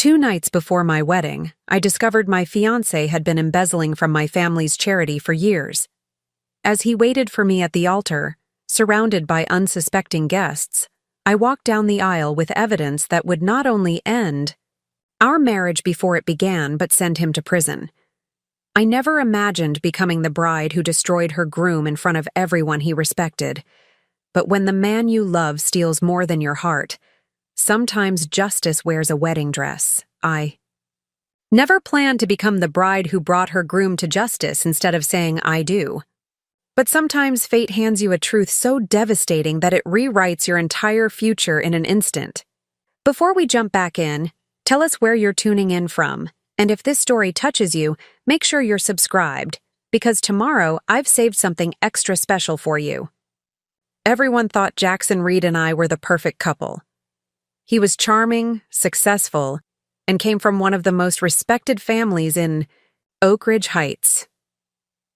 2 nights before my wedding, I discovered my fiancé had been embezzling from my family's charity for years. As he waited for me at the altar, surrounded by unsuspecting guests, I walked down the aisle with evidence that would not only end our marriage before it began but send him to prison. I never imagined becoming the bride who destroyed her groom in front of everyone he respected. But when the man you love steals more than your heart, sometimes justice wears a wedding dress. I never planned to become the bride who brought her groom to justice instead of saying I do. But sometimes fate hands you a truth so devastating that it rewrites your entire future in an instant. Before we jump back in, tell us where you're tuning in from, and if this story touches you, make sure you're subscribed, because tomorrow I've saved something extra special for you. Everyone thought Jackson Reed and I were the perfect couple. He was charming, successful, and came from one of the most respected families in Oak Ridge Heights.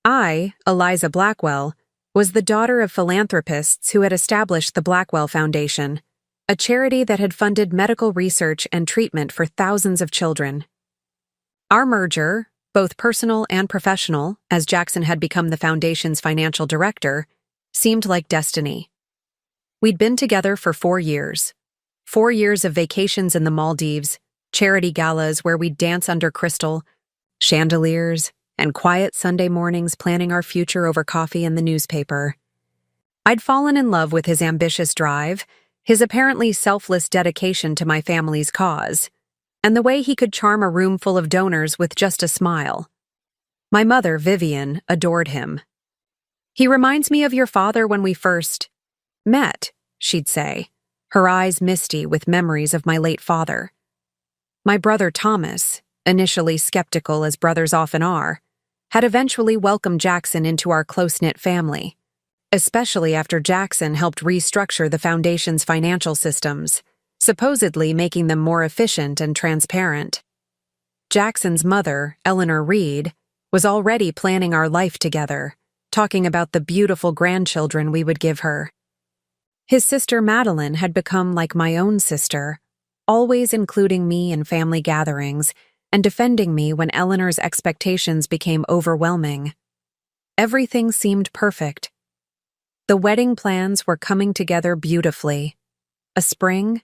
I, Eliza Blackwell, was the daughter of philanthropists who had established the Blackwell Foundation, a charity that had funded medical research and treatment for thousands of children. Our merger, both personal and professional, as Jackson had become the foundation's financial director, seemed like destiny. We'd been together for 4 years. 4 years of vacations in the Maldives, charity galas where we'd dance under crystal, chandeliers, and quiet Sunday mornings planning our future over coffee and the newspaper. I'd fallen in love with his ambitious drive, his apparently selfless dedication to my family's cause, and the way he could charm a room full of donors with just a smile. My mother, Vivian, adored him. "He reminds me of your father when we first met," she'd say, her eyes misty with memories of my late father. My brother Thomas, initially skeptical as brothers often are, had eventually welcomed Jackson into our close-knit family, especially after Jackson helped restructure the foundation's financial systems, supposedly making them more efficient and transparent. Jackson's mother, Eleanor Reed, was already planning our life together, talking about the beautiful grandchildren we would give her. His sister Madeline had become like my own sister, always including me in family gatherings and defending me when Eleanor's expectations became overwhelming. Everything seemed perfect. The wedding plans were coming together beautifully. A spring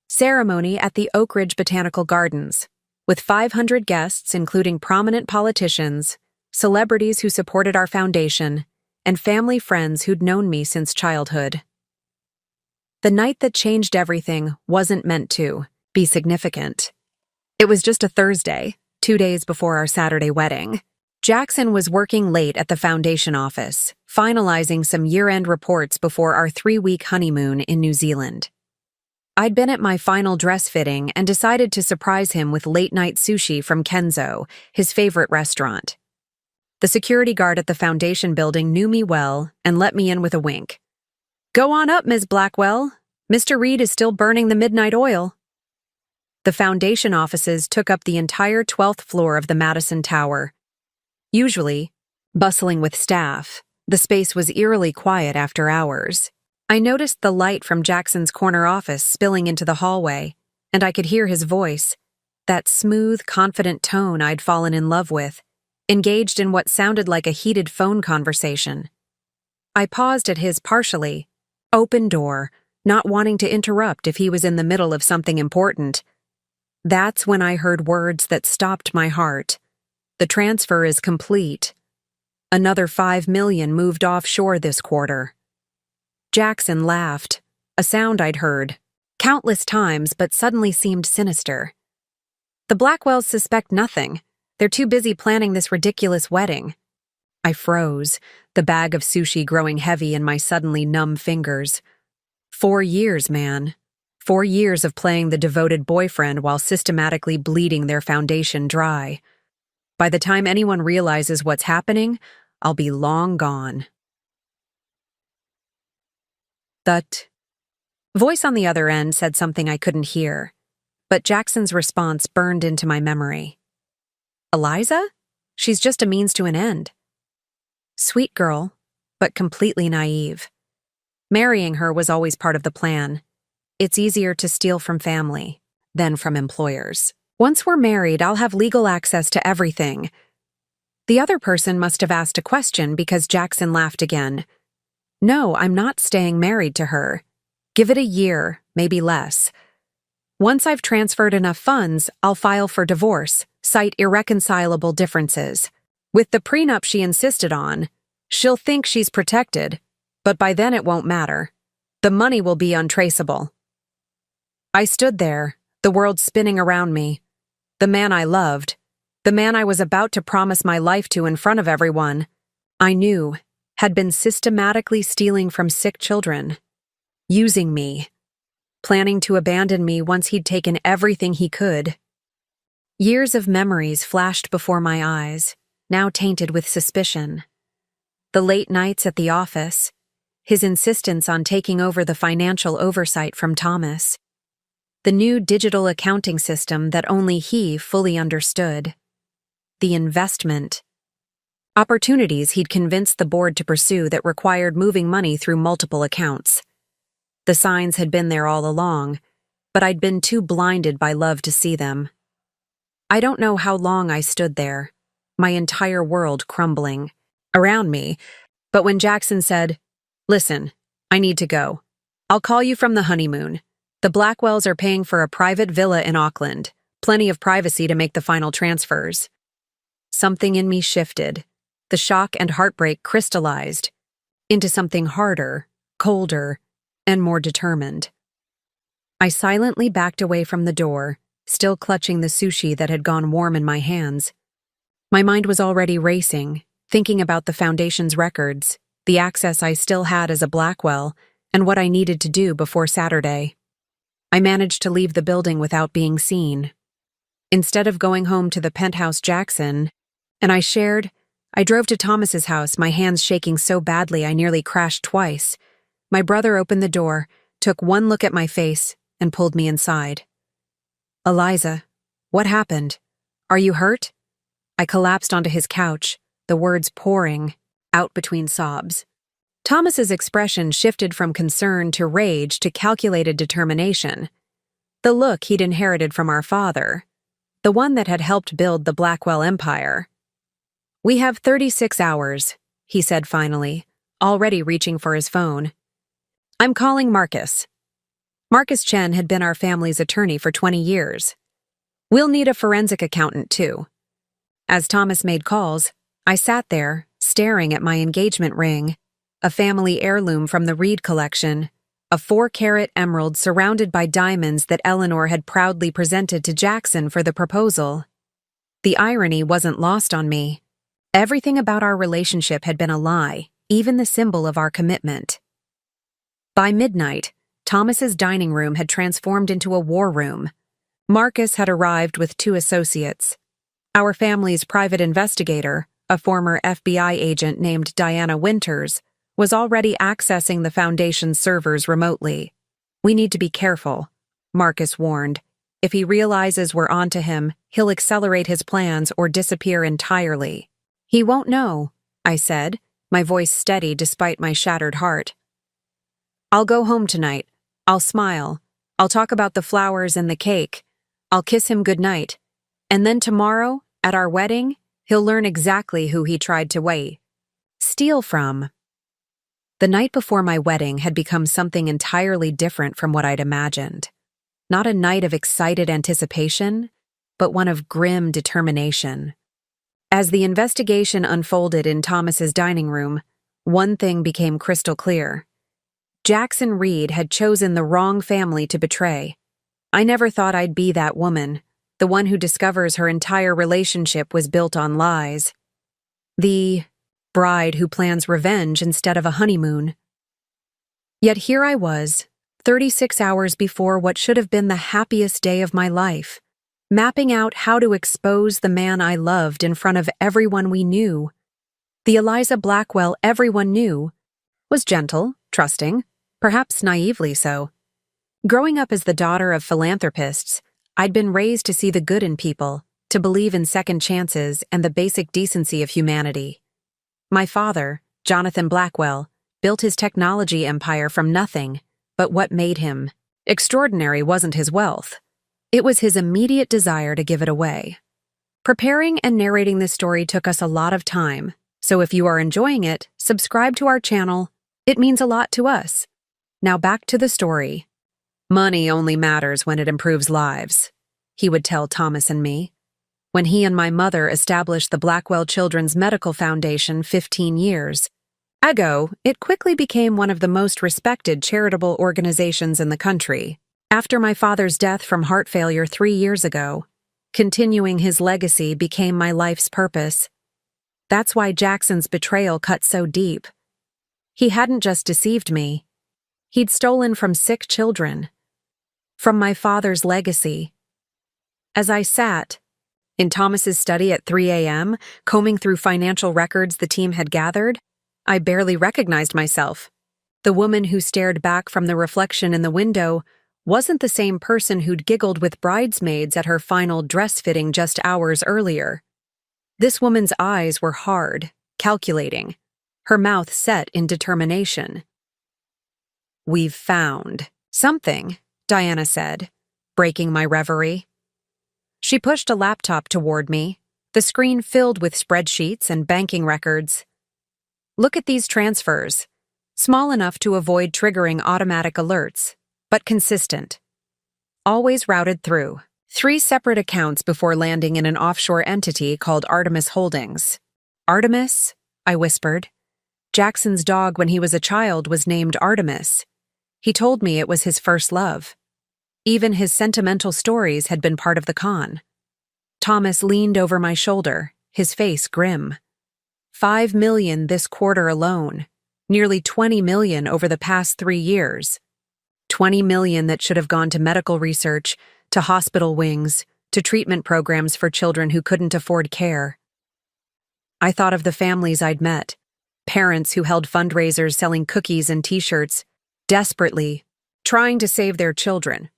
ceremony at the Oak Ridge Botanical Gardens, with 500 guests including prominent politicians, celebrities who supported our foundation, and family friends who'd known me since childhood. The night that changed everything wasn't meant to be significant. It was just a Thursday, 2 days before our Saturday wedding. Jackson was working late at the foundation office, finalizing some year-end reports before our 3-week honeymoon in New Zealand. I'd been at my final dress fitting and decided to surprise him with late-night sushi from Kenzo, his favorite restaurant. The security guard at the foundation building knew me well and let me in with a wink. "Go on up, Ms. Blackwell. Mr. Reed is still burning the midnight oil." The foundation offices took up the entire 12th floor of the Madison Tower. Usually, bustling with staff, the space was eerily quiet after hours. I noticed the light from Jackson's corner office spilling into the hallway, and I could hear his voice, that smooth, confident tone I'd fallen in love with, engaged in what sounded like a heated phone conversation. I paused at his partially open door, not wanting to interrupt if he was in the middle of something important. That's when I heard words that stopped my heart. "The transfer is complete. Another $5 million moved offshore this quarter." Jackson laughed, a sound I'd heard countless times but suddenly seemed sinister. "The Blackwells suspect nothing. They're too busy planning this ridiculous wedding." I froze, the bag of sushi growing heavy in my suddenly numb fingers. 4 years, man. 4 years of playing the devoted boyfriend while systematically bleeding their foundation dry. By the time anyone realizes what's happening, I'll be long gone. That voice on the other end said something I couldn't hear, but Jackson's response burned into my memory. "Eliza? She's just a means to an end." Sweet girl, but completely naive. Marrying her was always part of the plan. It's easier to steal from family than from employers. Once we're married, I'll have legal access to everything. The other person must have asked a question because Jackson laughed again. No, I'm not staying married to her. Give it a year, maybe less. Once I've transferred enough funds, I'll file for divorce, cite irreconcilable differences. With the prenup she insisted on, she'll think she's protected, but by then it won't matter. The money will be untraceable. I stood there, the world spinning around me. The man I loved, the man I was about to promise my life to in front of everyone, I knew, had been systematically stealing from sick children, using me, planning to abandon me once he'd taken everything he could. Years of memories flashed before my eyes, now tainted with suspicion. The late nights at the office, his insistence on taking over the financial oversight from Thomas, the new digital accounting system that only he fully understood, the investment, opportunities he'd convinced the board to pursue that required moving money through multiple accounts. The signs had been there all along, but I'd been too blinded by love to see them. I don't know how long I stood there, my entire world crumbling around me, but when Jackson said, "Listen, I need to go. I'll call you from the honeymoon. The Blackwells are paying for a private villa in Auckland, plenty of privacy to make the final transfers." Something in me shifted. The shock and heartbreak crystallized into something harder, colder, and more determined. I silently backed away from the door, still clutching the sushi that had gone warm in my hands. My mind was already racing, thinking about the Foundation's records, the access I still had as a Blackwell, and what I needed to do before Saturday. I managed to leave the building without being seen. Instead of going home to the penthouse Jackson and I shared, I drove to Thomas's house, my hands shaking so badly I nearly crashed twice. My brother opened the door, took one look at my face, and pulled me inside. "Eliza, what happened? Are you hurt?" I collapsed onto his couch, the words pouring out between sobs. Thomas's expression shifted from concern to rage to calculated determination. The look he'd inherited from our father, the one that had helped build the Blackwell empire. "We have 36 hours, he said finally, already reaching for his phone. "I'm calling Marcus." Marcus Chen had been our family's attorney for 20 years. "We'll need a forensic accountant, too." As Thomas made calls, I sat there, staring at my engagement ring, a family heirloom from the Reed collection, a 4-carat emerald surrounded by diamonds that Eleanor had proudly presented to Jackson for the proposal. The irony wasn't lost on me. Everything about our relationship had been a lie, even the symbol of our commitment. By midnight, Thomas's dining room had transformed into a war room. Marcus had arrived with 2 associates. Our family's private investigator, a former FBI agent named Diana Winters, was already accessing the Foundation's servers remotely. "We need to be careful," Marcus warned. "If he realizes we're onto him, he'll accelerate his plans or disappear entirely." "He won't know," I said, my voice steady despite my shattered heart. "I'll go home tonight. I'll smile. I'll talk about the flowers and the cake. I'll kiss him goodnight. And then tomorrow, at our wedding, he'll learn exactly who he tried to steal from." The night before my wedding had become something entirely different from what I'd imagined. Not a night of excited anticipation, but one of grim determination. As the investigation unfolded in Thomas's dining room, one thing became crystal clear. Jackson Reed had chosen the wrong family to betray. I never thought I'd be that woman, the one who discovers her entire relationship was built on lies. The bride who plans revenge instead of a honeymoon. Yet here I was, 36 hours before what should have been the happiest day of my life, mapping out how to expose the man I loved in front of everyone we knew. The Eliza Blackwell everyone knew was gentle, trusting, perhaps naively so. Growing up as the daughter of philanthropists, I'd been raised to see the good in people, to believe in second chances and the basic decency of humanity. My father, Jonathan Blackwell, built his technology empire from nothing, but what made him extraordinary wasn't his wealth. It was his immediate desire to give it away. Preparing and narrating this story took us a lot of time, so if you are enjoying it, subscribe to our channel. It means a lot to us. Now back to the story. Money only matters when it improves lives, he would tell Thomas and me. When he and my mother established the Blackwell Children's Medical Foundation 15 years ago, it quickly became one of the most respected charitable organizations in the country. After my father's death from heart failure 3 years ago, continuing his legacy became my life's purpose. That's why Jackson's betrayal cut so deep. He hadn't just deceived me. He'd stolen from sick children. From my father's legacy. As I sat in Thomas's study at 3 a.m., combing through financial records the team had gathered, I barely recognized myself. The woman who stared back from the reflection in the window wasn't the same person who'd giggled with bridesmaids at her final dress fitting just hours earlier. This woman's eyes were hard, calculating, her mouth set in determination. "We've found something," Diana said, breaking my reverie. She pushed a laptop toward me, the screen filled with spreadsheets and banking records. "Look at these transfers. Small enough to avoid triggering automatic alerts, but consistent. Always routed through 3 separate accounts before landing in an offshore entity called Artemis Holdings." "Artemis?" I whispered. "Jackson's dog when he was a child was named Artemis. He told me it was his first love. Even his sentimental stories had been part of the con." Thomas leaned over my shoulder, his face grim. $5 million this quarter alone, nearly $20 million over the past 3 years. $20 million that should have gone to medical research, to hospital wings, to treatment programs for children who couldn't afford care. I thought of the families I'd met, parents who held fundraisers selling cookies and t-shirts, desperately trying to save their children,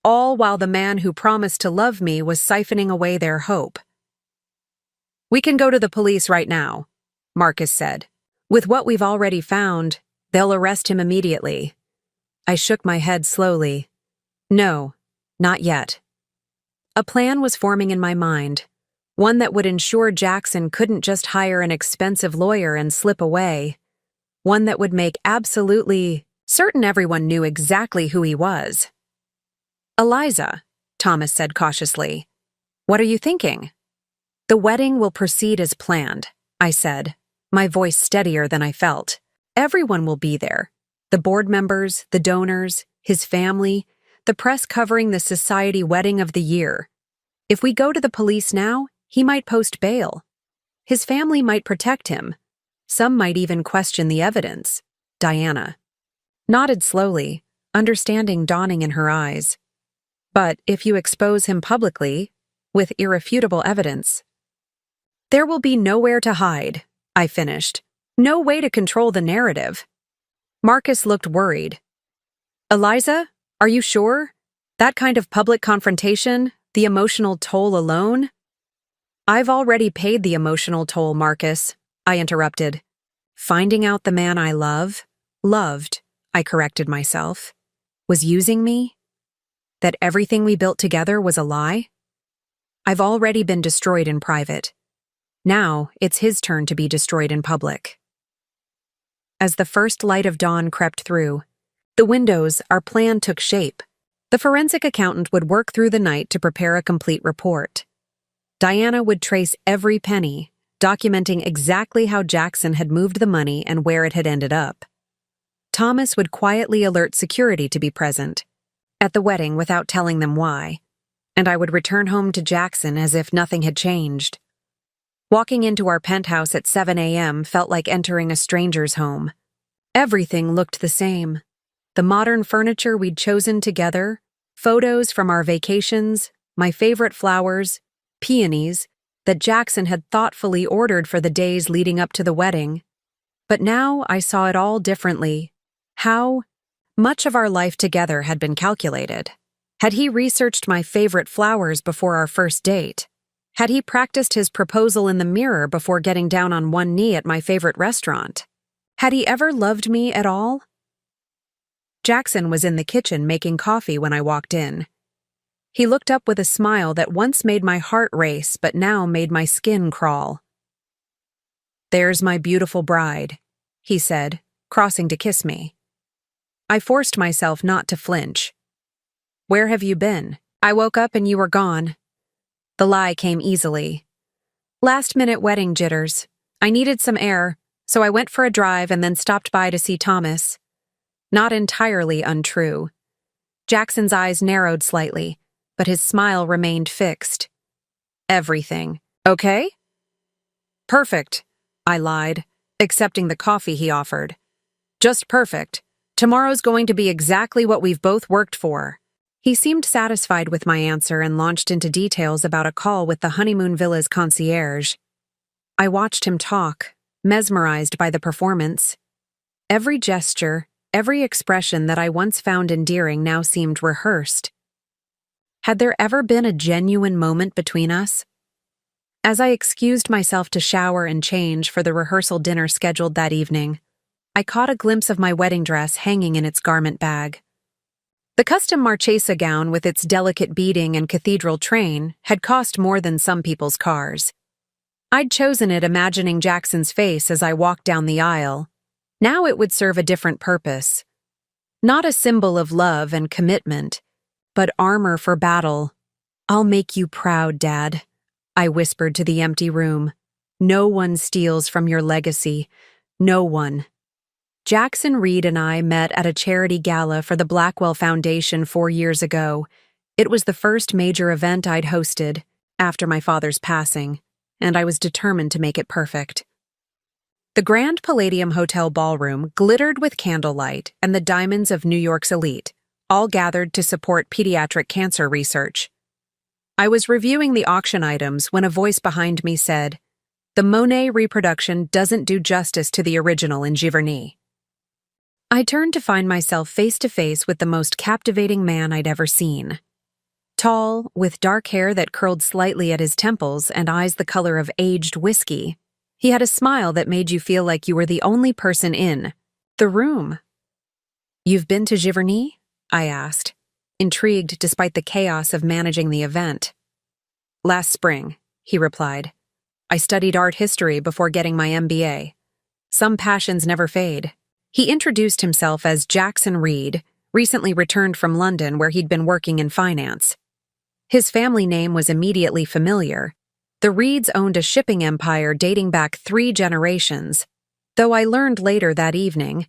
all while the man who promised to love me was siphoning away their hope. "We can go to the police right now," Marcus said. "With what we've already found, they'll arrest him immediately." I shook my head slowly. No, not yet. A plan was forming in my mind, one that would ensure Jackson couldn't just hire an expensive lawyer and slip away, one that would make absolutely certain everyone knew exactly who he was. "Eliza," Thomas said cautiously, "what are you thinking?" "The wedding will proceed as planned," I said, my voice steadier than I felt. "Everyone will be there. The board members, the donors, his family, the press covering the society wedding of the year. If we go to the police now, he might post bail. His family might protect him. Some might even question the evidence." Diana nodded slowly, understanding dawning in her eyes. "But if you expose him publicly, with irrefutable evidence, there will be nowhere to hide," I finished. "No way to control the narrative." Marcus looked worried. "Eliza, are you sure? That kind of public confrontation, the emotional toll alone?" "I've already paid the emotional toll, Marcus," I interrupted. "Finding out the man I loved, I corrected myself, was using me? That everything we built together was a lie? I've already been destroyed in private. Now it's his turn to be destroyed in public." As the first light of dawn crept through the windows, our plan took shape. The forensic accountant would work through the night to prepare a complete report. Diana would trace every penny, documenting exactly how Jackson had moved the money and where it had ended up. Thomas would quietly alert security to be present at the wedding without telling them why, and I would return home to Jackson as if nothing had changed. Walking into our penthouse at 7 a.m. felt like entering a stranger's home. Everything looked the same. The modern furniture we'd chosen together, photos from our vacations, my favorite flowers, peonies that Jackson had thoughtfully ordered for the days leading up to the wedding. But now I saw it all differently. How much of our life together had been calculated. Had he researched my favorite flowers before our first date? Had he practiced his proposal in the mirror before getting down on one knee at my favorite restaurant? Had he ever loved me at all? Jackson was in the kitchen making coffee when I walked in. He looked up with a smile that once made my heart race but now made my skin crawl. "There's my beautiful bride," he said, crossing to kiss me. I forced myself not to flinch. "Where have you been? I woke up and you were gone." The lie came easily. "Last-minute wedding jitters. I needed some air, so I went for a drive and then stopped by to see Thomas." Not entirely untrue. Jackson's eyes narrowed slightly, but his smile remained fixed. "Everything. Okay?" "Perfect," I lied, accepting the coffee he offered. "Just perfect. Tomorrow's going to be exactly what we've both worked for." He seemed satisfied with my answer and launched into details about a call with the honeymoon villa's concierge. I watched him talk, mesmerized by the performance. Every gesture, every expression that I once found endearing now seemed rehearsed. Had there ever been a genuine moment between us? As I excused myself to shower and change for the rehearsal dinner scheduled that evening, I caught a glimpse of my wedding dress hanging in its garment bag. The custom Marchesa gown with its delicate beading and cathedral train had cost more than some people's cars. I'd chosen it imagining Jackson's face as I walked down the aisle. Now it would serve a different purpose. Not a symbol of love and commitment, but armor for battle. "I'll make you proud, Dad," I whispered to the empty room. "No one steals from your legacy. No one." Jackson Reed and I met at a charity gala for the Blackwell Foundation 4 years ago. It was the first major event I'd hosted after my father's passing, and I was determined to make it perfect. The Grand Palladium Hotel ballroom glittered with candlelight and the diamonds of New York's elite, all gathered to support pediatric cancer research. I was reviewing the auction items when a voice behind me said, "The Monet reproduction doesn't do justice to the original in Giverny." I turned to find myself face to face with the most captivating man I'd ever seen. Tall, with dark hair that curled slightly at his temples and eyes the color of aged whiskey, he had a smile that made you feel like you were the only person in the room. "You've been to Giverny?" I asked, intrigued despite the chaos of managing the event. "Last spring," he replied. "I studied art history before getting my MBA. Some passions never fade." He introduced himself as Jackson Reed, recently returned from London where he'd been working in finance. His family name was immediately familiar. The Reeds owned a shipping empire dating back 3 generations, though I learned later that evening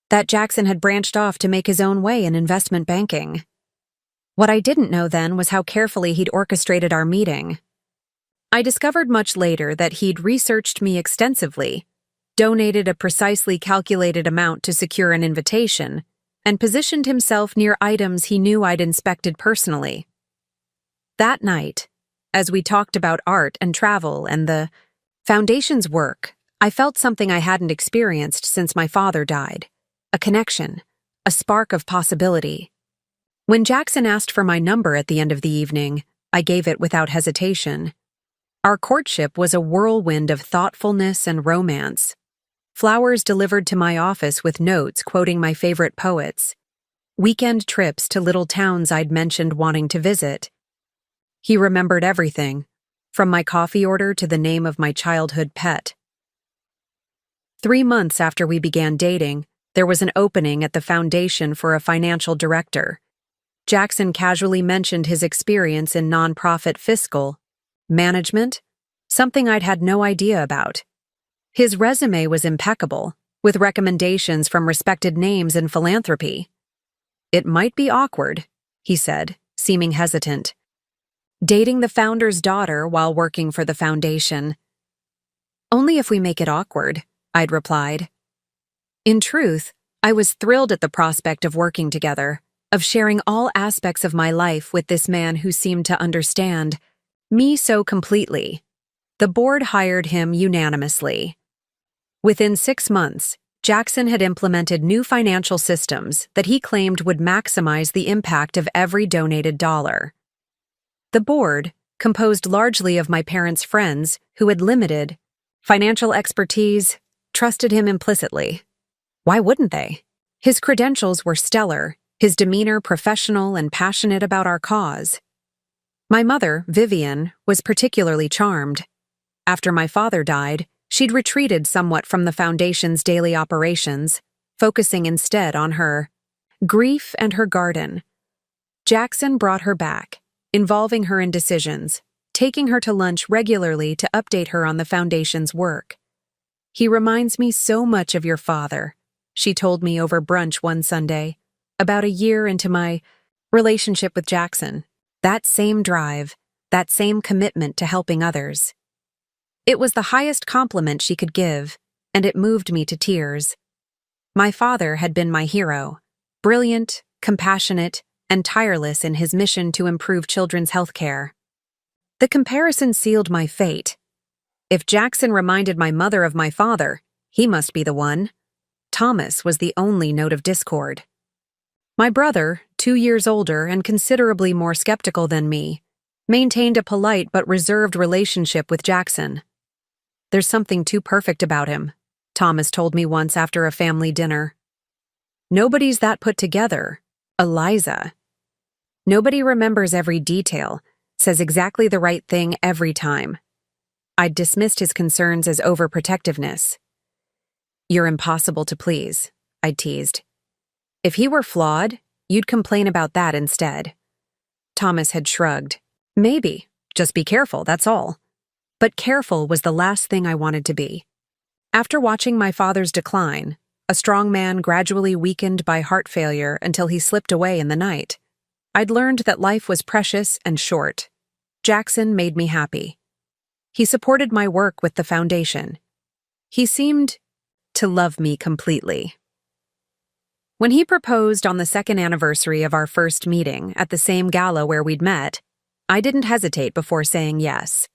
that Jackson had branched off to make his own way in investment banking. What I didn't know then was how carefully he'd orchestrated our meeting. I discovered much later that he'd researched me extensively, donated a precisely calculated amount to secure an invitation, and positioned himself near items he knew I'd inspected personally. That night, as we talked about art and travel and the Foundation's work, I felt something I hadn't experienced since my father died. A connection, a spark of possibility. When Jackson asked for my number at the end of the evening, I gave it without hesitation. Our courtship was a whirlwind of thoughtfulness and romance. Flowers delivered to my office with notes quoting my favorite poets. Weekend trips to little towns I'd mentioned wanting to visit. He remembered everything, from my coffee order to the name of my childhood pet. 3 months after we began dating, there was an opening at the foundation for a financial director. Jackson casually mentioned his experience in nonprofit fiscal management, something I'd had no idea about. His resume was impeccable, with recommendations from respected names in philanthropy. "It might be awkward," he said, seeming hesitant. "Dating the founder's daughter while working for the foundation." "Only if we make it awkward," I'd replied. In truth, I was thrilled at the prospect of working together, of sharing all aspects of my life with this man who seemed to understand me so completely. The board hired him unanimously. Within 6 months, Jackson had implemented new financial systems that he claimed would maximize the impact of every donated dollar. The board, composed largely of my parents' friends who had limited financial expertise, trusted him implicitly. Why wouldn't they? His credentials were stellar, his demeanor professional and passionate about our cause. My mother, Vivian, was particularly charmed. After my father died, she'd retreated somewhat from the foundation's daily operations, focusing instead on her grief and her garden. Jackson brought her back, involving her in decisions, taking her to lunch regularly to update her on the foundation's work. "He reminds me so much of your father," she told me over brunch one Sunday, about a year into my relationship with Jackson. That same drive, that same commitment to helping others. It was the highest compliment she could give, and it moved me to tears. My father had been my hero, brilliant, compassionate, and tireless in his mission to improve children's health care. The comparison sealed my fate. If Jackson reminded my mother of my father, he must be the one. Thomas was the only note of discord. My brother, 2 years older and considerably more skeptical than me, maintained a polite but reserved relationship with Jackson. "There's something too perfect about him," Thomas told me once after a family dinner. "Nobody's that put together. Eliza. Nobody remembers every detail, says exactly the right thing every time." I'd dismissed his concerns as overprotectiveness. "You're impossible to please," I'd teased. "If he were flawed, you'd complain about that instead." Thomas had shrugged. "Maybe. Just be careful, that's all." But careful was the last thing I wanted to be. After watching my father's decline, a strong man gradually weakened by heart failure until he slipped away in the night, I'd learned that life was precious and short. Jackson made me happy. He supported my work with the foundation. He seemed to love me completely. When he proposed on the second anniversary of our first meeting at the same gala where we'd met, I didn't hesitate before saying yes.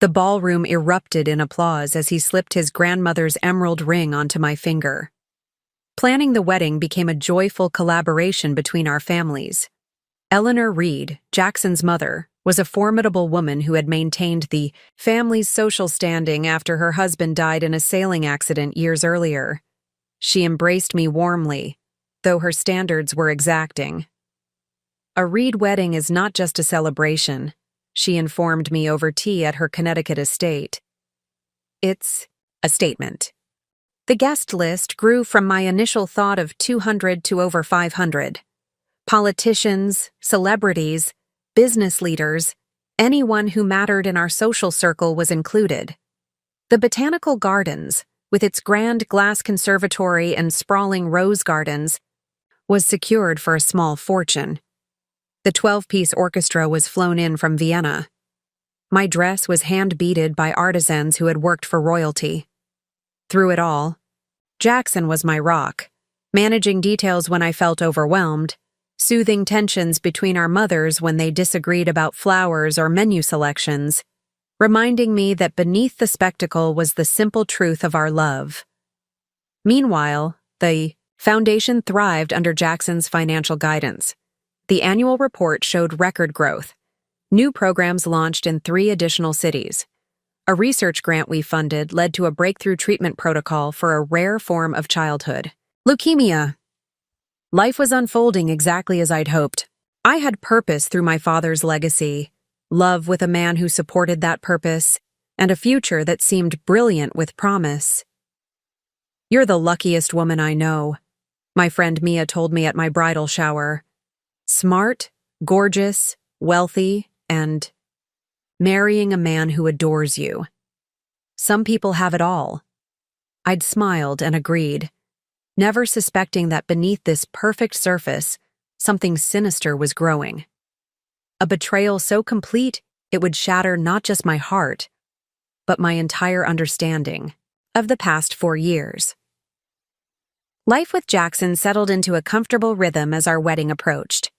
The ballroom erupted in applause as he slipped his grandmother's emerald ring onto my finger. Planning the wedding became a joyful collaboration between our families. Eleanor Reed, Jackson's mother, was a formidable woman who had maintained the family's social standing after her husband died in a sailing accident years earlier. She embraced me warmly, though her standards were exacting. "A Reed wedding is not just a celebration," she informed me over tea at her Connecticut estate. "It's a statement." The guest list grew from my initial thought of 200 to over 500. Politicians, celebrities, business leaders, anyone who mattered in our social circle was included. The Botanical Gardens, with its grand glass conservatory and sprawling rose gardens, was secured for a small fortune. The 12-piece orchestra was flown in from Vienna. My dress was hand-beaded by artisans who had worked for royalty. Through it all, Jackson was my rock, managing details when I felt overwhelmed, soothing tensions between our mothers when they disagreed about flowers or menu selections, reminding me that beneath the spectacle was the simple truth of our love. Meanwhile, the foundation thrived under Jackson's financial guidance. The annual report showed record growth. New programs launched in 3 additional cities. A research grant we funded led to a breakthrough treatment protocol for a rare form of childhood, leukemia. Life was unfolding exactly as I'd hoped. I had purpose through my father's legacy, love with a man who supported that purpose, and a future that seemed brilliant with promise. "You're the luckiest woman I know," my friend Mia told me at my bridal shower. "Smart, gorgeous, wealthy, and marrying a man who adores you. Some people have it all." I'd smiled and agreed, never suspecting that beneath this perfect surface, something sinister was growing. A betrayal so complete it would shatter not just my heart, but my entire understanding of the past 4 years. Life with Jackson settled into a comfortable rhythm as our wedding approached.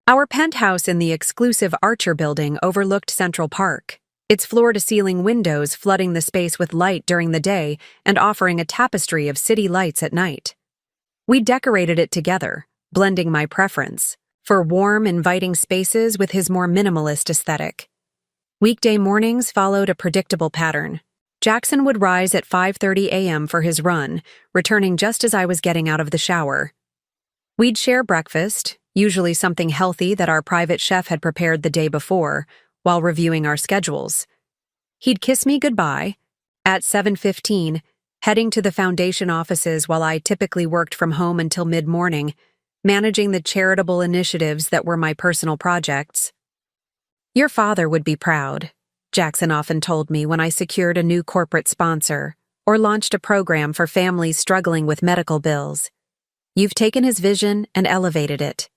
Our penthouse in the exclusive Archer building overlooked Central Park, its floor-to-ceiling windows flooding the space with light during the day and offering a tapestry of city lights at night. We decorated it together, blending my preference for warm, inviting spaces with his more minimalist aesthetic. Weekday mornings followed a predictable pattern. Jackson would rise at 5:30 a.m. for his run, returning just as I was getting out of the shower. We'd share breakfast, usually something healthy that our private chef had prepared the day before, while reviewing our schedules. He'd kiss me goodbye at 7:15, heading to the foundation offices while I typically worked from home until mid-morning, managing the charitable initiatives that were my personal projects. "Your father would be proud," Jackson often told me when I secured a new corporate sponsor or launched a program for families struggling with medical bills. "You've taken his vision and elevated it."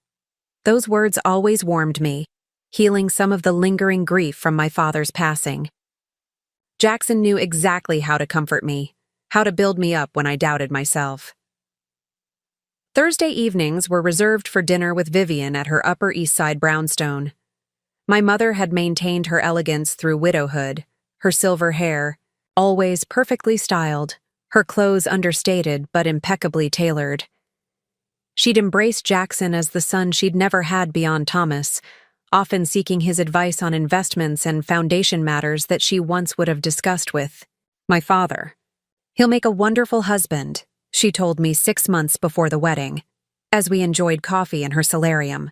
Those words always warmed me, healing some of the lingering grief from my father's passing. Jackson knew exactly how to comfort me, how to build me up when I doubted myself. Thursday evenings were reserved for dinner with Vivian at her Upper East Side brownstone. My mother had maintained her elegance through widowhood, her silver hair, always perfectly styled, her clothes understated but impeccably tailored. She'd embraced Jackson as the son she'd never had beyond Thomas, often seeking his advice on investments and foundation matters that she once would have discussed with my father. "He'll make a wonderful husband," she told me 6 months before the wedding, as we enjoyed coffee in her solarium.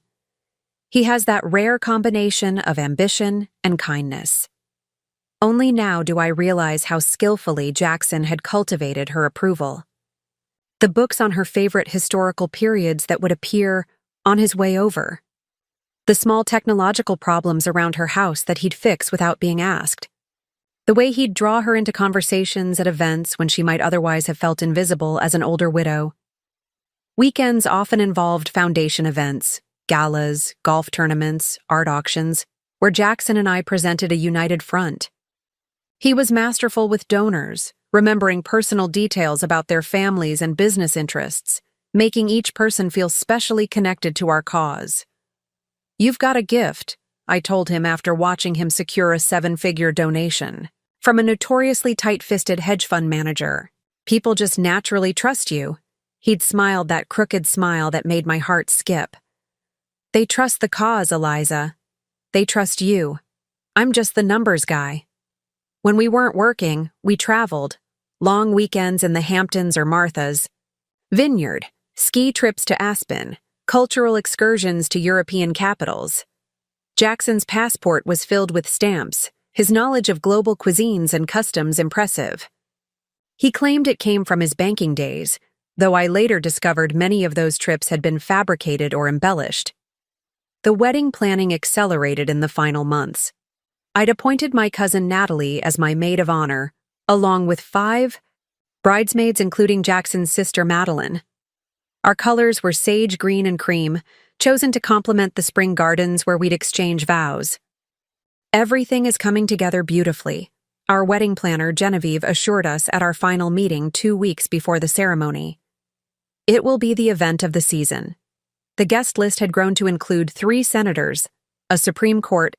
"He has that rare combination of ambition and kindness." Only now do I realize how skillfully Jackson had cultivated her approval. The books on her favorite historical periods that would appear on his way over. The small technological problems around her house that he'd fix without being asked. The way he'd draw her into conversations at events when she might otherwise have felt invisible as an older widow. Weekends often involved foundation events, galas, golf tournaments, art auctions, where Jackson and I presented a united front. He was masterful with donors, remembering personal details about their families and business interests, making each person feel specially connected to our cause. "You've got a gift," I told him after watching him secure a 7-figure donation from a notoriously tight-fisted hedge fund manager. "People just naturally trust you." He'd smiled that crooked smile that made my heart skip. "They trust the cause, Eliza. They trust you. I'm just the numbers guy." When we weren't working, we traveled. Long weekends in the Hamptons or Martha's. Vineyard, ski trips to Aspen, cultural excursions to European capitals. Jackson's passport was filled with stamps, his knowledge of global cuisines and customs impressive. He claimed it came from his banking days, though I later discovered many of those trips had been fabricated or embellished. The wedding planning accelerated in the final months. I'd appointed my cousin Natalie as my maid of honor, along with 5 bridesmaids including Jackson's sister Madeline. Our colors were sage green and cream, chosen to complement the spring gardens where we'd exchange vows. "Everything is coming together beautifully," our wedding planner Genevieve assured us at our final meeting 2 weeks before the ceremony. It will be the event of the season. The guest list had grown to include 3 senators, a Supreme Court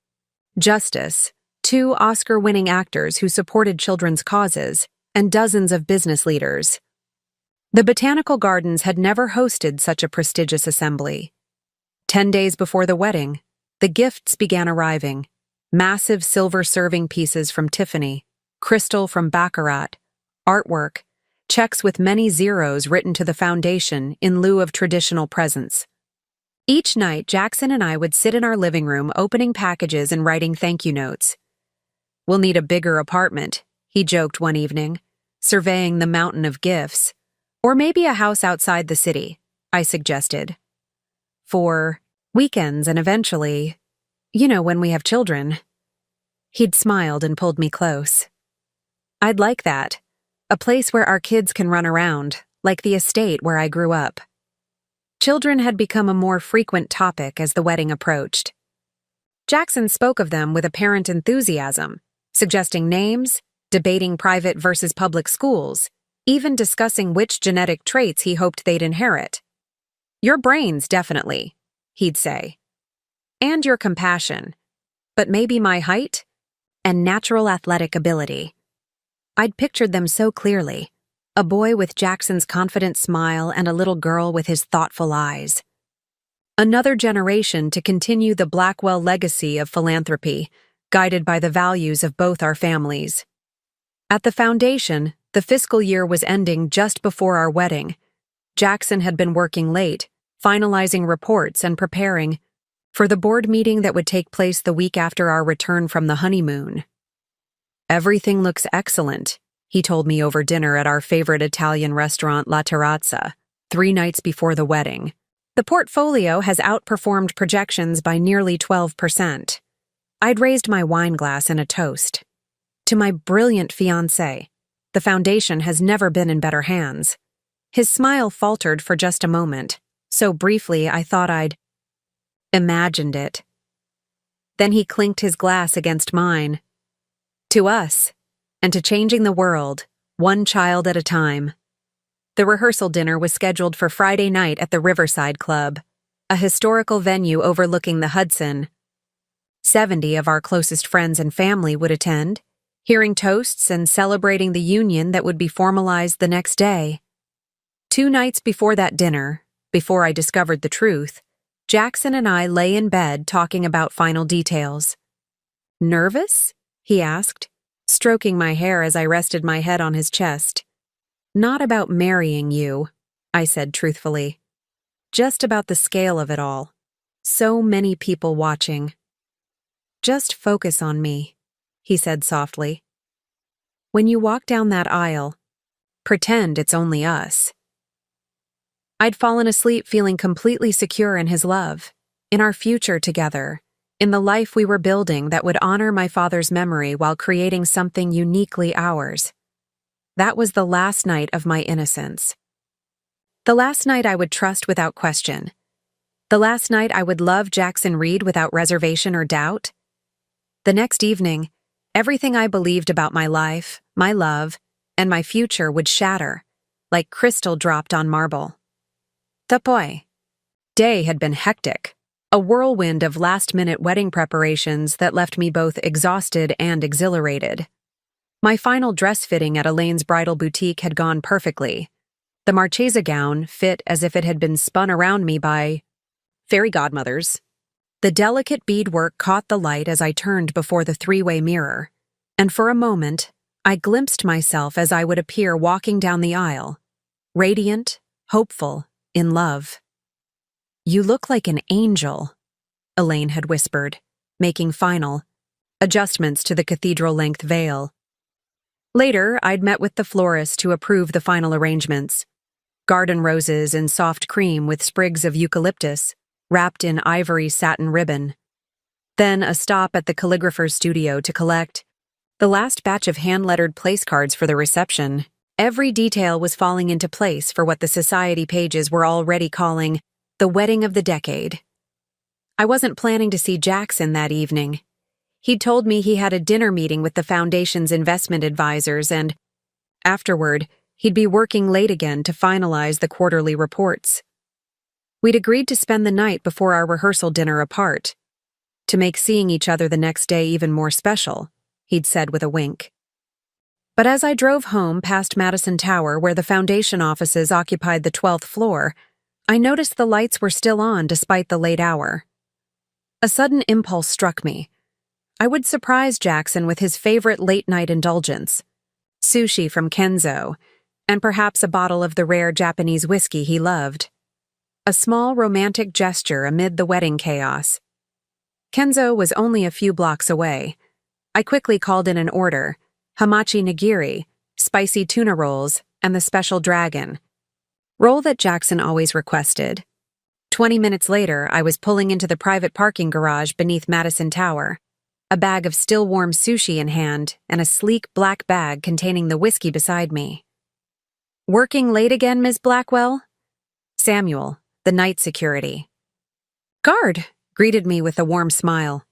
justice, 2 Oscar-winning actors who supported children's causes, and dozens of business leaders. The Botanical Gardens had never hosted such a prestigious assembly. 10 days before the wedding, the gifts began arriving. Massive silver serving pieces from Tiffany, crystal from Baccarat, artwork, checks with many zeros written to the foundation in lieu of traditional presents. Each night, Jackson and I would sit in our living room opening packages and writing thank you notes. "We'll need a bigger apartment," he joked one evening, surveying the mountain of gifts. "Or maybe a house outside the city," I suggested. "For weekends and eventually, when we have children." He'd smiled and pulled me close. "I'd like that. A place where our kids can run around, like the estate where I grew up." Children had become a more frequent topic as the wedding approached. Jackson spoke of them with apparent enthusiasm, suggesting names, debating private versus public schools, even discussing which genetic traits he hoped they'd inherit. "Your brains, definitely," he'd say. "And your compassion. But maybe my height and natural athletic ability." I'd pictured them so clearly. A boy with Jackson's confident smile and a little girl with his thoughtful eyes. Another generation to continue the Blackwell legacy of philanthropy, guided by the values of both our families. At the foundation, the fiscal year was ending just before our wedding. Jackson had been working late, finalizing reports and preparing for the board meeting that would take place the week after our return from the honeymoon. "Everything looks excellent," he told me over dinner at our favorite Italian restaurant La Terrazza, 3 nights before the wedding. "The portfolio has outperformed projections by nearly 12%. I'd raised my wine glass in a toast. "To my brilliant fiancé. The foundation has never been in better hands." His smile faltered for just a moment, so briefly I thought I'd imagined it. Then he clinked his glass against mine. "To us, and to changing the world, one child at a time." The rehearsal dinner was scheduled for Friday night at the Riverside Club, a historical venue overlooking the Hudson. 70 of our closest friends and family would attend, hearing toasts and celebrating the union that would be formalized the next day. 2 nights before that dinner, before I discovered the truth, Jackson and I lay in bed talking about final details. "Nervous?" he asked, stroking my hair as I rested my head on his chest. "Not about marrying you," I said truthfully. "Just about the scale of it all. So many people watching." "Just focus on me," he said softly. "When you walk down that aisle, pretend it's only us." I'd fallen asleep feeling completely secure in his love, in our future together, in the life we were building that would honor my father's memory while creating something uniquely ours. That was the last night of my innocence. The last night I would trust without question. The last night I would love Jackson Reed without reservation or doubt. The next evening, everything I believed about my life, my love, and my future would shatter, like crystal dropped on marble. The day had been hectic, a whirlwind of last-minute wedding preparations that left me both exhausted and exhilarated. My final dress fitting at Elaine's bridal boutique had gone perfectly. The Marchesa gown fit as if it had been spun around me by fairy godmothers. The delicate beadwork caught the light as I turned before the 3-way mirror, and for a moment, I glimpsed myself as I would appear walking down the aisle, radiant, hopeful, in love. "You look like an angel," Elaine had whispered, making final adjustments to the cathedral-length veil. Later, I'd met with the florist to approve the final arrangements. Garden roses in soft cream with sprigs of eucalyptus, wrapped in ivory satin ribbon. Then a stop at the calligrapher's studio to collect the last batch of hand-lettered place cards for the reception. Every detail was falling into place for what the society pages were already calling the wedding of the decade. I wasn't planning to see Jackson that evening. He'd told me he had a dinner meeting with the foundation's investment advisors and, afterward, he'd be working late again to finalize the quarterly reports. We'd agreed to spend the night before our rehearsal dinner apart, to make seeing each other the next day even more special, he'd said with a wink. But as I drove home past Madison Tower, where the foundation offices occupied the 12th floor, I noticed the lights were still on despite the late hour. A sudden impulse struck me. I would surprise Jackson with his favorite late-night indulgence, sushi from Kenzo, and perhaps a bottle of the rare Japanese whiskey he loved. A small romantic gesture amid the wedding chaos. Kenzo was only a few blocks away. I quickly called in an order: hamachi nigiri, spicy tuna rolls, and the special dragon roll that Jackson always requested. 20 minutes later, I was pulling into the private parking garage beneath Madison Tower, a bag of still-warm sushi in hand and a sleek black bag containing the whiskey beside me. "Working late again, Ms. Blackwell?" Samuel, the night security guard, greeted me with a warm smile.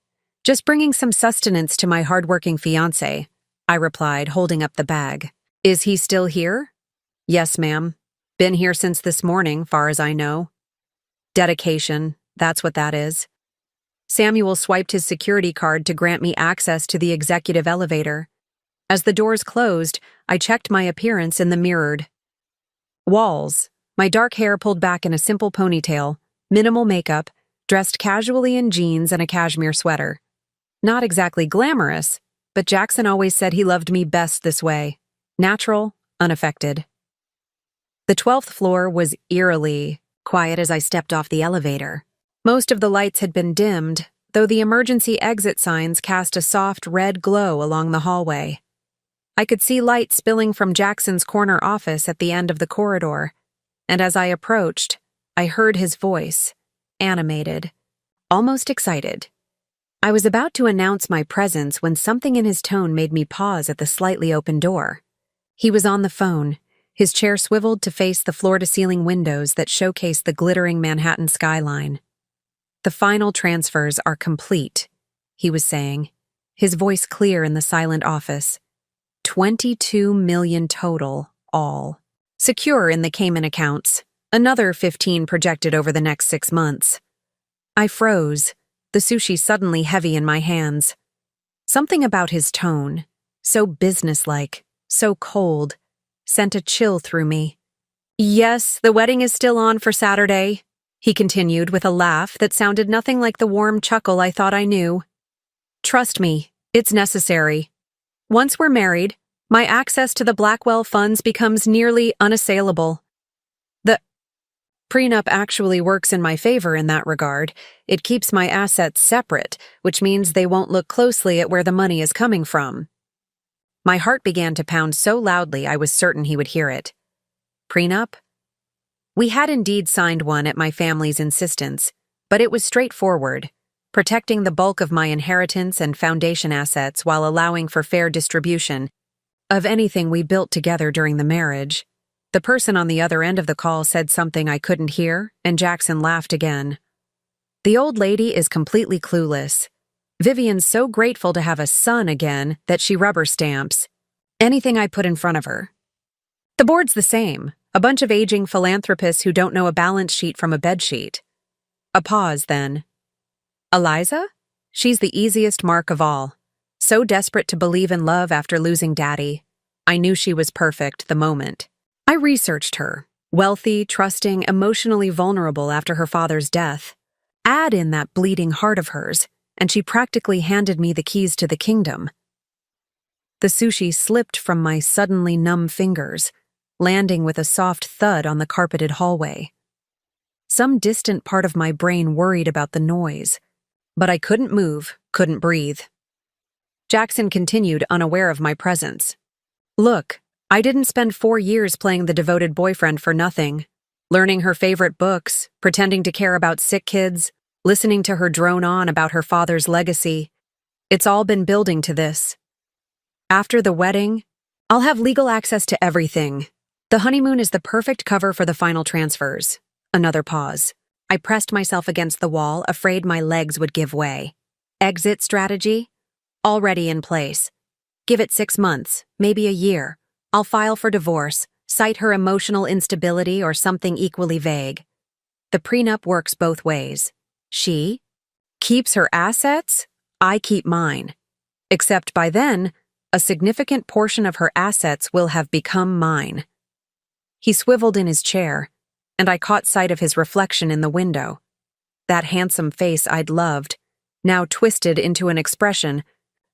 "Just bringing some sustenance to my hard-working fiancé," I replied, holding up the bag. "Is he still here?" "Yes, ma'am. Been here since this morning, far as I know." Dedication, that's what that is. Samuel swiped his security card to grant me access to the executive elevator. As the doors closed, I checked my appearance in the mirrored walls, my dark hair pulled back in a simple ponytail, minimal makeup, dressed casually in jeans and a cashmere sweater. Not exactly glamorous, but Jackson always said he loved me best this way. Natural, unaffected. The 12th floor was eerily quiet as I stepped off the elevator. Most of the lights had been dimmed, though the emergency exit signs cast a soft red glow along the hallway. I could see light spilling from Jackson's corner office at the end of the corridor, and as I approached, I heard his voice, animated, almost excited. I was about to announce my presence when something in his tone made me pause at the slightly open door. He was on the phone, his chair swiveled to face the floor-to-ceiling windows that showcased the glittering Manhattan skyline. "The final transfers are complete," he was saying, his voice clear in the silent office. 22 million total, all. Secure in the Cayman accounts, another 15 projected over the next 6 months. I froze, the sushi suddenly heavy in my hands. Something about his tone, so businesslike, so cold, sent a chill through me. "Yes, the wedding is still on for Saturday," he continued with a laugh that sounded nothing like the warm chuckle I thought I knew. "Trust me, it's necessary. Once we're married, my access to the Blackwell funds becomes nearly unassailable. The prenup actually works in my favor in that regard. It keeps my assets separate, which means they won't look closely at where the money is coming from." My heart began to pound so loudly I was certain he would hear it. Prenup? We had indeed signed one at my family's insistence, but it was straightforward, protecting the bulk of my inheritance and foundation assets while allowing for fair distribution of anything we built together during the marriage. The person on the other end of the call said something I couldn't hear, and Jackson laughed again. "The old lady is completely clueless. Vivian's so grateful to have a son again that she rubber stamps anything I put in front of her. The board's the same, a bunch of aging philanthropists who don't know a balance sheet from a bedsheet." A pause, then. "Eliza? She's the easiest mark of all. So desperate to believe in love after losing Daddy. I knew she was perfect the moment. I researched her. Wealthy, trusting, emotionally vulnerable after her father's death. Add in that bleeding heart of hers, and she practically handed me the keys to the kingdom." The sushi slipped from my suddenly numb fingers, landing with a soft thud on the carpeted hallway. Some distant part of my brain worried about the noise, but I couldn't move, couldn't breathe. Jackson continued, unaware of my presence. "Look, I didn't spend 4 years playing the devoted boyfriend for nothing. Learning her favorite books, pretending to care about sick kids, listening to her drone on about her father's legacy. It's all been building to this. After the wedding, I'll have legal access to everything. The honeymoon is the perfect cover for the final transfers." Another pause. I pressed myself against the wall, afraid my legs would give way. "Exit strategy? Already in place. Give it 6 months, maybe a year. I'll file for divorce, cite her emotional instability or something equally vague. The prenup works both ways. She keeps her assets, I keep mine. Except by then, a significant portion of her assets will have become mine." He swiveled in his chair, and I caught sight of his reflection in the window. That handsome face I'd loved, now twisted into an expression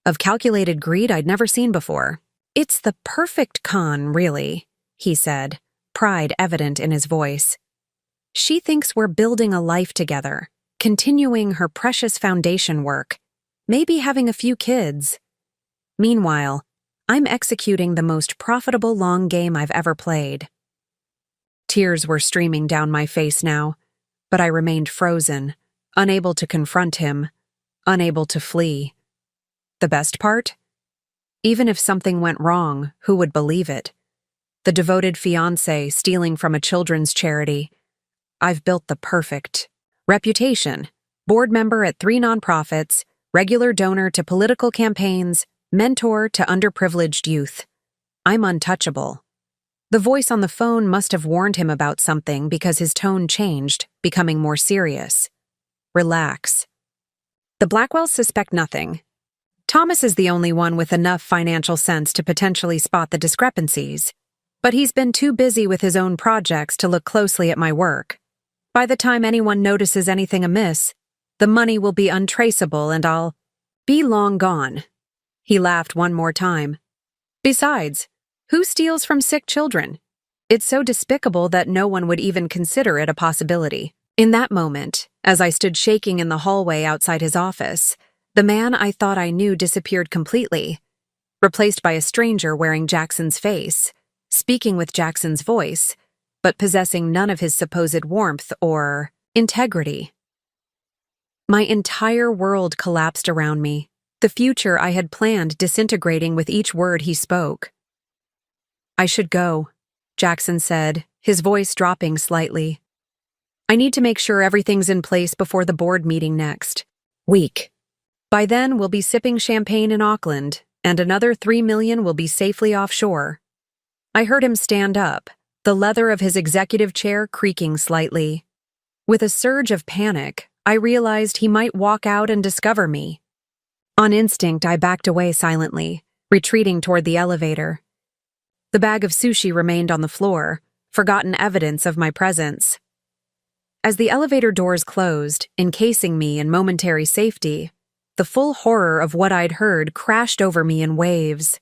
of calculated greed I'd never seen before. "It's the perfect con, really," he said, pride evident in his voice. "She thinks we're building a life together, continuing her precious foundation work, maybe having a few kids. Meanwhile, I'm executing the most profitable long game I've ever played." Tears were streaming down my face now, but I remained frozen, unable to confront him, unable to flee. The best part? Even if something went wrong, who would believe it? The devoted fiancé stealing from a children's charity. I've built the perfect reputation. Board member at 3 nonprofits, regular donor to political campaigns, mentor to underprivileged youth. I'm untouchable. The voice on the phone must have warned him about something because his tone changed, becoming more serious. "Relax. The Blackwells suspect nothing. Thomas is the only one with enough financial sense to potentially spot the discrepancies, but he's been too busy with his own projects to look closely at my work. By the time anyone notices anything amiss, the money will be untraceable and I'll be long gone." He laughed one more time. "Besides, who steals from sick children? It's so despicable that no one would even consider it a possibility. In that moment, as I stood shaking in the hallway outside his office, the man I thought I knew disappeared completely, replaced by a stranger wearing Jackson's face, speaking with Jackson's voice, but possessing none of his supposed warmth or integrity. My entire world collapsed around me, the future I had planned disintegrating with each word he spoke. "I should go," Jackson said, his voice dropping slightly. "I need to make sure everything's in place before the board meeting next week. By then, we'll be sipping champagne in Auckland, and another 3 million will be safely offshore." I heard him stand up, the leather of his executive chair creaking slightly. With a surge of panic, I realized he might walk out and discover me. On instinct, I backed away silently, retreating toward the elevator. The bag of sushi remained on the floor, forgotten evidence of my presence. As the elevator doors closed, encasing me in momentary safety, the full horror of what I'd heard crashed over me in waves.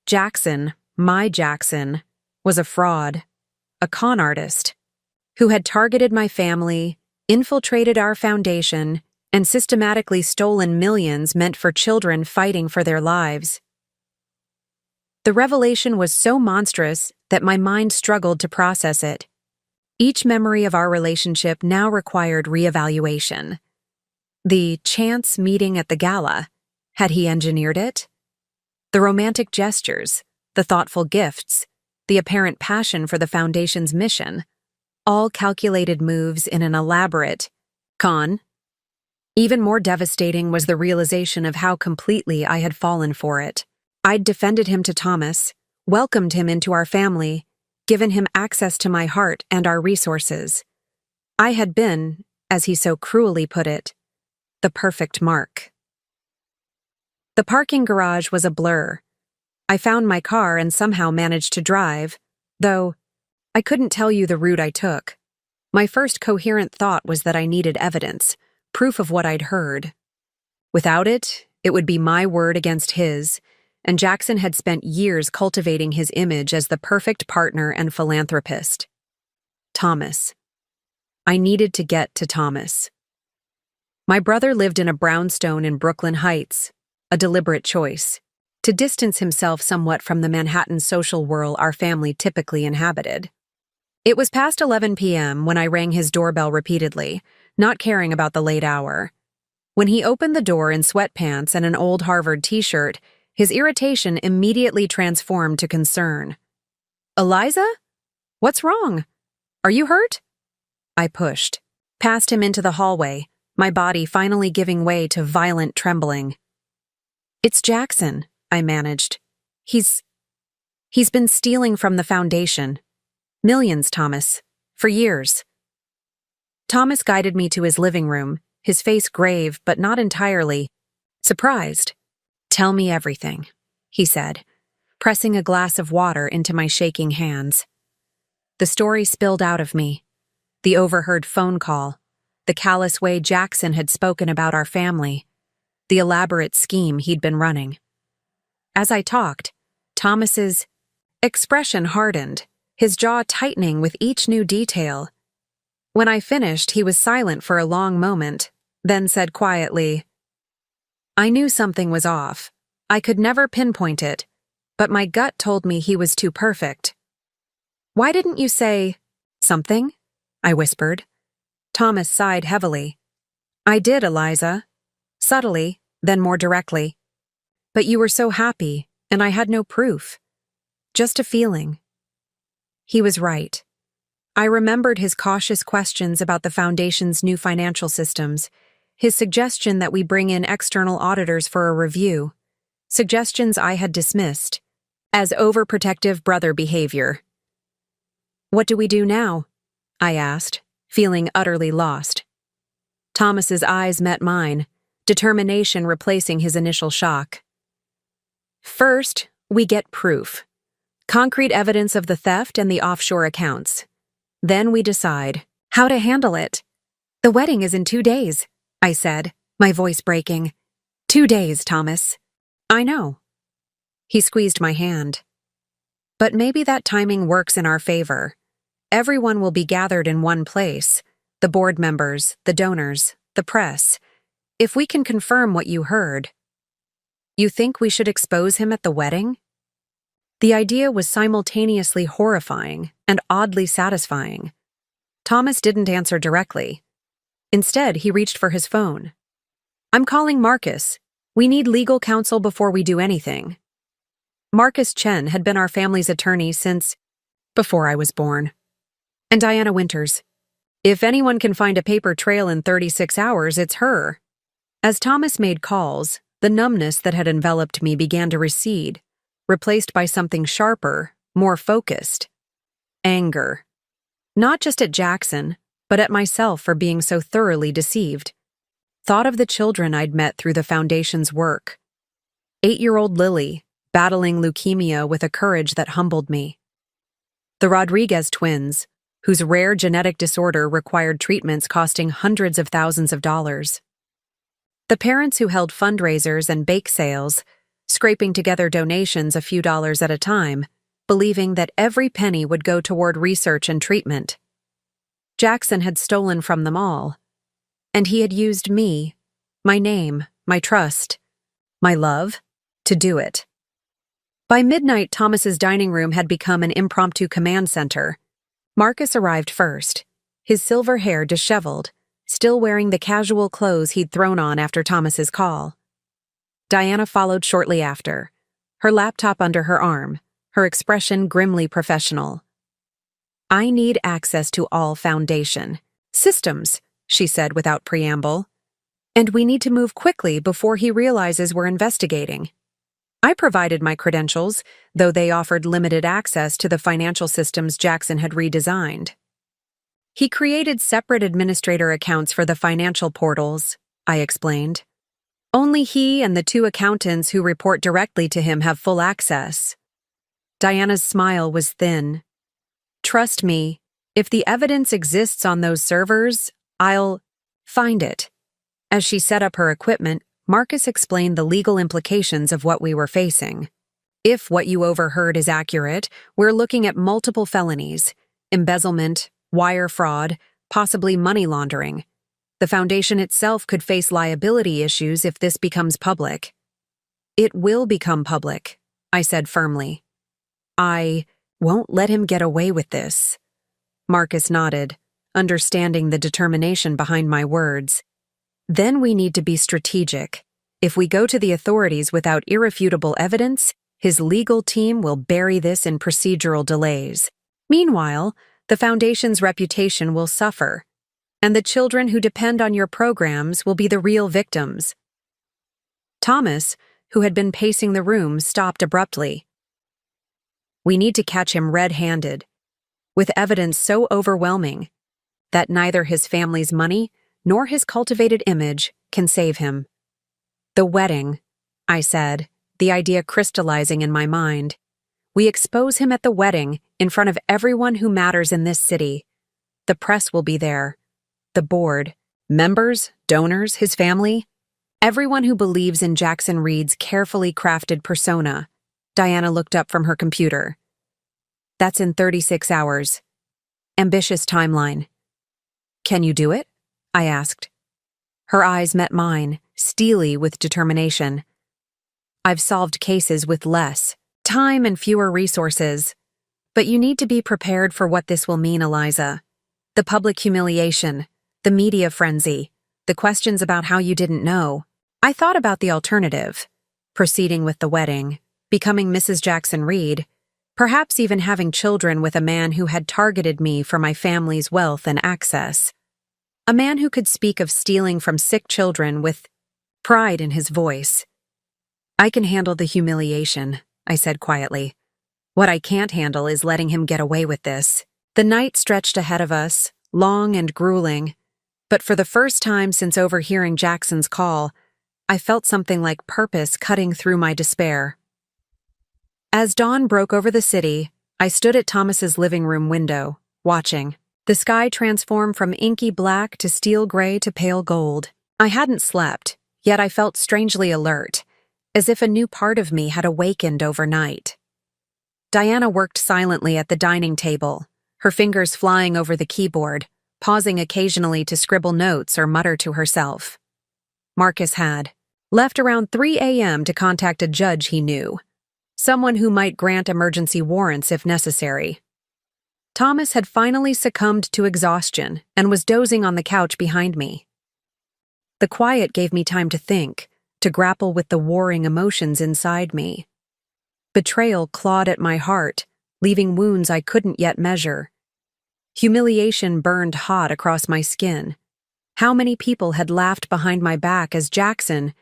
Jackson, my Jackson, was a fraud, a con artist, who had targeted my family, infiltrated our foundation, and systematically stolen millions meant for children fighting for their lives. The revelation was so monstrous that my mind struggled to process it. Each memory of our relationship now required reevaluation. The chance meeting at the gala, had he engineered it? The romantic gestures, the thoughtful gifts, the apparent passion for the Foundation's mission, all calculated moves in an elaborate con. Even more devastating was the realization of how completely I had fallen for it. I'd defended him to Thomas, welcomed him into our family, given him access to my heart and our resources. I had been, as he so cruelly put it, the perfect mark. The parking garage was a blur. I found my car and somehow managed to drive, though I couldn't tell you the route I took. My first coherent thought was that I needed evidence, proof of what I'd heard. Without it, it would be my word against his, and Jackson had spent years cultivating his image as the perfect partner and philanthropist. Thomas. I needed to get to Thomas. My brother lived in a brownstone in Brooklyn Heights, a deliberate choice, to distance himself somewhat from the Manhattan social whirl our family typically inhabited. It was past 11 p.m. when I rang his doorbell repeatedly, not caring about the late hour. When he opened the door in sweatpants and an old Harvard t-shirt, his irritation immediately transformed to concern. "Eliza? What's wrong? Are you hurt?" I pushed, past him into the hallway, my body finally giving way to violent trembling. "It's Jackson," I managed. He's been stealing from the Foundation. Millions, Thomas. For years." Thomas guided me to his living room, his face grave but not entirely surprised. "Tell me everything," he said, pressing a glass of water into my shaking hands. The story spilled out of me. The overheard phone call, the callous way Jackson had spoken about our family, the elaborate scheme he'd been running. As I talked, Thomas's expression hardened, his jaw tightening with each new detail. When I finished, he was silent for a long moment, then said quietly, "I knew something was off. I could never pinpoint it, but my gut told me he was too perfect." "Why didn't you say something?" I whispered. Thomas sighed heavily. "I did, Eliza. Subtly, then more directly. But you were so happy, and I had no proof. Just a feeling." He was right. I remembered his cautious questions about the Foundation's new financial systems, his suggestion that we bring in external auditors for a review, suggestions I had dismissed as overprotective brother behavior. "What do we do now?" I asked, feeling utterly lost. Thomas's eyes met mine, determination replacing his initial shock. "First, we get proof. Concrete evidence of the theft and the offshore accounts. Then we decide how to handle it." "The wedding is in 2 days," I said, my voice breaking. 2 days, Thomas." "I know." He squeezed my hand. But maybe that timing works in our favor. Everyone will be gathered in one place, the board members, the donors, the press. If we can confirm what you heard, you think we should expose him at the wedding? The idea was simultaneously horrifying and oddly satisfying. Thomas didn't answer directly. Instead, he reached for his phone. "I'm calling Marcus. We need legal counsel before we do anything." Marcus Chen had been our family's attorney since before I was born. And Diana Winters. If anyone can find a paper trail in 36 hours, it's her. As Thomas made calls, the numbness that had enveloped me began to recede, replaced by something sharper, more focused. Anger. Not just at Jackson, but at myself for being so thoroughly deceived. Thought of the children I'd met through the Foundation's work. 8-year-old Lily, battling leukemia with a courage that humbled me. The Rodriguez twins, whose rare genetic disorder required treatments costing hundreds of thousands of dollars. The parents who held fundraisers and bake sales, scraping together donations a few dollars at a time, believing that every penny would go toward research and treatment. Jackson had stolen from them all, and he had used me, my name, my trust, my love, to do it. By midnight, Thomas's dining room had become an impromptu command center. Marcus arrived first, his silver hair disheveled, still wearing the casual clothes he'd thrown on after Thomas's call. Diana followed shortly after, her laptop under her arm, her expression grimly professional. "I need access to all Foundation systems," she said without preamble. "And we need to move quickly before he realizes we're investigating." I provided my credentials, though they offered limited access to the financial systems Jackson had redesigned. He created separate administrator accounts for the financial portals, I explained. Only he and the 2 accountants who report directly to him have full access. Diana's smile was thin. "Trust me, if the evidence exists on those servers, I'll find it." As she set up her equipment, Marcus explained the legal implications of what we were facing. If what you overheard is accurate, we're looking at multiple felonies: embezzlement, wire fraud, possibly money laundering. The Foundation itself could face liability issues if this becomes public. "It will become public," I said firmly. "I won't let him get away with this." Marcus nodded, understanding the determination behind my words. "Then we need to be strategic. If we go to the authorities without irrefutable evidence, his legal team will bury this in procedural delays. Meanwhile, the Foundation's reputation will suffer, and the children who depend on your programs will be the real victims." Thomas, who had been pacing the room, stopped abruptly. "We need to catch him red-handed, with evidence so overwhelming that neither his family's money nor his cultivated image can save him." "The wedding," I said, the idea crystallizing in my mind. "We expose him at the wedding in front of everyone who matters in this city. The press will be there. The board, members, donors, his family. Everyone who believes in Jackson Reed's carefully crafted persona." Diana looked up from her computer. "That's in 36 hours. Ambitious timeline." "Can you do it?" I asked. Her eyes met mine, steely with determination. "I've solved cases with less time and fewer resources. But you need to be prepared for what this will mean, Eliza. The public humiliation, the media frenzy, the questions about how you didn't know." I thought about the alternative: proceeding with the wedding, becoming Mrs. Jackson Reed, perhaps even having children with a man who had targeted me for my family's wealth and access. A man who could speak of stealing from sick children with pride in his voice. "I can handle the humiliation," I said quietly. "What I can't handle is letting him get away with this." The night stretched ahead of us, long and grueling, but for the first time since overhearing Jackson's call, I felt something like purpose cutting through my despair. As dawn broke over the city, I stood at Thomas's living room window, watching. The sky transformed from inky black to steel gray to pale gold. I hadn't slept, yet I felt strangely alert, as if a new part of me had awakened overnight. Diana worked silently at the dining table, her fingers flying over the keyboard, pausing occasionally to scribble notes or mutter to herself. Marcus had left around 3 a.m. to contact a judge he knew, someone who might grant emergency warrants if necessary. Thomas had finally succumbed to exhaustion and was dozing on the couch behind me. The quiet gave me time to think, to grapple with the warring emotions inside me. Betrayal clawed at my heart, leaving wounds I couldn't yet measure. Humiliation burned hot across my skin. How many people had laughed behind my back as Jackson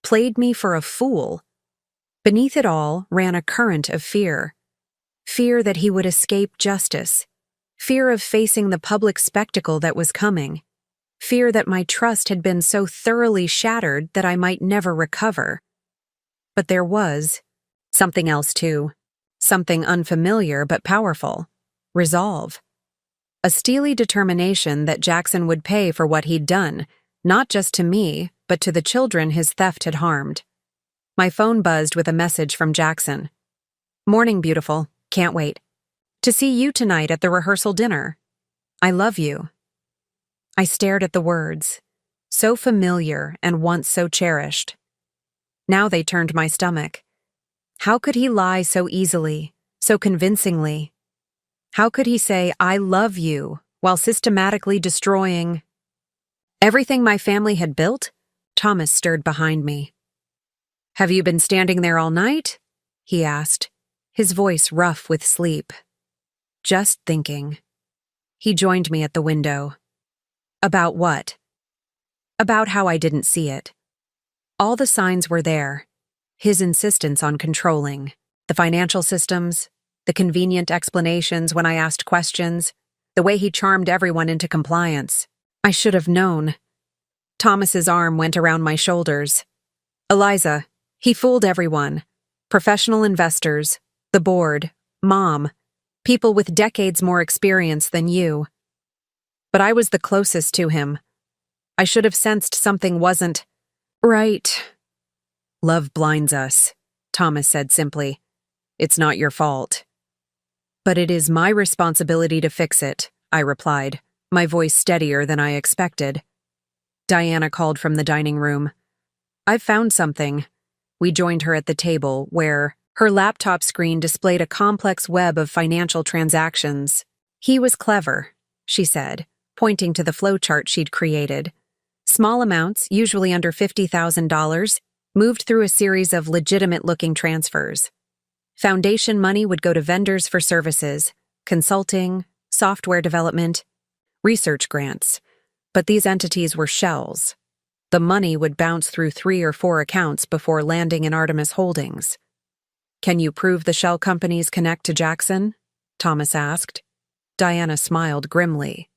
played me for a fool? Beneath it all ran a current of fear. Fear that he would escape justice. Fear of facing the public spectacle that was coming. Fear that my trust had been so thoroughly shattered that I might never recover. But there was something else too. Something unfamiliar but powerful. Resolve. A steely determination that Jackson would pay for what he'd done, not just to me, but to the children his theft had harmed. My phone buzzed with a message from Jackson. "Morning, beautiful. Can't wait to see you tonight at the rehearsal dinner. I love you." I stared at the words, so familiar and once so cherished. Now they turned my stomach. How could he lie so easily, so convincingly? How could he say, "I love you," while systematically destroying everything my family had built? Thomas stirred behind me. "Have you been standing there all night?" he asked, his voice rough with sleep. "Just thinking." He joined me at the window. About what? About how I didn't see it. All the signs were there. His insistence on controlling. The financial systems, the convenient explanations when I asked questions, the way he charmed everyone into compliance. I should have known. Thomas's arm went around my shoulders. "Eliza, he fooled everyone. Professional investors, the board, Mom, people with decades more experience than you. But I was the closest to him. I should have sensed something wasn't right." "Love blinds us," Thomas said simply. "It's not your fault." "But it is my responsibility to fix it," I replied, my voice steadier than I expected. Diana called from the dining room. "I've found something." We joined her at the table, where her laptop screen displayed a complex web of financial transactions. "He was clever," she said, pointing to the flowchart she'd created. Small amounts, usually under $50,000, moved through a series of legitimate-looking transfers. Foundation money would go to vendors for services, consulting, software development, research grants. But these entities were shells. The money would bounce through 3 or 4 accounts before landing in Artemis Holdings. "Can you prove the shell companies connect to Jackson?" Thomas asked. Diana smiled grimly.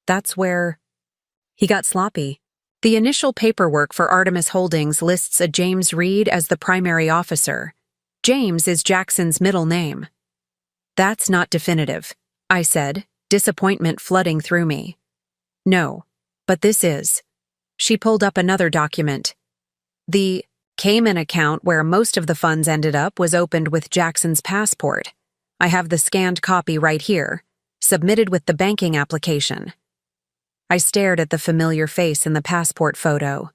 "That's where..." He got sloppy. "The initial paperwork for Artemis Holdings lists a James Reed as the primary officer. James is Jackson's middle name." "That's not definitive," I said, disappointment flooding through me. "No, but this is." She pulled up another document. The Cayman account where most of the funds ended up was opened with Jackson's passport. I have the scanned copy right here, submitted with the banking application. I stared at the familiar face in the passport photo.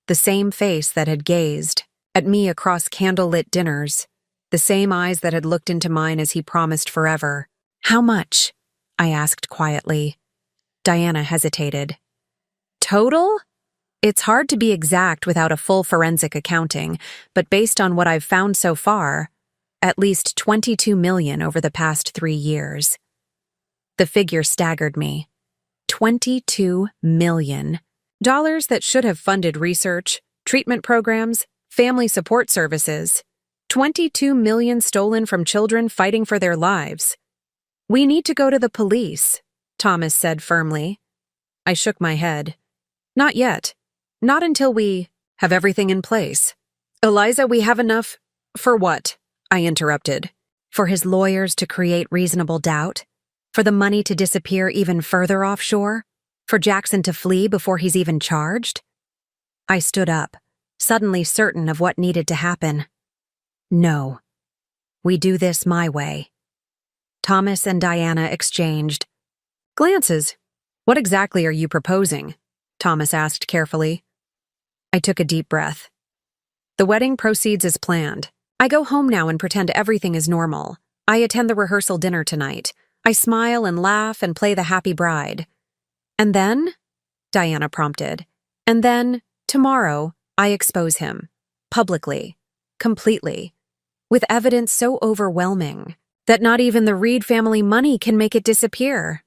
The same face that had gazed at me across candlelit dinners. The same eyes that had looked into mine as he promised forever. "How much?" I asked quietly. Diana hesitated. "Total? It's hard to be exact without a full forensic accounting, but based on what I've found so far, at least $22 million over the past 3 years. The figure staggered me. $22 million. Dollars that should have funded research, treatment programs, family support services. $22 million stolen from children fighting for their lives. "We need to go to the police," Thomas said firmly. I shook my head. "Not yet. Not until we have everything in place." "Eliza, we have enough..." "For what?" I interrupted. "For his lawyers to create reasonable doubt? For the money to disappear even further offshore? For Jackson to flee before he's even charged?" I stood up, suddenly certain of what needed to happen. "No. We do this my way. Thomas and Diana exchanged glances. What exactly are you proposing? Thomas asked carefully. I took a deep breath. The wedding proceeds as planned. I go home now and pretend everything is normal. I attend the rehearsal dinner tonight. I smile and laugh and play the happy bride. And then? Diana prompted. And then, tomorrow, I expose him. Publicly. Completely. With evidence so overwhelming that not even the Reed family money can make it disappear.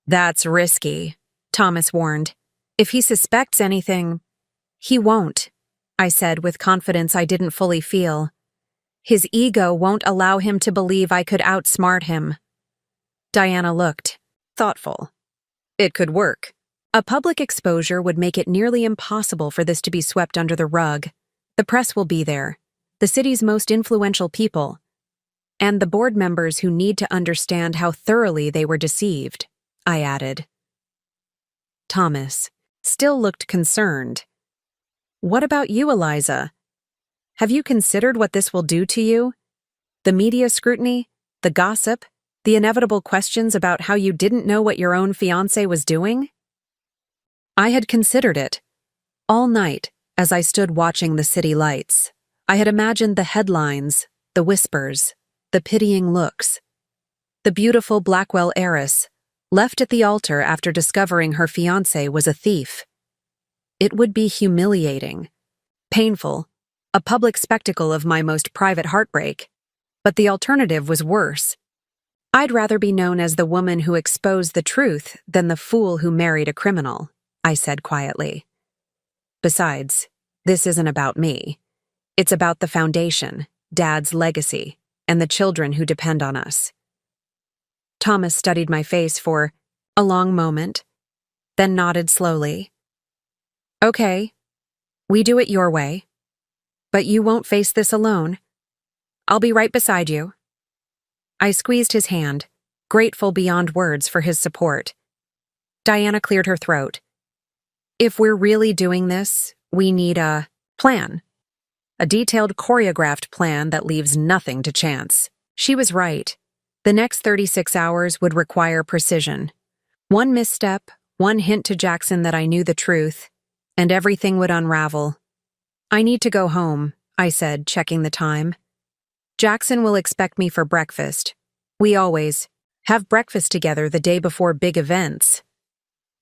That's risky, Thomas warned. If he suspects anything, he won't, I said with confidence I didn't fully feel. His ego won't allow him to believe I could outsmart him. Diana looked thoughtful. It could work. A public exposure would make it nearly impossible for this to be swept under the rug. The press will be there, the city's most influential people, and the board members who need to understand how thoroughly they were deceived, I added. Thomas still looked concerned. What about you, Eliza? Have you considered what this will do to you? The media scrutiny, the gossip, the inevitable questions about how you didn't know what your own fiancé was doing? I had considered it. All night, as I stood watching the city lights, I had imagined the headlines, the whispers, the pitying looks. The beautiful Blackwell heiress, left at the altar after discovering her fiancé was a thief. It would be humiliating, painful, a public spectacle of my most private heartbreak. But the alternative was worse. I'd rather be known as the woman who exposed the truth than the fool who married a criminal, I said quietly. Besides, this isn't about me. It's about the foundation, Dad's legacy, and the children who depend on us. Thomas studied my face for a long moment, then nodded slowly. Okay, we do it your way. But you won't face this alone. I'll be right beside you. I squeezed his hand, grateful beyond words for his support. Diana cleared her throat. If we're really doing this, we need a plan. A detailed, choreographed plan that leaves nothing to chance. She was right. The next 36 hours would require precision. One misstep, one hint to Jackson that I knew the truth, and everything would unravel. I need to go home, I said, checking the time. Jackson will expect me for breakfast. We always have breakfast together the day before big events.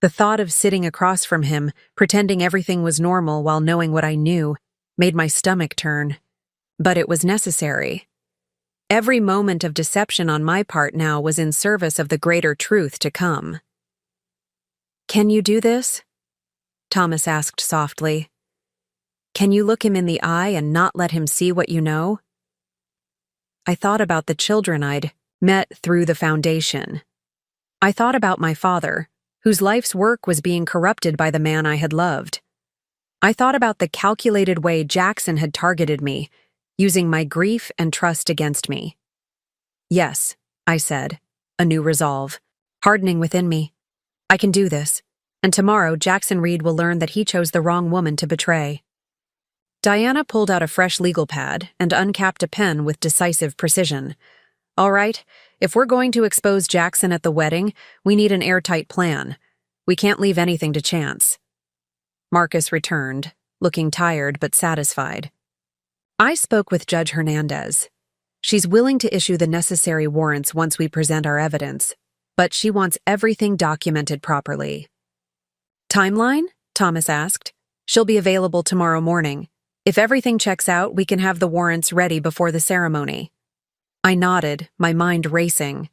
The thought of sitting across from him, pretending everything was normal while knowing what I knew, made my stomach turn. But it was necessary. Every moment of deception on my part now was in service of the greater truth to come. Can you do this? Thomas asked softly. Can you look him in the eye and not let him see what you know? I thought about the children I'd met through the foundation. I thought about my father, whose life's work was being corrupted by the man I had loved. I thought about the calculated way Jackson had targeted me, using my grief and trust against me. Yes, I said, a new resolve, hardening within me. I can do this, and tomorrow Jackson Reed will learn that he chose the wrong woman to betray. Diana pulled out a fresh legal pad and uncapped a pen with decisive precision. All right, if we're going to expose Jackson at the wedding, we need an airtight plan. We can't leave anything to chance. Marcus returned, looking tired but satisfied. I spoke with Judge Hernandez. She's willing to issue the necessary warrants once we present our evidence, but she wants everything documented properly. Timeline? Thomas asked. She'll be available tomorrow morning. If everything checks out, we can have the warrants ready before the ceremony. I nodded, my mind racing.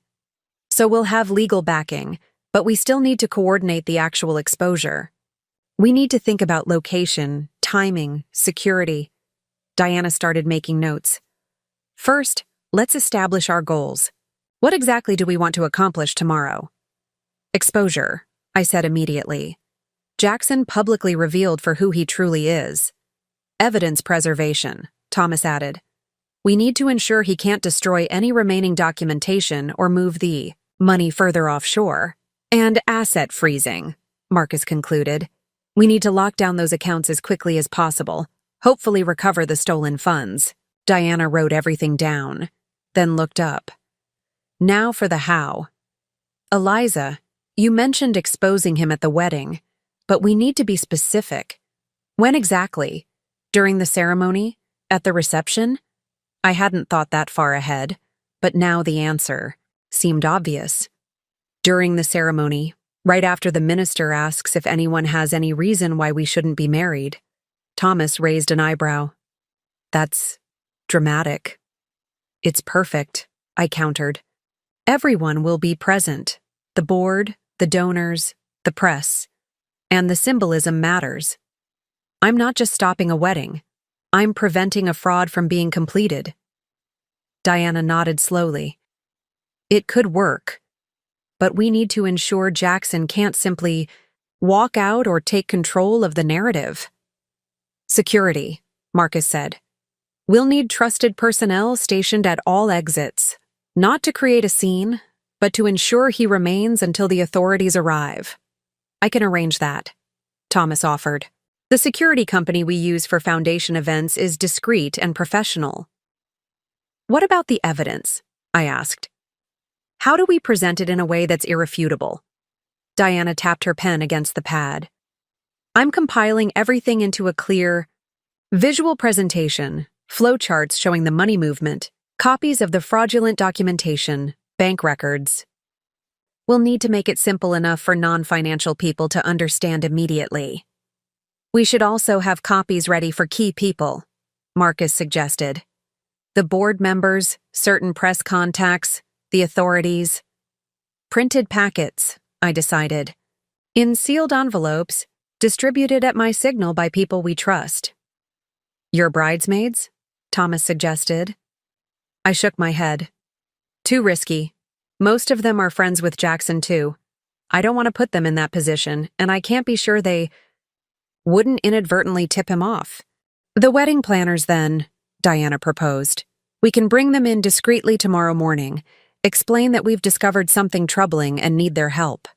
So we'll have legal backing, but we still need to coordinate the actual exposure. We need to think about location, timing, security. Diana started making notes. First, let's establish our goals. What exactly do we want to accomplish tomorrow? Exposure, I said immediately. Jackson publicly revealed for who he truly is. Evidence preservation, Thomas added. We need to ensure he can't destroy any remaining documentation or move the money further offshore. And asset freezing, Marcus concluded. We need to lock down those accounts as quickly as possible, hopefully recover the stolen funds. Diana wrote everything down. then looked up. Now for the how. Eliza, you mentioned exposing him at the wedding, but we need to be specific. When exactly? During the ceremony? At the reception? I hadn't thought that far ahead, but now the answer seemed obvious. During the ceremony, right after the minister asks if anyone has any reason why we shouldn't be married. Thomas raised an eyebrow. That's dramatic. It's perfect, I countered. Everyone will be present. The board, the donors, the press. And the symbolism matters. I'm not just stopping a wedding. I'm preventing a fraud from being completed. Diana nodded slowly. It could work, but we need to ensure Jackson can't simply walk out or take control of the narrative. Security, Marcus said. We'll need trusted personnel stationed at all exits, not to create a scene, but to ensure he remains until the authorities arrive. I can arrange that, Thomas offered. The security company we use for foundation events is discreet and professional. What about the evidence? I asked. How do we present it in a way that's irrefutable? Diana tapped her pen against the pad. I'm compiling everything into a clear, visual presentation, flowcharts showing the money movement, copies of the fraudulent documentation, bank records. We'll need to make it simple enough for non-financial people to understand immediately. We should also have copies ready for key people, Marcus suggested. The board members, certain press contacts, the authorities. Printed packets, I decided. In sealed envelopes, distributed at my signal by people we trust. Your bridesmaids? Thomas suggested. I shook my head. Too risky. Most of them are friends with Jackson too. I don't want to put them in that position, and I can't be sure they wouldn't inadvertently tip him off. The wedding planners then, Diana proposed. We can bring them in discreetly tomorrow morning, explain that we've discovered something troubling and need their help.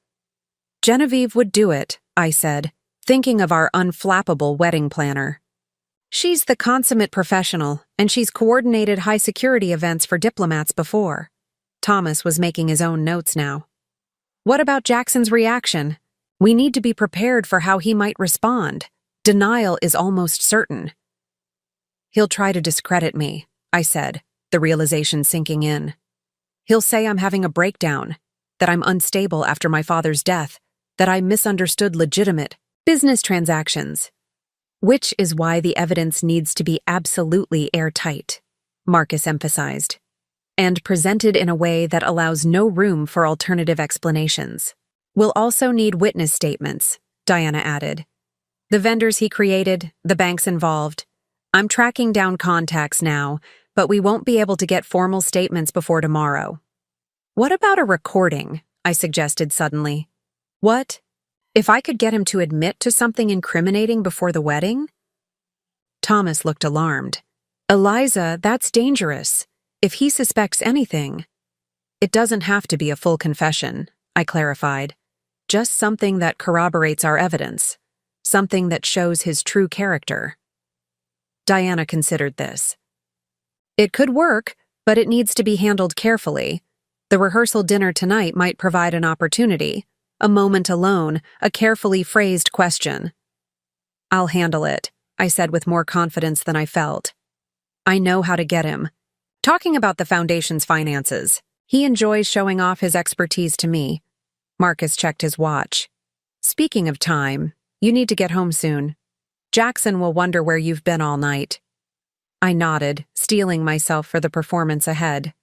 Genevieve would do it, I said, thinking of our unflappable wedding planner. She's the consummate professional, and she's coordinated high-security events for diplomats before. Thomas was making his own notes now. What about Jackson's reaction? We need to be prepared for how he might respond. Denial is almost certain. He'll try to discredit me, I said, the realization sinking in. He'll say I'm having a breakdown, that I'm unstable after my father's death, that I misunderstood legitimate business transactions. Which is why the evidence needs to be absolutely airtight, Marcus emphasized, and presented in a way that allows no room for alternative explanations. We'll also need witness statements, Diana added. The vendors he created, the banks involved. I'm tracking down contacts now, but we won't be able to get formal statements before tomorrow. What about a recording? I suggested suddenly. What? If I could get him to admit to something incriminating before the wedding? Thomas looked alarmed. Eliza, that's dangerous. If he suspects anything. It doesn't have to be a full confession, I clarified. Just something that corroborates our evidence. Something that shows his true character. Diana considered this. It could work, but it needs to be handled carefully. The rehearsal dinner tonight might provide an opportunity. A moment alone, a carefully phrased question. I'll handle it, I said with more confidence than I felt. I know how to get him. Talking about the foundation's finances, he enjoys showing off his expertise to me. Marcus checked his watch. Speaking of time, you need to get home soon. Jackson will wonder where you've been all night. I nodded, steeling myself for the performance ahead.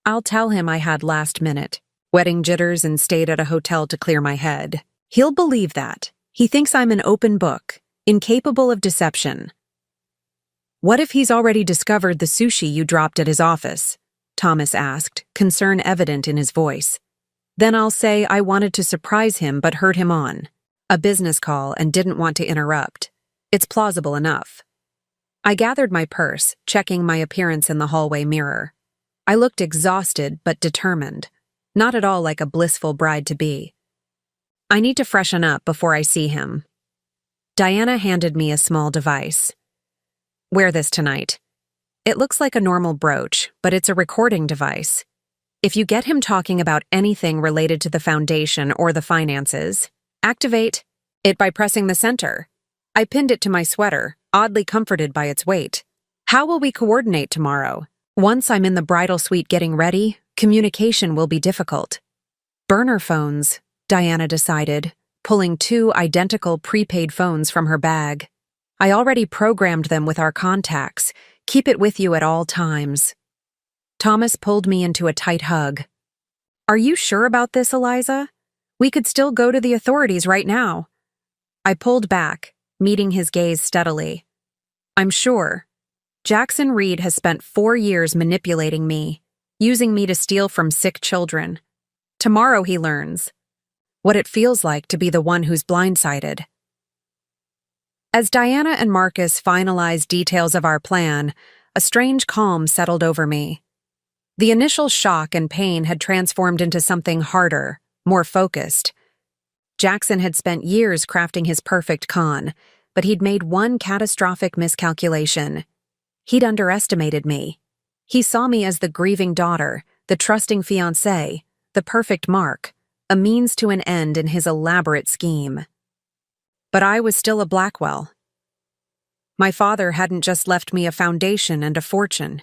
I'll tell him I had last minute wedding jitters and stayed at a hotel to clear my head. He'll believe that. He thinks I'm an open book, incapable of deception. What if he's already discovered the sushi you dropped at his office? Thomas asked, concern evident in his voice. Then I'll say I wanted to surprise him but heard him on a business call and didn't want to interrupt. It's plausible enough. I gathered my purse, checking my appearance in the hallway mirror. I looked exhausted but determined. Not at all like a blissful bride-to-be. I need to freshen up before I see him. Diana handed me a small device. Wear this tonight. It looks like a normal brooch, but it's a recording device. If you get him talking about anything related to the foundation or the finances, activate it by pressing the center. I pinned it to my sweater, oddly comforted by its weight. How will we coordinate tomorrow? Once I'm in the bridal suite getting ready, communication will be difficult. Burner phones, Diana decided, pulling 2 identical prepaid phones from her bag. I already programmed them with our contacts. Keep it with you at all times. Thomas pulled me into a tight hug. Are you sure about this, Eliza? We could still go to the authorities right now. I pulled back, meeting his gaze steadily. I'm sure. Jackson Reed has spent 4 years manipulating me, using me to steal from sick children. Tomorrow he learns what it feels like to be the one who's blindsided. As Diana and Marcus finalized details of our plan, a strange calm settled over me. The initial shock and pain had transformed into something harder, more focused. Jackson had spent years crafting his perfect con, but he'd made one catastrophic miscalculation. He'd underestimated me. He saw me as the grieving daughter, the trusting fiancée, the perfect mark, a means to an end in his elaborate scheme. But I was still a Blackwell. My father hadn't just left me a foundation and a fortune.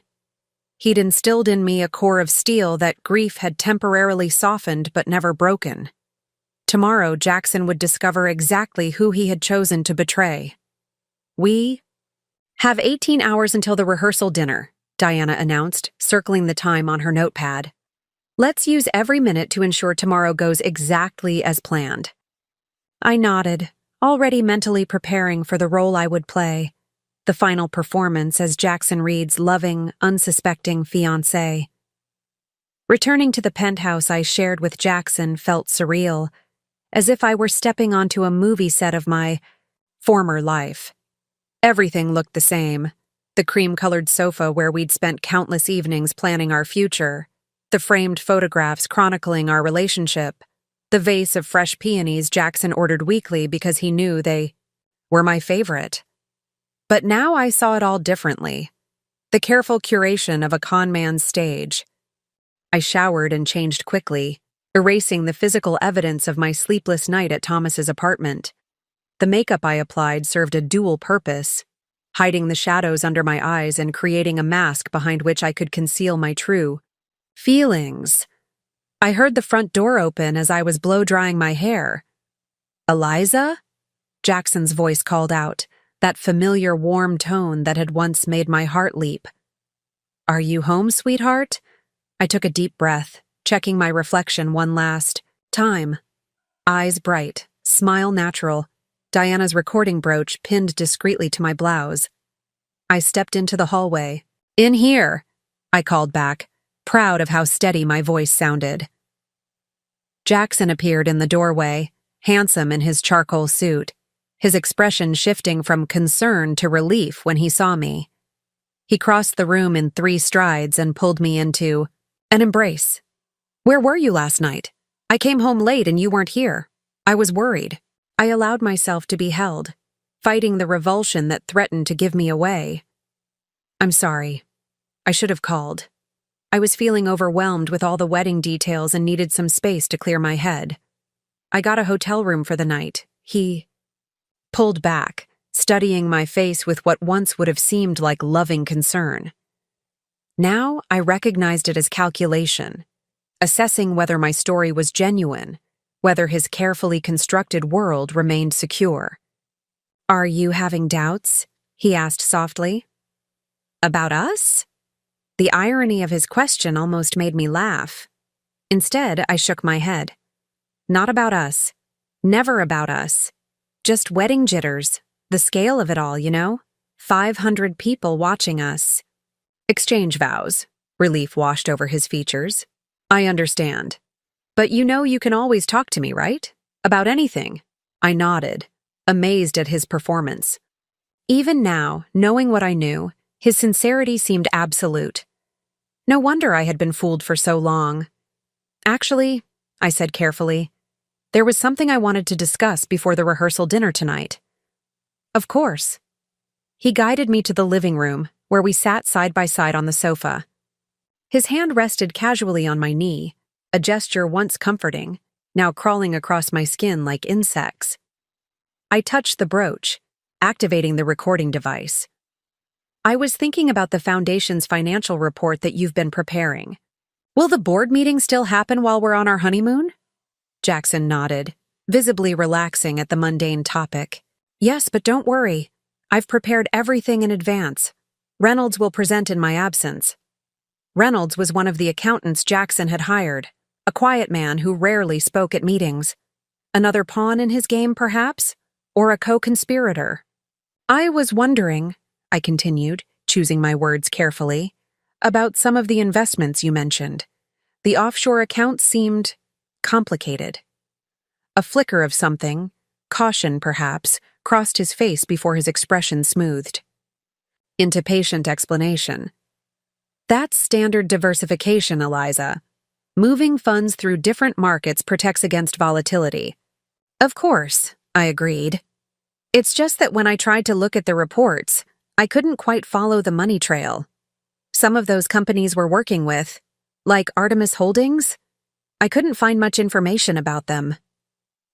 He'd instilled in me a core of steel that grief had temporarily softened but never broken. Tomorrow, Jackson would discover exactly who he had chosen to betray. We have 18 hours until the rehearsal dinner, Diana announced, circling the time on her notepad. Let's use every minute to ensure tomorrow goes exactly as planned. I nodded, already mentally preparing for the role I would play, the final performance as Jackson Reed's loving, unsuspecting fiancé. Returning to the penthouse I shared with Jackson felt surreal, as if I were stepping onto a movie set of my former life. Everything looked the same. The cream-colored sofa where we'd spent countless evenings planning our future, the framed photographs chronicling our relationship, the vase of fresh peonies Jackson ordered weekly because he knew they were my favorite. But now I saw it all differently. The careful curation of a con man's stage. I showered and changed quickly, erasing the physical evidence of my sleepless night at Thomas's apartment. The makeup I applied served a dual purpose, hiding the shadows under my eyes and creating a mask behind which I could conceal my true feelings. I heard the front door open as I was blow-drying my hair. Eliza? Jackson's voice called out, that familiar warm tone that had once made my heart leap. Are you home, sweetheart? I took a deep breath, checking my reflection one last time. Eyes bright, smile natural, Diana's recording brooch pinned discreetly to my blouse. I stepped into the hallway. In here, I called back, proud of how steady my voice sounded. Jackson appeared in the doorway, handsome in his charcoal suit, his expression shifting from concern to relief when he saw me. He crossed the room in 3 strides and pulled me into an embrace. Where were you last night? I came home late and you weren't here. I was worried. I allowed myself to be held, fighting the revulsion that threatened to give me away. I'm sorry. I should have called. I was feeling overwhelmed with all the wedding details and needed some space to clear my head. I got a hotel room for the night. He pulled back, studying my face with what once would have seemed like loving concern. Now I recognized it as calculation, assessing whether my story was genuine, whether his carefully constructed world remained secure. Are you having doubts? He asked softly. About us? The irony of his question almost made me laugh. Instead, I shook my head. Not about us. Never about us. Just wedding jitters. The scale of it all, you know? 500 people watching us. Exchange vows. Relief washed over his features. I understand. But you know you can always talk to me, right? About anything. I nodded, amazed at his performance. Even now, knowing what I knew, his sincerity seemed absolute. No wonder I had been fooled for so long. Actually, I said carefully, there was something I wanted to discuss before the rehearsal dinner tonight. Of course. He guided me to the living room, where we sat side by side on the sofa. His hand rested casually on my knee, a gesture once comforting, now crawling across my skin like insects. I touched the brooch, activating the recording device. "I was thinking about the Foundation's financial report that you've been preparing. Will the board meeting still happen while we're on our honeymoon?" Jackson nodded, visibly relaxing at the mundane topic. "Yes, but don't worry. I've prepared everything in advance. Reynolds will present in my absence." Reynolds was one of the accountants Jackson had hired, a quiet man who rarely spoke at meetings. Another pawn in his game, perhaps? Or a co-conspirator? "I was wondering," I continued, choosing my words carefully, "about some of the investments you mentioned. The offshore accounts seemed complicated." A flicker of something, caution perhaps, crossed his face before his expression smoothed into patient explanation. "That's standard diversification, Eliza. Moving funds through different markets protects against volatility." "Of course," I agreed. "It's just that when I tried to look at the reports, I couldn't quite follow the money trail. Some of those companies we're working with, like Artemis Holdings, I couldn't find much information about them."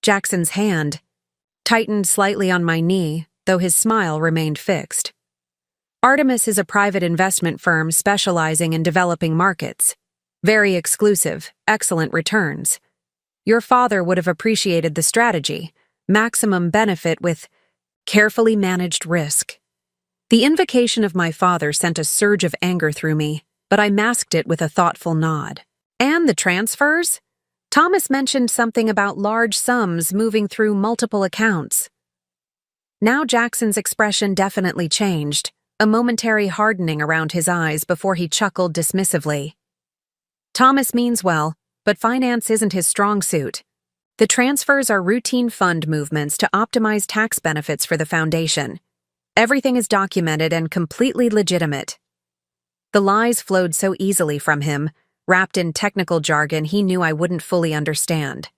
Jackson's hand tightened slightly on my knee, though his smile remained fixed. "Artemis is a private investment firm specializing in developing markets. Very exclusive, excellent returns. Your father would have appreciated the strategy, maximum benefit with carefully managed risk." The invocation of my father sent a surge of anger through me, but I masked it with a thoughtful nod. "And the transfers? Thomas mentioned something about large sums moving through multiple accounts." Now Jackson's expression definitely changed, a momentary hardening around his eyes before he chuckled dismissively. "Thomas means well, but finance isn't his strong suit. The transfers are routine fund movements to optimize tax benefits for the Foundation. Everything is documented and completely legitimate." The lies flowed so easily from him, wrapped in technical jargon he knew I wouldn't fully understand.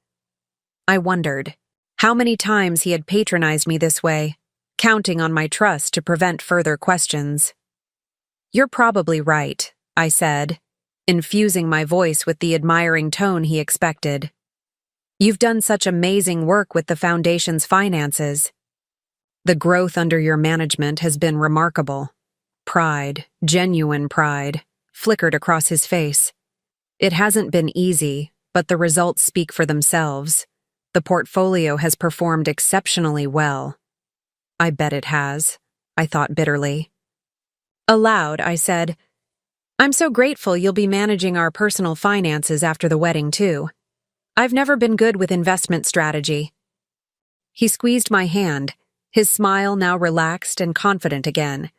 I wondered how many times he had patronized me this way, counting on my trust to prevent further questions. "You're probably right," I said, infusing my voice with the admiring tone he expected. "You've done such amazing work with the Foundation's finances. The growth under your management has been remarkable." Pride, genuine pride, flickered across his face. "It hasn't been easy, but the results speak for themselves. The portfolio has performed exceptionally well." "I bet it has," I thought bitterly. Aloud, I said, "I'm so grateful you'll be managing our personal finances after the wedding, too. I've never been good with investment strategy." He squeezed my hand, his smile now relaxed and confident again.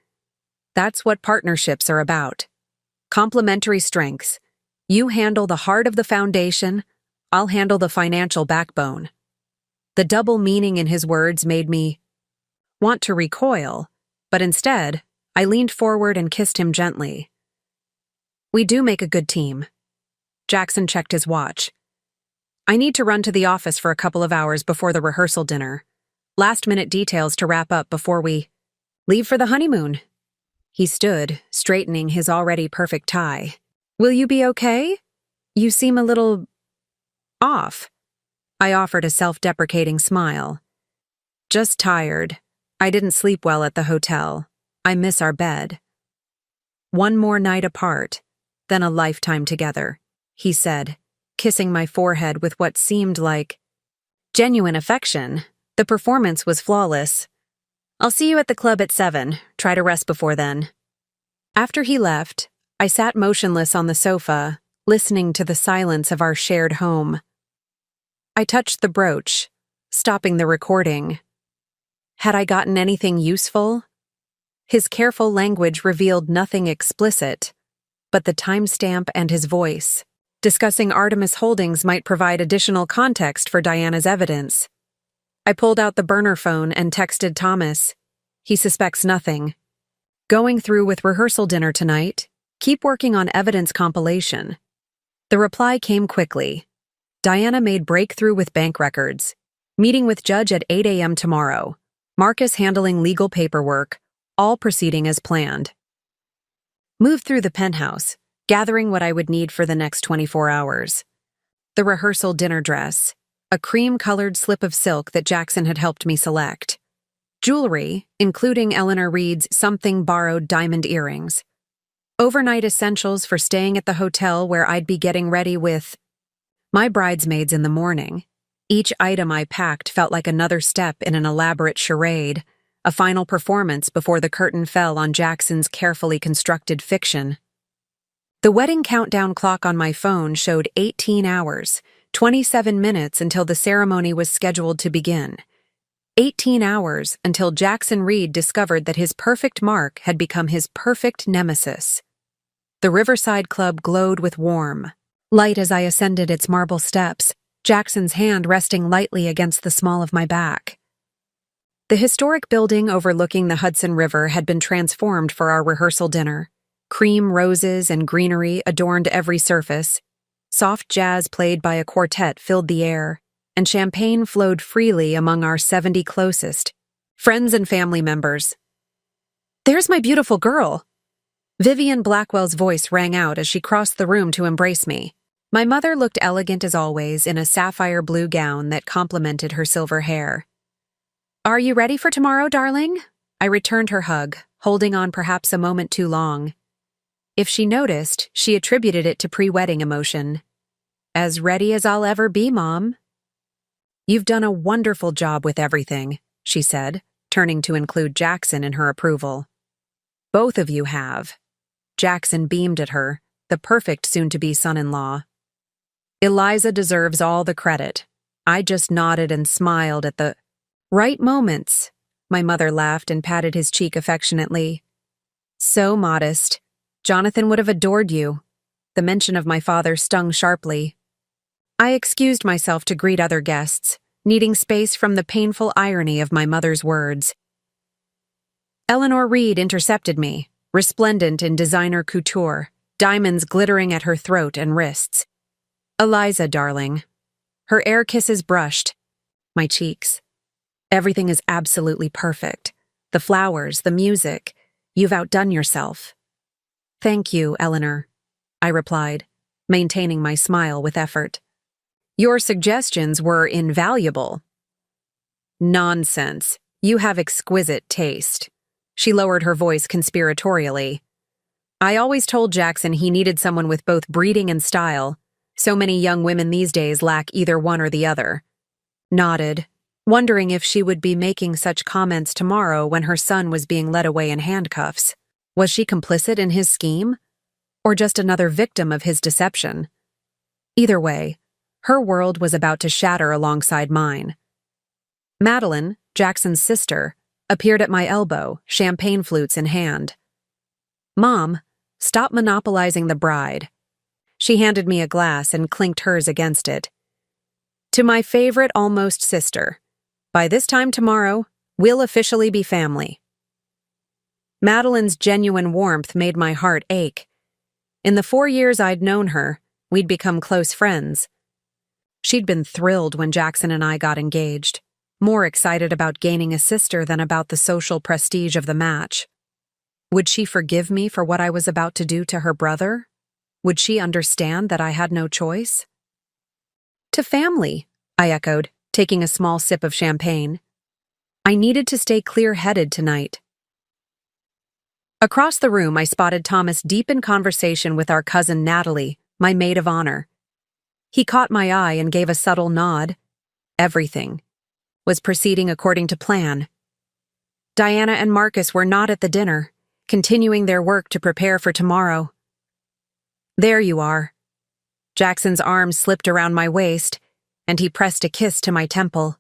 "That's what partnerships are about. Complementary strengths. You handle the heart of the Foundation, I'll handle the financial backbone." The double meaning in his words made me want to recoil, but instead, I leaned forward and kissed him gently. "We do make a good team." Jackson checked his watch. "I need to run to the office for a couple of hours before the rehearsal dinner. Last-minute details to wrap up before we leave for the honeymoon." He stood, straightening his already perfect tie. "Will you be okay? You seem a little off." I offered a self-deprecating smile. "Just tired. I didn't sleep well at the hotel. I miss our bed." "One more night apart, then a lifetime together," he said, kissing my forehead with what seemed like genuine affection. The performance was flawless. "I'll see you at the club at 7. Try to rest before then." After he left, I sat motionless on the sofa, listening to the silence of our shared home. I touched the brooch, stopping the recording. Had I gotten anything useful? His careful language revealed nothing explicit, but the timestamp and his voice. Discussing Artemis Holdings might provide additional context for Diana's evidence. I pulled out the burner phone and texted Thomas. He suspects nothing. "Going through with rehearsal dinner tonight. Keep working on evidence compilation." The reply came quickly. Diana made breakthrough with bank records. Meeting with judge at 8 a.m. tomorrow. Marcus handling legal paperwork, all proceeding as planned. moved through the penthouse, gathering what I would need for the next 24 hours. The rehearsal dinner dress, a cream-colored slip of silk that Jackson had helped me select. Jewelry, including Eleanor Reed's something borrowed diamond earrings. Overnight essentials for staying at the hotel where I'd be getting ready with my bridesmaids in the morning. Each item I packed felt like another step in an elaborate charade, a final performance before the curtain fell on Jackson's carefully constructed fiction. The wedding countdown clock on my phone showed 18 hours, 27 minutes until the ceremony was scheduled to begin. 18 hours until Jackson Reed discovered that his perfect mark had become his perfect nemesis. The Riverside Club glowed with warm light as I ascended its marble steps, Jackson's hand resting lightly against the small of my back. The historic building overlooking the Hudson River had been transformed for our rehearsal dinner. Cream roses and greenery adorned every surface. Soft jazz played by a quartet filled the air, and champagne flowed freely among our 70 closest friends and family members. "There's my beautiful girl!" Vivian Blackwell's voice rang out as she crossed the room to embrace me. My mother looked elegant as always in a sapphire blue gown that complemented her silver hair. "Are you ready for tomorrow, darling?" I returned her hug, holding on perhaps a moment too long. If she noticed, she attributed it to pre-wedding emotion. "As ready as I'll ever be, Mom." "You've done a wonderful job with everything," she said, turning to include Jackson in her approval. "Both of you have." Jackson beamed at her, the perfect soon-to-be son-in-law. "Eliza deserves all the credit." I just nodded and smiled at the right moments. My mother laughed and patted his cheek affectionately. "So modest. Jonathan would have adored you." The mention of my father stung sharply. I excused myself to greet other guests, needing space from the painful irony of my mother's words. Eleanor Reed intercepted me, resplendent in designer couture, diamonds glittering at her throat and wrists. "Eliza, darling." Her air kisses brushed my cheeks. "Everything is absolutely perfect. The flowers, the music. You've outdone yourself." "Thank you, Eleanor," I replied, maintaining my smile with effort. "Your suggestions were invaluable." "Nonsense. You have exquisite taste." She lowered her voice conspiratorially. "I always told Jackson he needed someone with both breeding and style. So many young women these days lack either one or the other." Nodded, wondering if she would be making such comments tomorrow when her son was being led away in handcuffs. Was she complicit in his scheme? Or just another victim of his deception? Either way, her world was about to shatter alongside mine. Madeline, Jackson's sister, appeared at my elbow, champagne flutes in hand. "Mom, stop monopolizing the bride." She handed me a glass and clinked hers against it. "To my favorite almost sister. By this time tomorrow, we'll officially be family." Madeline's genuine warmth made my heart ache. In the 4 years I'd known her, we'd become close friends. She'd been thrilled when Jackson and I got engaged, more excited about gaining a sister than about the social prestige of the match. Would she forgive me for what I was about to do to her brother? Would she understand that I had no choice? "To family," I echoed, taking a small sip of champagne. I needed to stay clear-headed tonight. Across the room, I spotted Thomas deep in conversation with our cousin Natalie, my maid of honor. He caught my eye and gave a subtle nod. Everything was proceeding according to plan. Diana and Marcus were not at the dinner, continuing their work to prepare for tomorrow. "There you are." Jackson's arm slipped around my waist, and he pressed a kiss to my temple.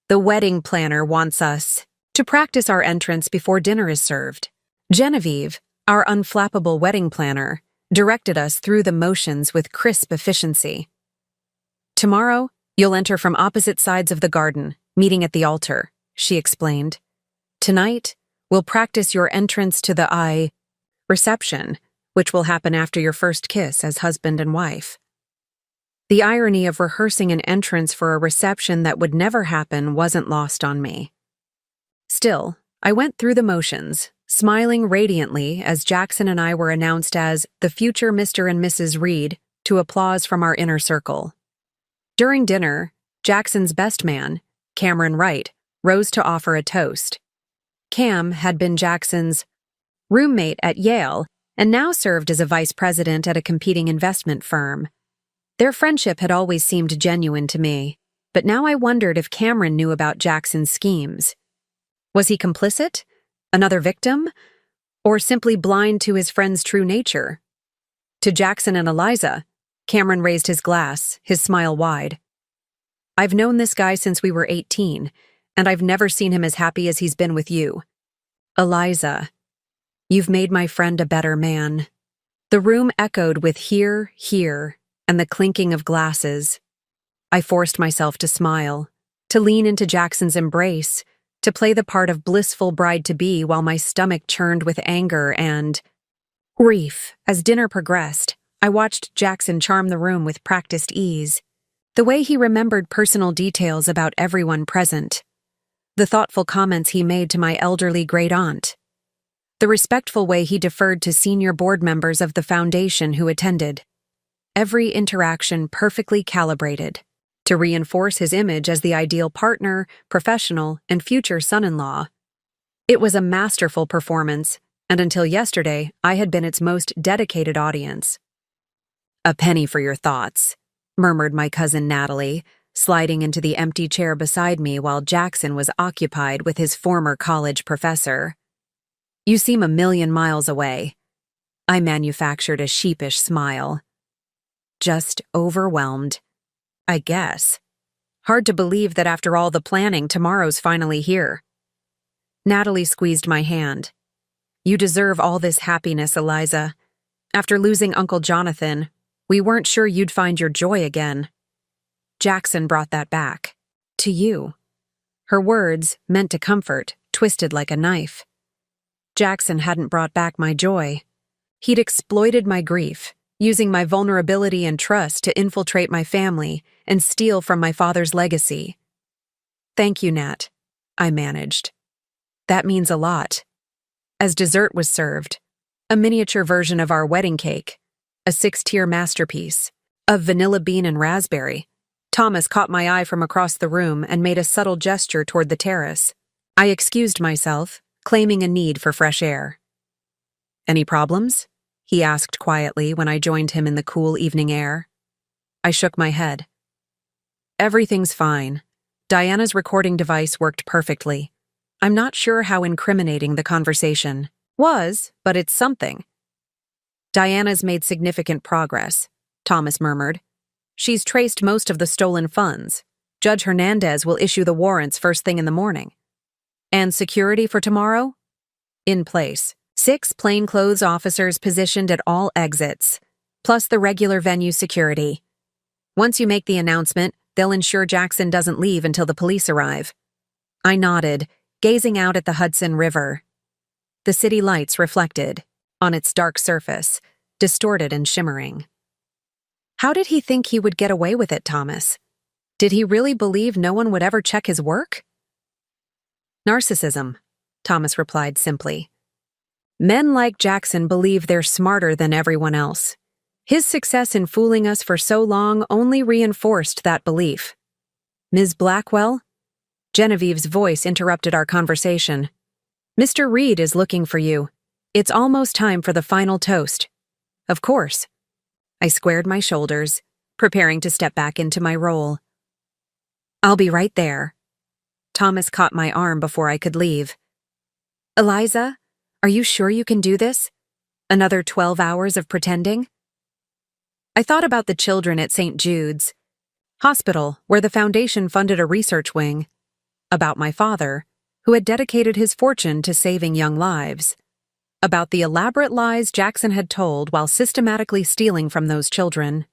"The wedding planner wants us to practice our entrance before dinner is served." Genevieve, our unflappable wedding planner, directed us through the motions with crisp efficiency. "Tomorrow, you'll enter from opposite sides of the garden, meeting at the altar," she explained. "Tonight, we'll practice your entrance to the reception, which will happen after your first kiss as husband and wife." The irony of rehearsing an entrance for a reception that would never happen wasn't lost on me. Still, I went through the motions, smiling radiantly as Jackson and I were announced as the future Mr. and Mrs. Reed to applause from our inner circle. During dinner, Jackson's best man, Cameron Wright, rose to offer a toast. Cam had been Jackson's roommate at Yale and now served as a vice president at a competing investment firm. Their friendship had always seemed genuine to me, but now I wondered if Cameron knew about Jackson's schemes. Was he complicit? Another victim? Or simply blind to his friend's true nature? To Jackson and Eliza, Cameron raised his glass, his smile wide. I've known this guy since we were 18, and I've never seen him as happy as he's been with you. Eliza, you've made my friend a better man. The room echoed with hear, hear, and the clinking of glasses. I forced myself to smile, to lean into Jackson's embrace, to play the part of blissful bride-to-be while my stomach churned with anger and grief. As dinner progressed, I watched Jackson charm the room with practiced ease. The way he remembered personal details about everyone present. The thoughtful comments he made to my elderly great-aunt. The respectful way he deferred to senior board members of the foundation who attended. Every interaction perfectly calibrated to reinforce his image as the ideal partner, professional, and future son-in-law. It was a masterful performance, and until yesterday, I had been its most dedicated audience. "A penny for your thoughts," murmured my cousin Natalie, sliding into the empty chair beside me while Jackson was occupied with his former college professor. "You seem a million miles away." I manufactured a sheepish smile. "Just overwhelmed, I guess. Hard to believe that after all the planning, tomorrow's finally here." Natalie squeezed my hand. "You deserve all this happiness, Eliza. After losing Uncle Jonathan, we weren't sure you'd find your joy again." Jackson brought that back. To you. Her words, meant to comfort, twisted like a knife. Jackson hadn't brought back my joy. He'd exploited my grief, using my vulnerability and trust to infiltrate my family and steal from my father's legacy. "Thank you, Nat," I managed. "That means a lot." As dessert was served, a miniature version of our wedding cake, a 6-tier masterpiece, of vanilla bean and raspberry, Thomas caught my eye from across the room and made a subtle gesture toward the terrace. I excused myself, claiming a need for fresh air. "Any problems?" he asked quietly when I joined him in the cool evening air. I shook my head. "Everything's fine. Diana's recording device worked perfectly. I'm not sure how incriminating the conversation was, but it's something." "Diana's made significant progress," Thomas murmured. "She's traced most of the stolen funds. Judge Hernandez will issue the warrants first thing in the morning. And security for tomorrow? In place. 6 plainclothes officers positioned at all exits, plus the regular venue security. Once you make the announcement, they'll ensure Jackson doesn't leave until the police arrive." I nodded, gazing out at the Hudson River. The city lights reflected, on its dark surface, distorted and shimmering. How did he think he would get away with it, Thomas? Did he really believe no one would ever check his work? "Narcissism," Thomas replied simply. "Men like Jackson believe they're smarter than everyone else. His success in fooling us for so long only reinforced that belief." "Ms. Blackwell?" Genevieve's voice interrupted our conversation. "Mr. Reed is looking for you. It's almost time for the final toast." "Of course." I squared my shoulders, preparing to step back into my role. "I'll be right there." Thomas caught my arm before I could leave. "Eliza, are you sure you can do this? Another 12 hours of pretending?" I thought about the children at St. Jude's Hospital, where the foundation funded a research wing. About my father, who had dedicated his fortune to saving young lives. About the elaborate lies Jackson had told while systematically stealing from those children.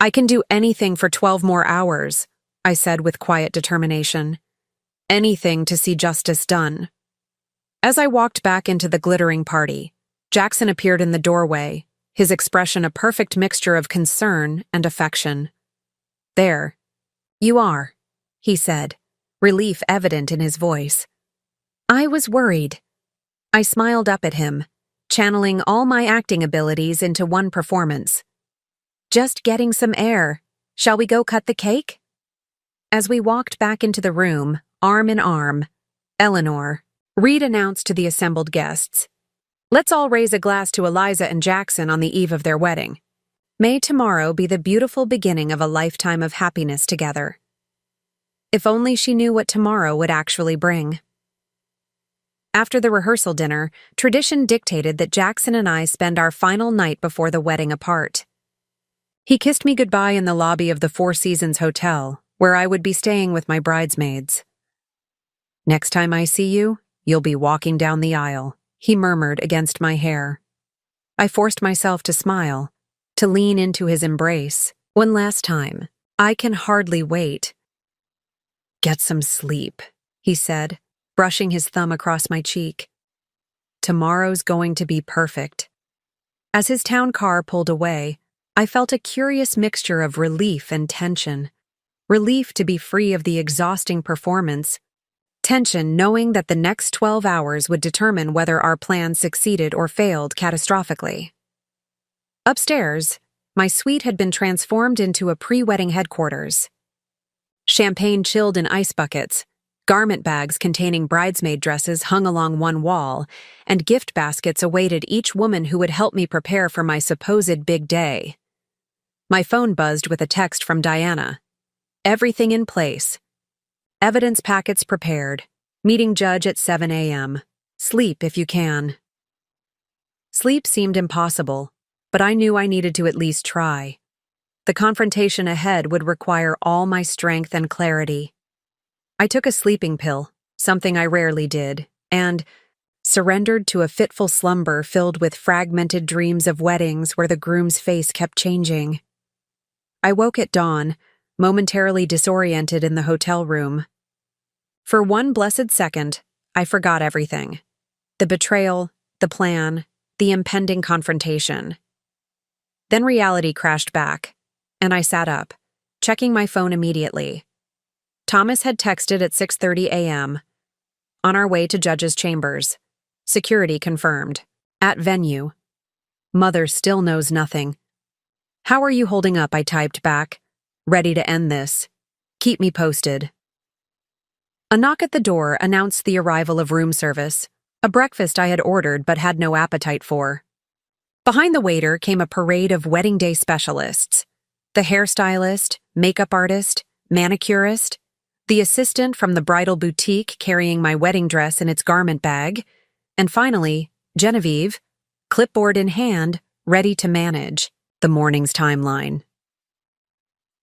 "I can do anything for 12 more hours," I said with quiet determination. "Anything to see justice done." As I walked back into the glittering party, Jackson appeared in the doorway, his expression a perfect mixture of concern and affection. "There. You are," he said, relief evident in his voice. "I was worried." I smiled up at him, channeling all my acting abilities into one performance. Just getting some air. Shall we go cut the cake? As we walked back into the room, arm in arm, Eleanor, Reed announced to the assembled guests, "Let's all raise a glass to Eliza and Jackson on the eve of their wedding. May tomorrow be the beautiful beginning of a lifetime of happiness together." If only she knew what tomorrow would actually bring. After the rehearsal dinner, tradition dictated that Jackson and I spend our final night before the wedding apart. He kissed me goodbye in the lobby of the Four Seasons Hotel, where I would be staying with my bridesmaids. "Next time I see you, you'll be walking down the aisle," he murmured against my hair. I forced myself to smile, to lean into his embrace. "One last time. I can hardly wait." "Get some sleep," he said, brushing his thumb across my cheek. "Tomorrow's going to be perfect." As his town car pulled away, I felt a curious mixture of relief and tension. Relief to be free of the exhausting performance. Tension knowing that the next 12 hours would determine whether our plan succeeded or failed catastrophically. Upstairs, my suite had been transformed into a pre-wedding headquarters. Champagne chilled in ice buckets, garment bags containing bridesmaid dresses hung along one wall, and gift baskets awaited each woman who would help me prepare for my supposed big day. My phone buzzed with a text from Diana. "Everything in place. Evidence packets prepared. Meeting judge at 7 a.m. Sleep if you can." Sleep seemed impossible, but I knew I needed to at least try. The confrontation ahead would require all my strength and clarity. I took a sleeping pill, something I rarely did, and surrendered to a fitful slumber filled with fragmented dreams of weddings where the groom's face kept changing. I woke at dawn, momentarily disoriented in the hotel room. For one blessed second, I forgot everything. The betrayal, the plan, the impending confrontation. Then reality crashed back, and I sat up, checking my phone immediately. Thomas had texted at 6:30 a.m. On our way to judge's chambers. Security confirmed. At venue. Mother still knows nothing. "How are you holding up?" I typed back. "Ready to end this. Keep me posted." A knock at the door announced the arrival of room service, a breakfast I had ordered but had no appetite for. Behind the waiter came a parade of wedding day specialists. The hairstylist, makeup artist, manicurist, the assistant from the bridal boutique carrying my wedding dress in its garment bag, and finally, Genevieve, clipboard in hand, ready to manage the morning's timeline.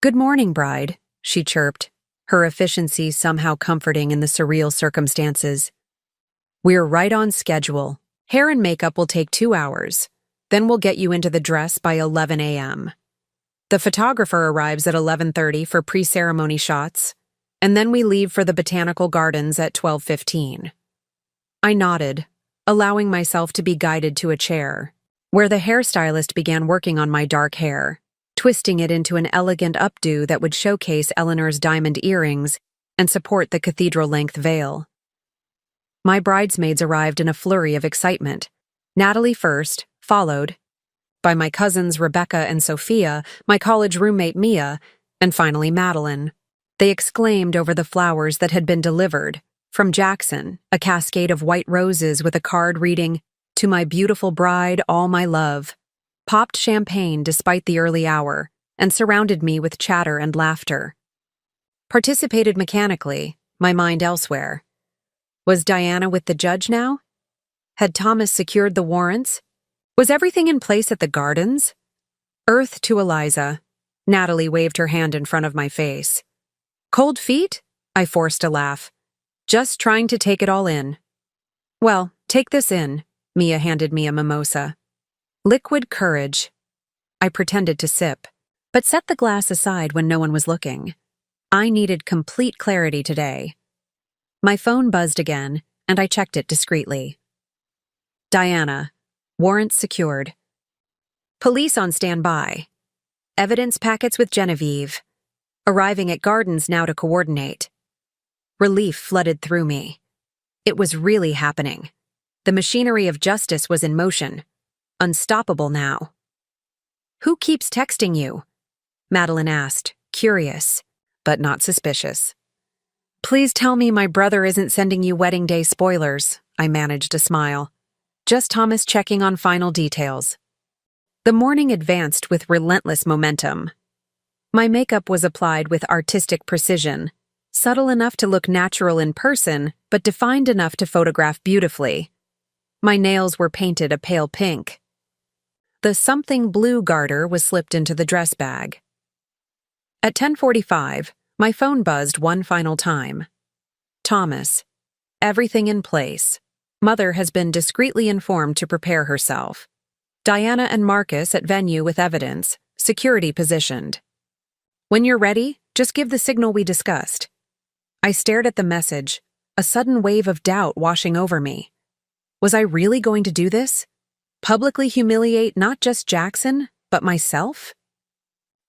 "Good morning, bride," she chirped, her efficiency somehow comforting in the surreal circumstances. "We're right on schedule. Hair and makeup will take 2 hours. Then we'll get you into the dress by 11 a.m. The photographer arrives at 11:30 for pre-ceremony shots, and then we leave for the botanical gardens at 12:15. I nodded, allowing myself to be guided to a chair, where the hairstylist began working on my dark hair, twisting it into an elegant updo that would showcase Eleanor's diamond earrings and support the cathedral-length veil. My bridesmaids arrived in a flurry of excitement. Natalie first, followed by my cousins Rebecca and Sophia, my college roommate Mia, and finally Madeline. They exclaimed over the flowers that had been delivered, from Jackson, a cascade of white roses with a card reading, "To my beautiful bride, all my love," popped champagne despite the early hour, and surrounded me with chatter and laughter. Participated mechanically, my mind elsewhere. Was Diana with the judge now? Had Thomas secured the warrants? Was everything in place at the gardens? Earth to Eliza. Natalie waved her hand in front of my face. "Cold feet?" I forced a laugh. "Just trying to take it all in." "Well, take this in." Mia handed me a mimosa. Liquid courage. I pretended to sip, but set the glass aside when no one was looking. I needed complete clarity today. My phone buzzed again, and I checked it discreetly. Diana. Warrants secured. Police on standby. Evidence packets with Genevieve. Arriving at Gardens now to coordinate. Relief flooded through me. It was really happening. The machinery of justice was in motion, unstoppable now. "Who keeps texting you?" Madeline asked, curious, but not suspicious. "Please tell me my brother isn't sending you wedding day spoilers," I managed to smile. "Just Thomas checking on final details." The morning advanced with relentless momentum. My makeup was applied with artistic precision, subtle enough to look natural in person, but defined enough to photograph beautifully. My nails were painted a pale pink. The something blue garter was slipped into the dress bag. At 10:45, my phone buzzed one final time. "Thomas, everything in place. Mother has been discreetly informed to prepare herself. Diana and Marcus at venue with evidence, security positioned. When you're ready, just give the signal we discussed." I stared at the message, a sudden wave of doubt washing over me. Was I really going to do this? Publicly humiliate not just Jackson, but myself?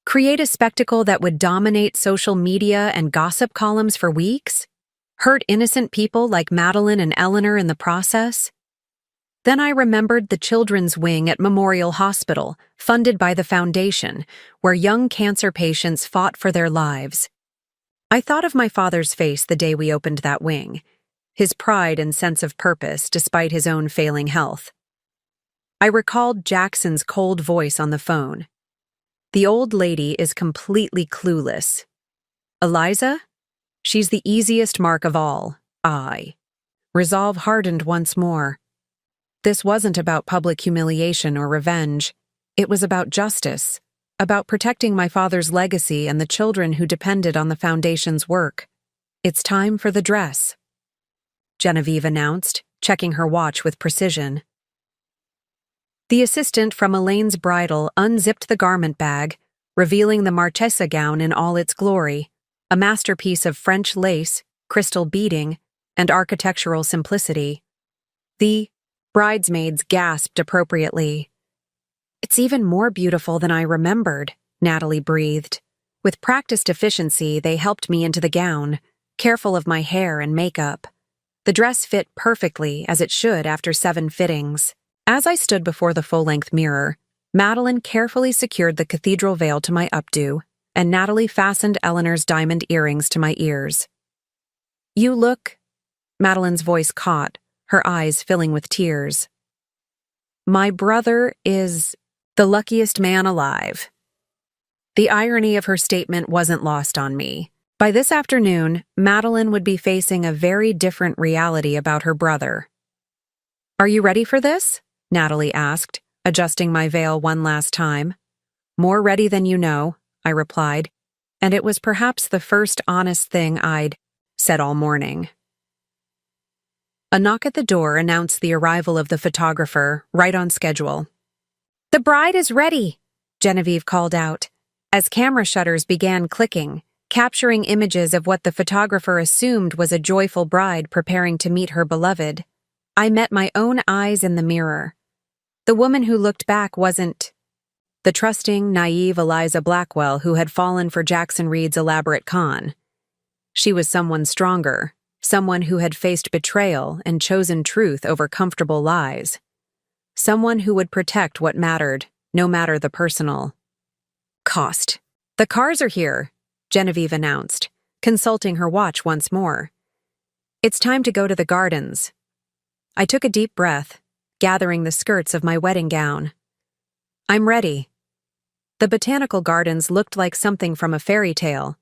Create a spectacle that would dominate social media and gossip columns for weeks? Hurt innocent people like Madeline and Eleanor in the process? Then I remembered the children's wing at Memorial Hospital, funded by the foundation, where young cancer patients fought for their lives. I thought of my father's face the day we opened that wing, his pride and sense of purpose despite his own failing health. I recalled Jackson's cold voice on the phone. "The old lady is completely clueless. Eliza? She's the easiest mark of all. I." Resolve hardened once more. This wasn't about public humiliation or revenge. It was about justice, about protecting my father's legacy and the children who depended on the foundation's work. "It's time for the dress," Genevieve announced, checking her watch with precision. The assistant from Elaine's bridal unzipped the garment bag, revealing the Marchesa gown in all its glory, a masterpiece of French lace, crystal beading, and architectural simplicity. The bridesmaids gasped appropriately. "It's even more beautiful than I remembered," Natalie breathed. With practiced efficiency, they helped me into the gown, careful of my hair and makeup. The dress fit perfectly, as it should after 7 fittings. As I stood before the full-length mirror, Madeline carefully secured the cathedral veil to my updo, and Natalie fastened Eleanor's diamond earrings to my ears. "You look—" Madeline's voice caught, her eyes filling with tears. "My brother is the luckiest man alive." The irony of her statement wasn't lost on me. By this afternoon, Madeline would be facing a very different reality about her brother. "Are you ready for this?" Natalie asked, adjusting my veil one last time. "More ready than you know," I replied, and it was perhaps the first honest thing I'd said all morning. A knock at the door announced the arrival of the photographer, right on schedule. "The bride is ready," Genevieve called out, as camera shutters began clicking, capturing images of what the photographer assumed was a joyful bride preparing to meet her beloved. I met my own eyes in the mirror. The woman who looked back wasn't the trusting, naive Eliza Blackwell who had fallen for Jackson Reed's elaborate con. She was someone stronger, someone who had faced betrayal and chosen truth over comfortable lies. Someone who would protect what mattered, no matter the personal cost. "The cars are here," Genevieve announced, consulting her watch once more. "It's time to go to the gardens." I took a deep breath, gathering the skirts of my wedding gown. "I'm ready." The botanical gardens looked like something from a fairy tale.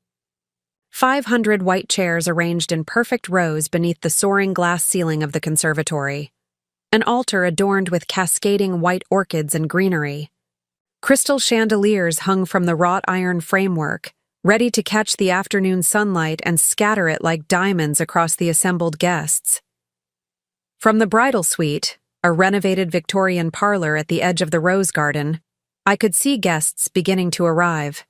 500 white chairs arranged in perfect rows beneath the soaring glass ceiling of the conservatory. An altar adorned with cascading white orchids and greenery. Crystal chandeliers hung from the wrought iron framework, ready to catch the afternoon sunlight and scatter it like diamonds across the assembled guests. From the bridal suite, a renovated Victorian parlor at the edge of the rose garden, I could see guests beginning to arrive.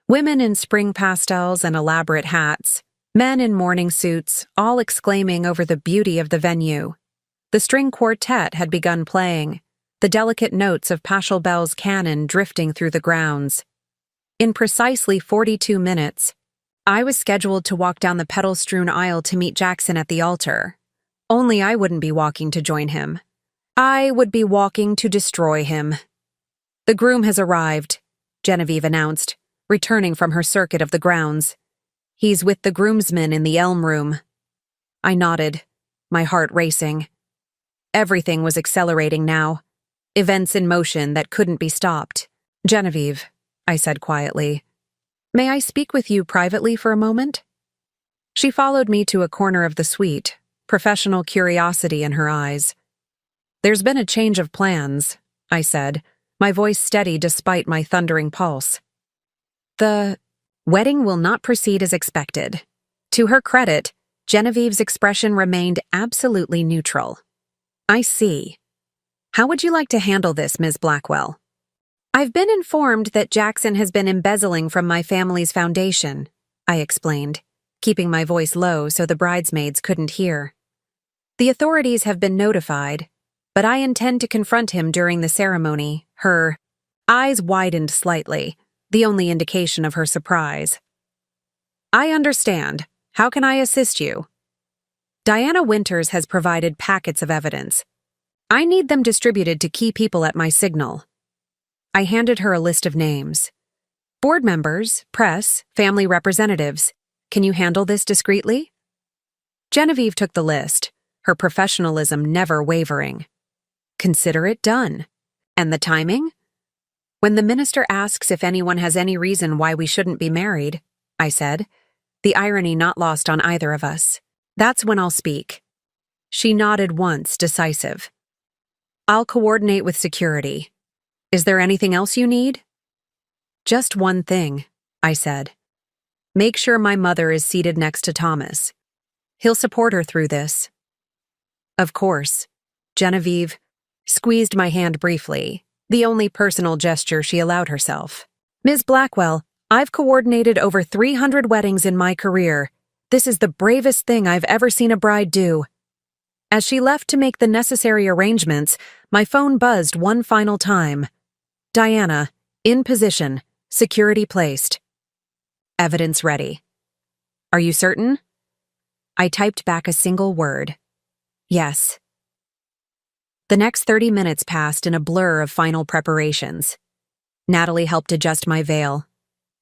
Women in spring pastels and elaborate hats, men in morning suits, all exclaiming over the beauty of the venue. The string quartet had begun playing, the delicate notes of Pachelbel's canon drifting through the grounds. In precisely 42 minutes, I was scheduled to walk down the petal-strewn aisle to meet Jackson at the altar. Only I wouldn't be walking to join him. I would be walking to destroy him. The groom has arrived, Genevieve announced, returning from her circuit of the grounds. He's with the groomsmen in the elm room. I nodded, my heart racing. Everything was accelerating now. Events in motion that couldn't be stopped. Genevieve, I said quietly, may I speak with you privately for a moment? She followed me to a corner of the suite, professional curiosity in her eyes. There's been a change of plans, I said, my voice steady despite my thundering pulse. The wedding will not proceed as expected. To her credit, Genevieve's expression remained absolutely neutral. I see. How would you like to handle this, Ms. Blackwell? I've been informed that Jackson has been embezzling from my family's foundation, I explained, keeping my voice low so the bridesmaids couldn't hear. The authorities have been notified, but I intend to confront him during the ceremony. Her eyes widened slightly, the only indication of her surprise. I understand. How can I assist you? Diana Winters has provided packets of evidence. I need them distributed to key people at my signal. I handed her a list of names. Board members, press, family representatives. Can you handle this discreetly? Genevieve took the list, her professionalism never wavering. Consider it done. And the timing? When the minister asks if anyone has any reason why we shouldn't be married, I said, the irony not lost on either of us. That's when I'll speak. She nodded once, decisive. I'll coordinate with security. Is there anything else you need? Just one thing, I said. Make sure my mother is seated next to Thomas. He'll support her through this. Of course. Genevieve squeezed my hand briefly, the only personal gesture she allowed herself. Ms. Blackwell, I've coordinated over 300 weddings in my career. This is the bravest thing I've ever seen a bride do. As she left to make the necessary arrangements, my phone buzzed one final time. Diana, in position, security placed. Evidence ready. Are you certain? I typed back a single word. Yes. The next 30 minutes passed in a blur of final preparations. Natalie helped adjust my veil.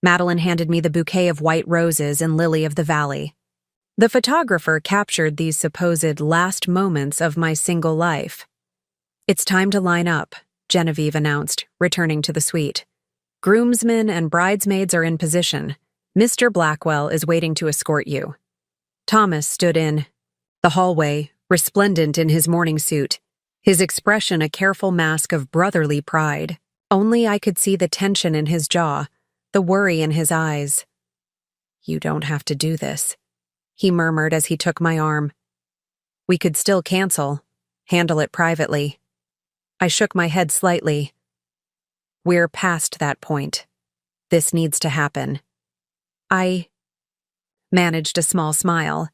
Madeline handed me the bouquet of white roses and lily of the valley. The photographer captured these supposed last moments of my single life. It's time to line up, Genevieve announced, returning to the suite. Groomsmen and bridesmaids are in position. Mr. Blackwell is waiting to escort you. Thomas stood in the hallway, resplendent in his morning suit, his expression a careful mask of brotherly pride. Only I could see the tension in his jaw, the worry in his eyes. You don't have to do this, he murmured as he took my arm. We could still cancel, handle it privately. I shook my head slightly. We're past that point. This needs to happen. I managed a small smile.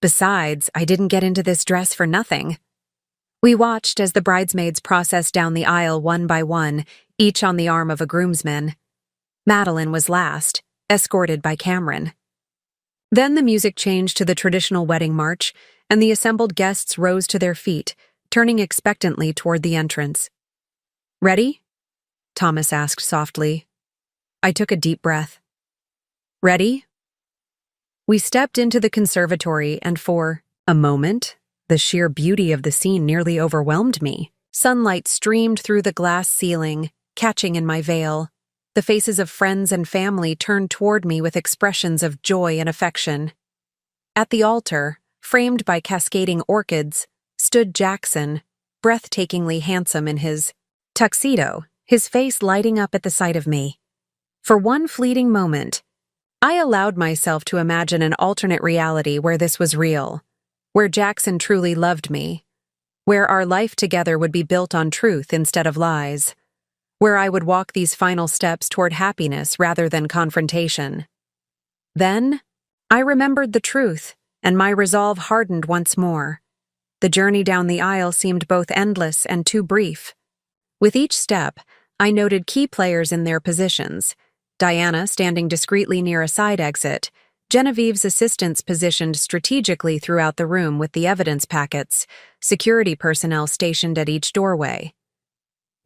Besides, I didn't get into this dress for nothing. We watched as the bridesmaids processed down the aisle one by one, each on the arm of a groomsman. Madeline was last, escorted by Cameron. Then the music changed to the traditional wedding march, and the assembled guests rose to their feet, turning expectantly toward the entrance. Ready? Thomas asked softly. I took a deep breath. Ready? We stepped into the conservatory, and for a moment, the sheer beauty of the scene nearly overwhelmed me. Sunlight streamed through the glass ceiling, catching in my veil. The faces of friends and family turned toward me with expressions of joy and affection. At the altar, framed by cascading orchids, stood Jackson, breathtakingly handsome in his tuxedo, his face lighting up at the sight of me. For one fleeting moment, I allowed myself to imagine an alternate reality where this was real, where Jackson truly loved me, where our life together would be built on truth instead of lies, where I would walk these final steps toward happiness rather than confrontation. Then, I remembered the truth, and my resolve hardened once more. The journey down the aisle seemed both endless and too brief. With each step, I noted key players in their positions, Diana standing discreetly near a side exit, Genevieve's assistants positioned strategically throughout the room with the evidence packets, security personnel stationed at each doorway.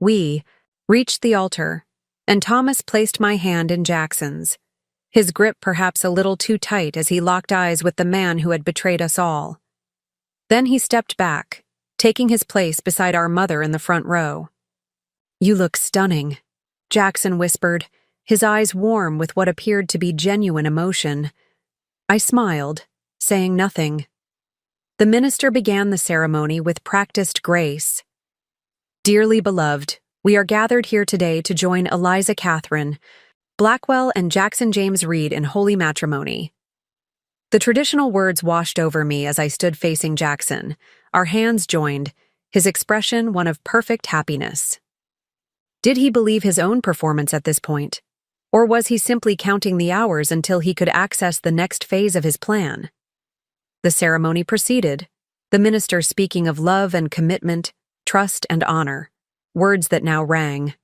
We reached the altar, and Thomas placed my hand in Jackson's, his grip perhaps a little too tight as he locked eyes with the man who had betrayed us all. Then he stepped back, taking his place beside our mother in the front row. "You look stunning," Jackson whispered, his eyes warm with what appeared to be genuine emotion. I smiled, saying nothing. The minister began the ceremony with practiced grace. "Dearly beloved, we are gathered here today to join Eliza Catherine Blackwell and Jackson James Reed in holy matrimony." The traditional words washed over me as I stood facing Jackson, our hands joined, his expression one of perfect happiness. Did he believe his own performance at this point? Or was he simply counting the hours until he could access the next phase of his plan? The ceremony proceeded, the minister speaking of love and commitment, trust and honor, words that now rang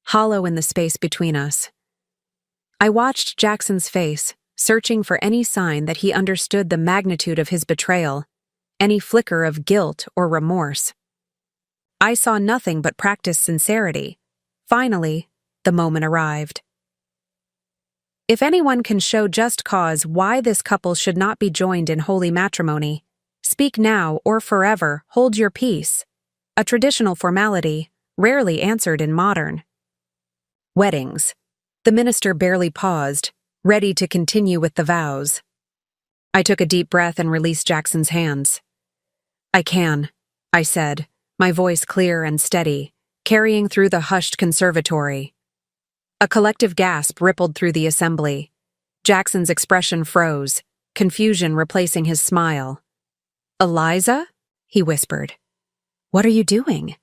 hollow in the space between us. I watched Jackson's face, searching for any sign that he understood the magnitude of his betrayal, any flicker of guilt or remorse. I saw nothing but practiced sincerity. Finally, the moment arrived. "If anyone can show just cause why this couple should not be joined in holy matrimony, speak now or forever hold your peace," a traditional formality rarely answered in modern weddings. The minister barely paused, ready to continue with the vows. I took a deep breath and released Jackson's hands. "I can," I said, my voice clear and steady, carrying through the hushed conservatory. A collective gasp rippled through the assembly. Jackson's expression froze, confusion replacing his smile. "Eliza?" he whispered. "What are you doing?"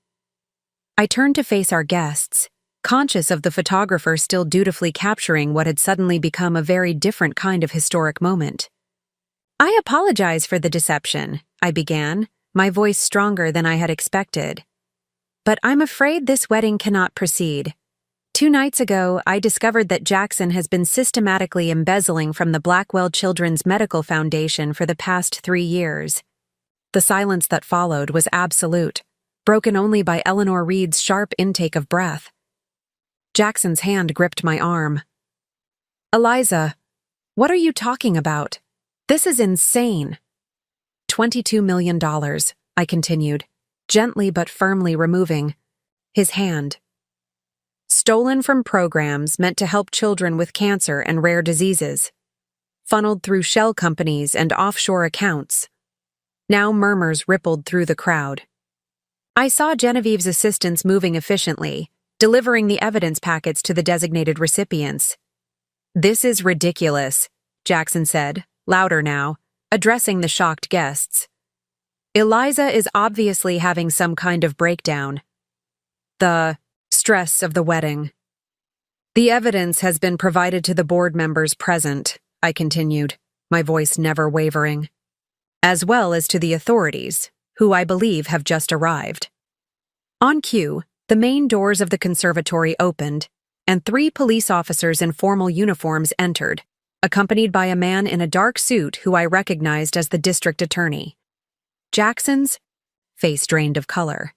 I turned to face our guests, conscious of the photographer still dutifully capturing what had suddenly become a very different kind of historic moment. "I apologize for the deception," I began, my voice stronger than I had expected. "But I'm afraid this wedding cannot proceed. 2 nights ago, I discovered that Jackson has been systematically embezzling from the Blackwell Children's Medical Foundation for the past 3 years. The silence that followed was absolute, broken only by Eleanor Reed's sharp intake of breath. Jackson's hand gripped my arm. "Eliza, what are you talking about? This is insane." $22 million, I continued, gently but firmly removing his hand. "Stolen from programs meant to help children with cancer and rare diseases. Funneled through shell companies and offshore accounts." Now murmurs rippled through the crowd. I saw Genevieve's assistants moving efficiently, delivering the evidence packets to the designated recipients. "This is ridiculous," Jackson said, louder now, addressing the shocked guests. "Eliza is obviously having some kind of breakdown. The stress of the wedding. The evidence has been provided to the board members present," I continued, my voice never wavering, "as well as to the authorities, who I believe have just arrived." On cue, the main doors of the conservatory opened, and 3 police officers in formal uniforms entered, accompanied by a man in a dark suit who I recognized as the district attorney. Jackson's face drained of color.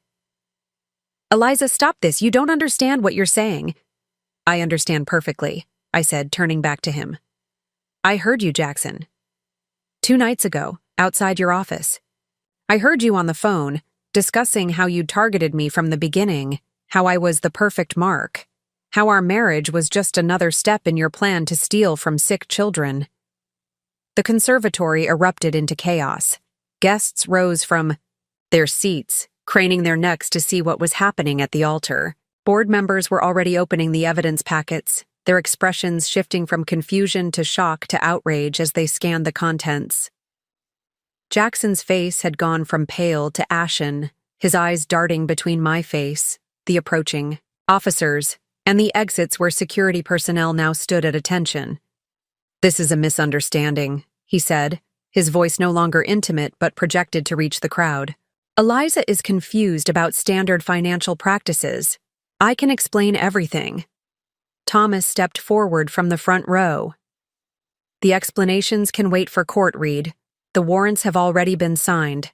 "Eliza, stop this. You don't understand what you're saying." "I understand perfectly," I said, turning back to him. "I heard you, Jackson. 2 nights ago, outside your office. I heard you on the phone, discussing how you targeted me from the beginning, how I was the perfect mark, how our marriage was just another step in your plan to steal from sick children." The conservatory erupted into chaos. Guests rose from their seats, craning their necks to see what was happening at the altar. Board members were already opening the evidence packets, their expressions shifting from confusion to shock to outrage as they scanned the contents. Jackson's face had gone from pale to ashen, his eyes darting between my face, the approaching officers, and the exits where security personnel now stood at attention. "This is a misunderstanding," he said, his voice no longer intimate but projected to reach the crowd. "Eliza is confused about standard financial practices. I can explain everything." Thomas stepped forward from the front row. The explanations can wait for court, Reed. The warrants have already been signed.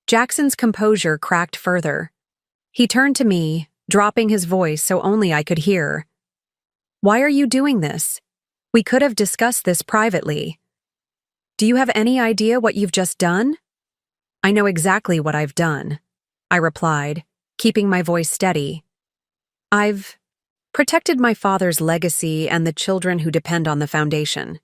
Jackson's composure cracked further. He turned to me, dropping his voice so only I could hear. Why are you doing this? We could have discussed this privately. Do you have any idea what you've just done? I know exactly what I've done, I replied, keeping my voice steady. I've protected my father's legacy and the children who depend on the foundation.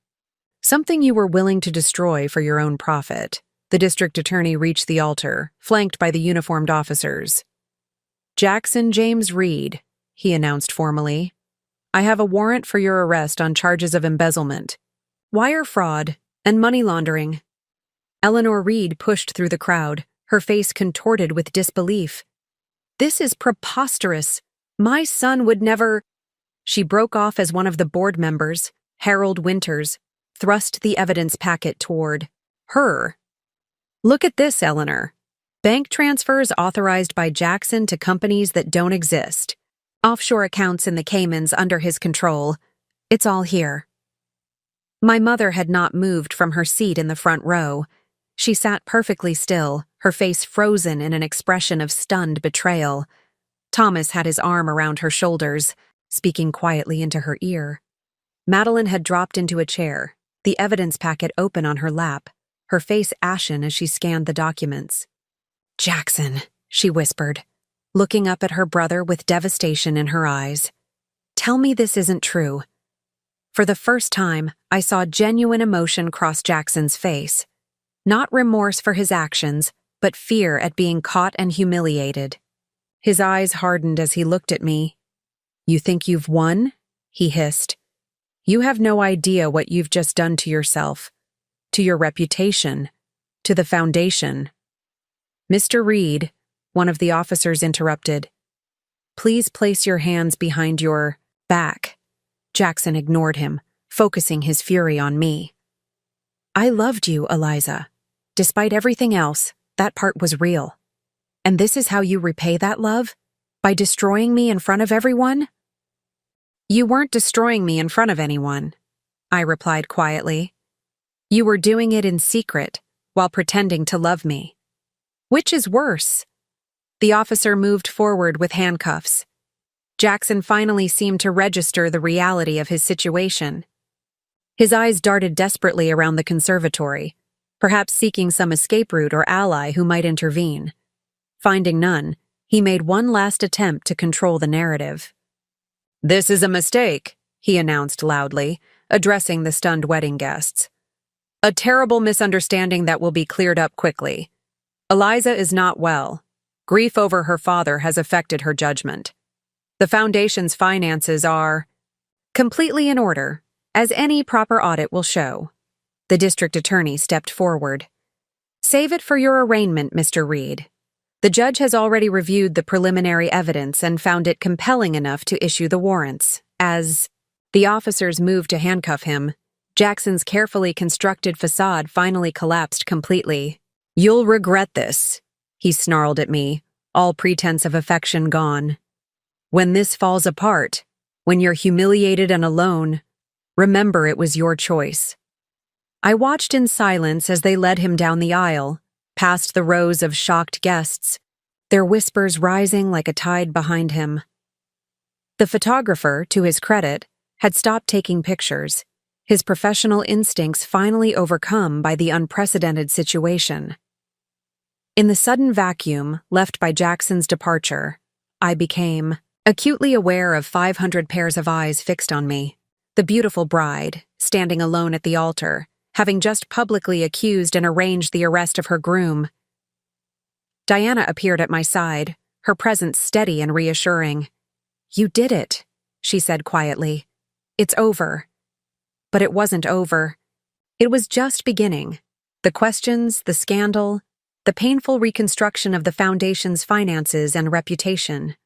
Something you were willing to destroy for your own profit. The district attorney reached the altar, flanked by the uniformed officers. Jackson James Reed, he announced formally. I have a warrant for your arrest on charges of embezzlement, wire fraud, and money laundering. Eleanor Reed pushed through the crowd, her face contorted with disbelief. This is preposterous. My son would never… She broke off as one of the board members, Harold Winters, thrust the evidence packet toward her. Look at this, Eleanor. Bank transfers authorized by Jackson to companies that don't exist. Offshore accounts in the Caymans under his control. It's all here. My mother had not moved from her seat in the front row. She sat perfectly still, her face frozen in an expression of stunned betrayal. Thomas had his arm around her shoulders, speaking quietly into her ear. Madeline had dropped into a chair, the evidence packet open on her lap, her face ashen as she scanned the documents. Jackson, she whispered, looking up at her brother with devastation in her eyes. Tell me this isn't true. For the first time, I saw genuine emotion cross Jackson's face. Not remorse for his actions, but fear at being caught and humiliated. His eyes hardened as he looked at me. You think you've won? He hissed. You have no idea what you've just done to yourself, to your reputation, to the foundation. Mr. Reed, one of the officers interrupted. Please place your hands behind your back. Jackson ignored him, focusing his fury on me. I loved you, Eliza. Despite everything else, that part was real. And this is how you repay that love? By destroying me in front of everyone? You weren't destroying me in front of anyone, I replied quietly. You were doing it in secret, while pretending to love me. Which is worse? The officer moved forward with handcuffs. Jackson finally seemed to register the reality of his situation. His eyes darted desperately around the conservatory, perhaps seeking some escape route or ally who might intervene. Finding none, he made one last attempt to control the narrative. This is a mistake, he announced loudly, addressing the stunned wedding guests. A terrible misunderstanding that will be cleared up quickly. Eliza is not well. Grief over her father has affected her judgment. The foundation's finances are completely in order, as any proper audit will show. The district attorney stepped forward. Save it for your arraignment, Mr. Reed. The judge has already reviewed the preliminary evidence and found it compelling enough to issue the warrants. As the officers moved to handcuff him, Jackson's carefully constructed facade finally collapsed completely. You'll regret this, he snarled at me, all pretense of affection gone. When this falls apart, when you're humiliated and alone, remember it was your choice. I watched in silence as they led him down the aisle, past the rows of shocked guests, their whispers rising like a tide behind him. The photographer, to his credit, had stopped taking pictures, his professional instincts finally overcome by the unprecedented situation. In the sudden vacuum left by Jackson's departure, I became acutely aware of 500 pairs of eyes fixed on me. The beautiful bride, standing alone at the altar, having just publicly accused and arranged the arrest of her groom. Diana appeared at my side, her presence steady and reassuring. You did it, she said quietly. It's over. But it wasn't over. It was just beginning. The questions, the scandal, the painful reconstruction of the foundation's finances and reputation.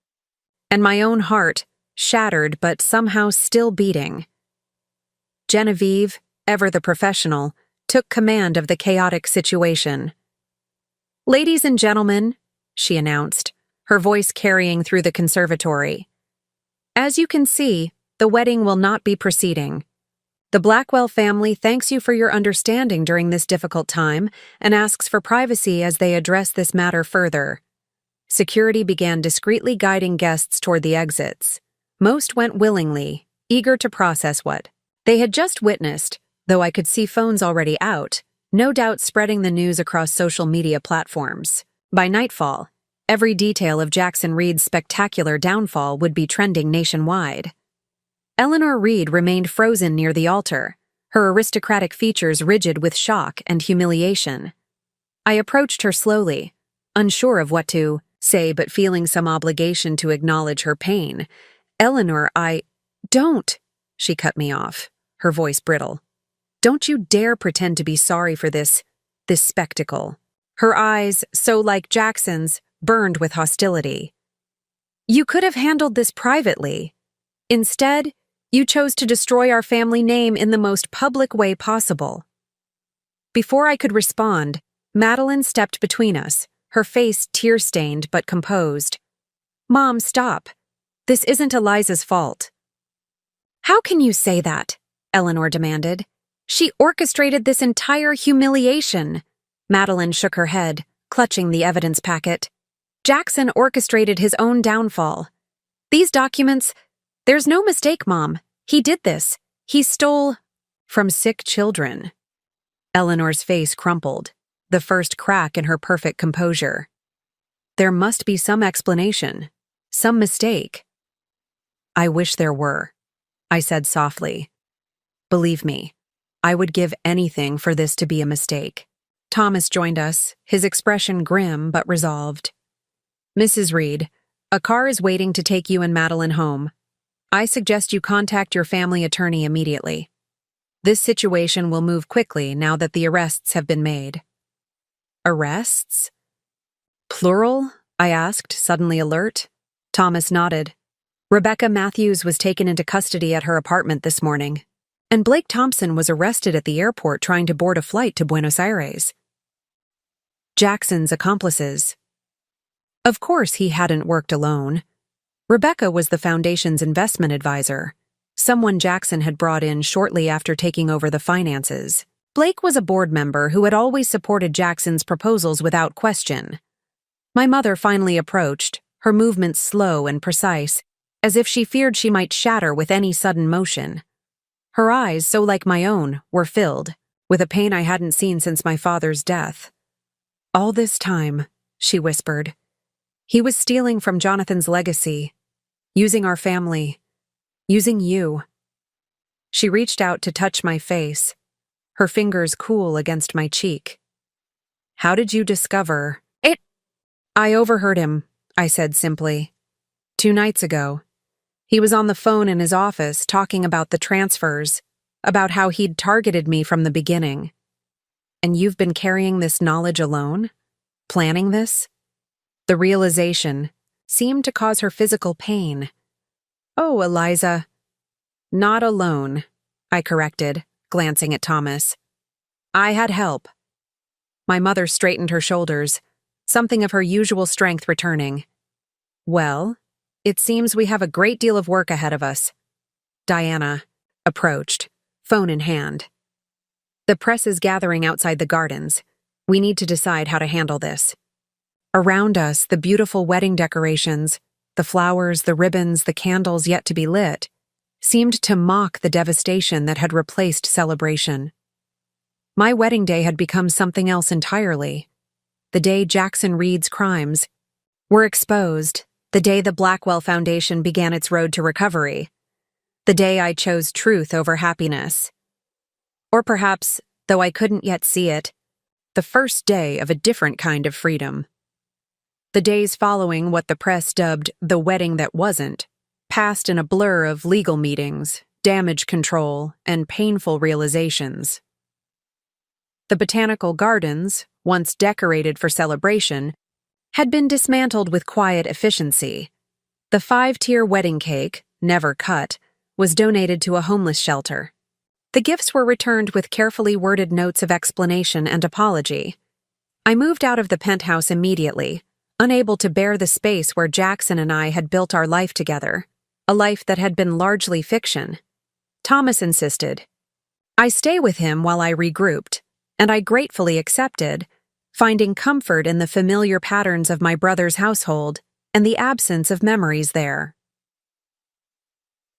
And my own heart, shattered but somehow still beating. Genevieve, ever the professional, took command of the chaotic situation. Ladies and gentlemen, she announced, her voice carrying through the conservatory. As you can see, the wedding will not be proceeding. The Blackwell family thanks you for your understanding during this difficult time and asks for privacy as they address this matter further. Security began discreetly guiding guests toward the exits. Most went willingly, eager to process what they had just witnessed, though I could see phones already out, no doubt spreading the news across social media platforms. By nightfall, every detail of Jackson Reed's spectacular downfall would be trending nationwide. Eleanor Reed remained frozen near the altar, her aristocratic features rigid with shock and humiliation. I approached her slowly, unsure of what to say but feeling some obligation to acknowledge her pain. "Eleanor, don't," she cut me off, her voice brittle. "Don't you dare pretend to be sorry for this spectacle." Her eyes, so like Jackson's, burned with hostility. "You could have handled this privately. Instead, you chose to destroy our family name in the most public way possible." Before I could respond, Madeline stepped between us, her face tear-stained but composed. "Mom, stop. This isn't Eliza's fault." "How can you say that?" Eleanor demanded. "She orchestrated this entire humiliation." Madeline shook her head, clutching the evidence packet. "Jackson orchestrated his own downfall. These documents, there's no mistake, Mom. He did this. He stole from sick children." Eleanor's face crumpled, the first crack in her perfect composure. "There must be some explanation, some mistake." "I wish there were," I said softly. "Believe me, I would give anything for this to be a mistake." Thomas joined us, his expression grim but resolved. "Mrs. Reed, a car is waiting to take you and Madeline home. I suggest you contact your family attorney immediately. This situation will move quickly now that the arrests have been made." "Arrests? Plural?" I asked, suddenly alert. Thomas nodded. "Rebecca Matthews was taken into custody at her apartment this morning, and Blake Thompson was arrested at the airport trying to board a flight to Buenos Aires." Jackson's accomplices. Of course he hadn't worked alone. Rebecca was the foundation's investment advisor, someone Jackson had brought in shortly after taking over the finances. Blake was a board member who had always supported Jackson's proposals without question. My mother finally approached, her movements slow and precise, as if she feared she might shatter with any sudden motion. Her eyes, so like my own, were filled with a pain I hadn't seen since my father's death. "All this time," she whispered, "he was stealing from Jonathan's legacy, using our family, using you." She reached out to touch my face, her fingers cool against my cheek. "How did you discover it?" "I overheard him," I said simply. 2 nights ago. He was on the phone in his office talking about the transfers, about how he'd targeted me from the beginning. "And you've been carrying this knowledge alone? Planning this?" The realization seemed to cause her physical pain. "Oh, Eliza." "Not alone," I corrected, glancing at Thomas. "I had help." My mother straightened her shoulders, something of her usual strength returning. "Well, it seems we have a great deal of work ahead of us." Diana approached, phone in hand. "The press is gathering outside the gardens. We need to decide how to handle this." Around us, the beautiful wedding decorations, the flowers, the ribbons, the candles yet to be lit, seemed to mock the devastation that had replaced celebration. My wedding day had become something else entirely. The day Jackson Reed's crimes were exposed, the day the Blackwell Foundation began its road to recovery, the day I chose truth over happiness. Or perhaps, though I couldn't yet see it, the first day of a different kind of freedom. The days following what the press dubbed the wedding that wasn't passed in a blur of legal meetings, damage control, and painful realizations. The botanical gardens, once decorated for celebration, had been dismantled with quiet efficiency. The 5-tier wedding cake, never cut, was donated to a homeless shelter. The gifts were returned with carefully worded notes of explanation and apology. I moved out of the penthouse immediately, unable to bear the space where Jackson and I had built our life together, a life that had been largely fiction. Thomas insisted, I stay with him while I regrouped, and I gratefully accepted, finding comfort in the familiar patterns of my brother's household and the absence of memories there.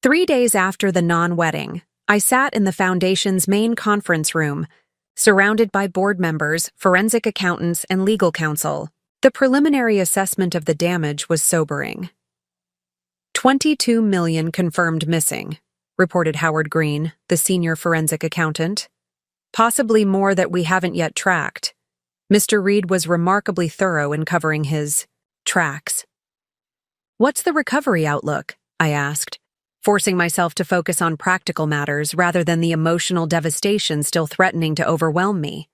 3 days after the non-wedding, I sat in the Foundation's main conference room, surrounded by board members, forensic accountants, and legal counsel. The preliminary assessment of the damage was sobering. 22 million confirmed missing, reported Howard Green, the senior forensic accountant. Possibly more that we haven't yet tracked. Mr. Reed was remarkably thorough in covering his tracks. What's the recovery outlook? I asked, forcing myself to focus on practical matters rather than the emotional devastation still threatening to overwhelm me.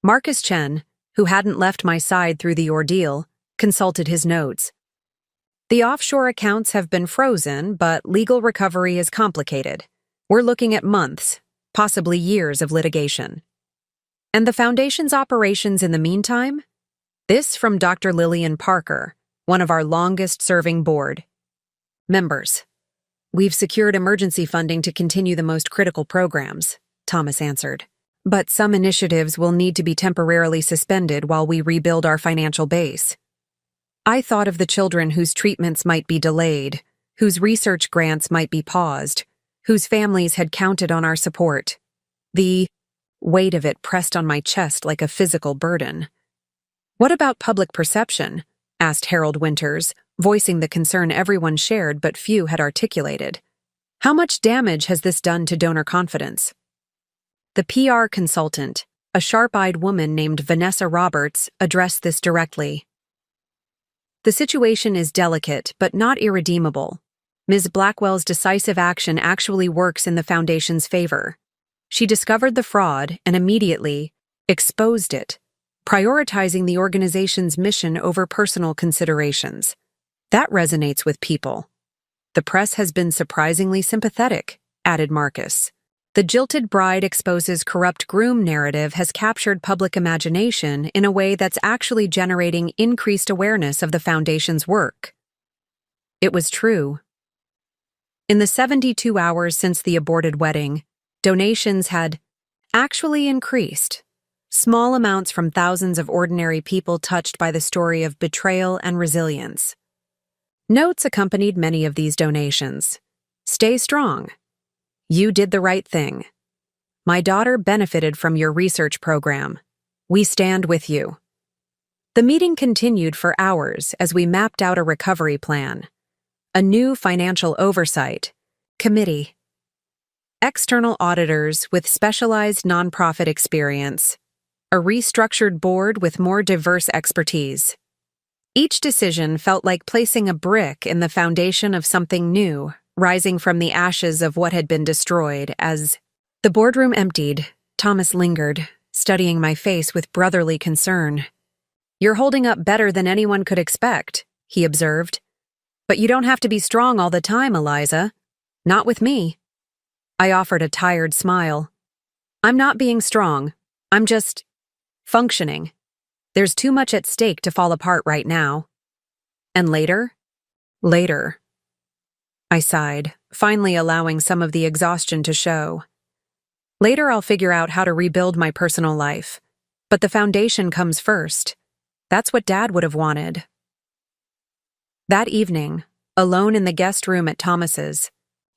Marcus Chen, who hadn't left my side through the ordeal, consulted his notes. The offshore accounts have been frozen, but legal recovery is complicated. We're looking at months, possibly years of litigation. And the Foundation's operations in the meantime? This from Dr. Lillian Parker, one of our longest-serving board members. We've secured emergency funding to continue the most critical programs, Thomas answered. But some initiatives will need to be temporarily suspended while we rebuild our financial base. I thought of the children whose treatments might be delayed, whose research grants might be paused, whose families had counted on our support. The weight of it pressed on my chest like a physical burden. What about public perception? Asked Harold Winters, voicing the concern everyone shared but few had articulated. How much damage has this done to donor confidence? The PR consultant, a sharp-eyed woman named Vanessa Roberts, addressed this directly. The situation is delicate but not irredeemable. Ms. Blackwell's decisive action actually works in the Foundation's favor. She discovered the fraud and immediately exposed it, prioritizing the organization's mission over personal considerations. That resonates with people. The press has been surprisingly sympathetic, added Marcus. The jilted bride exposes corrupt groom narrative has captured public imagination in a way that's actually generating increased awareness of the Foundation's work. It was true. In the 72 hours since the aborted wedding, donations had actually increased. Small amounts from thousands of ordinary people touched by the story of betrayal and resilience. Notes accompanied many of these donations. Stay strong. You did the right thing. My daughter benefited from your research program. We stand with you. The meeting continued for hours as we mapped out a recovery plan. A new financial oversight committee. External auditors with specialized nonprofit experience. A restructured board with more diverse expertise. Each decision felt like placing a brick in the foundation of something new, rising from the ashes of what had been destroyed. As the boardroom emptied, Thomas lingered, studying my face with brotherly concern. You're holding up better than anyone could expect, he observed. But you don't have to be strong all the time, Eliza. Not with me. I offered a tired smile. I'm not being strong. I'm just functioning. There's too much at stake to fall apart right now. And later? Later. I sighed, finally allowing some of the exhaustion to show. Later I'll figure out how to rebuild my personal life. But the Foundation comes first. That's what Dad would have wanted. That evening, alone in the guest room at Thomas's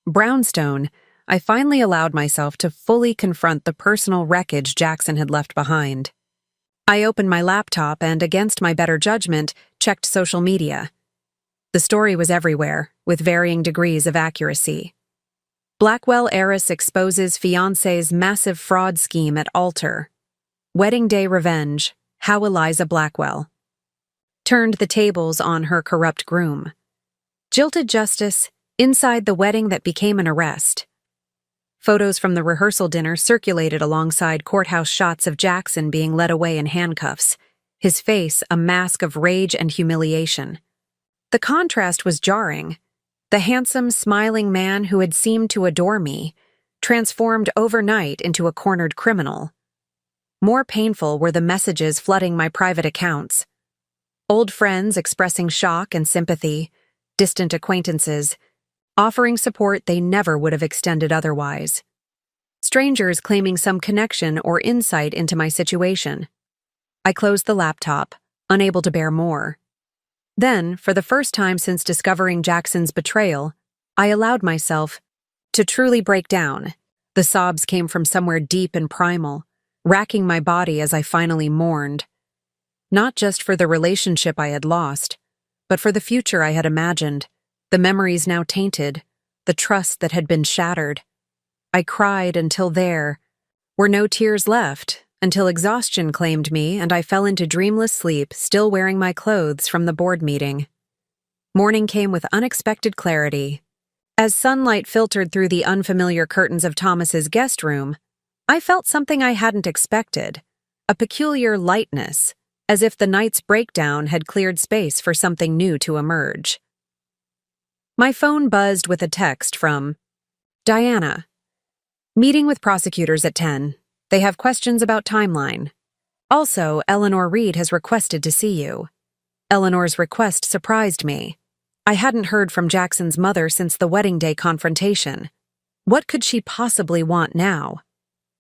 brownstone, I finally allowed myself to fully confront the personal wreckage Jackson had left behind. I opened my laptop and, against my better judgment, checked social media. The story was everywhere, with varying degrees of accuracy. Blackwell heiress exposes fiancé's massive fraud scheme at altar. Wedding day revenge, how Eliza Blackwell turned the tables on her corrupt groom. Jilted justice, inside the wedding that became an arrest. Photos from the rehearsal dinner circulated alongside courthouse shots of Jackson being led away in handcuffs, his face a mask of rage and humiliation. The contrast was jarring. The handsome, smiling man who had seemed to adore me, transformed overnight into a cornered criminal. More painful were the messages flooding my private accounts. Old friends expressing shock and sympathy, distant acquaintances, offering support they never would have extended otherwise. strangers claiming some connection or insight into my situation. I closed the laptop, unable to bear more. Then, for the first time since discovering Jackson's betrayal, I allowed myself to truly break down. The sobs came from somewhere deep and primal, racking my body as I finally mourned. Not just for the relationship I had lost, but for the future I had imagined, the memories now tainted, the trust that had been shattered. I cried until there were no tears left, until exhaustion claimed me and I fell into dreamless sleep, still wearing my clothes from the board meeting. Morning came with unexpected clarity. As sunlight filtered through the unfamiliar curtains of Thomas's guest room, I felt something I hadn't expected, a peculiar lightness, as if the night's breakdown had cleared space for something new to emerge. My phone buzzed with a text from Diana. Meeting with prosecutors at 10. They have questions about timeline. Also, Eleanor Reed has requested to see you. Eleanor's request surprised me. I hadn't heard from Jackson's mother since the wedding day confrontation. What could she possibly want now?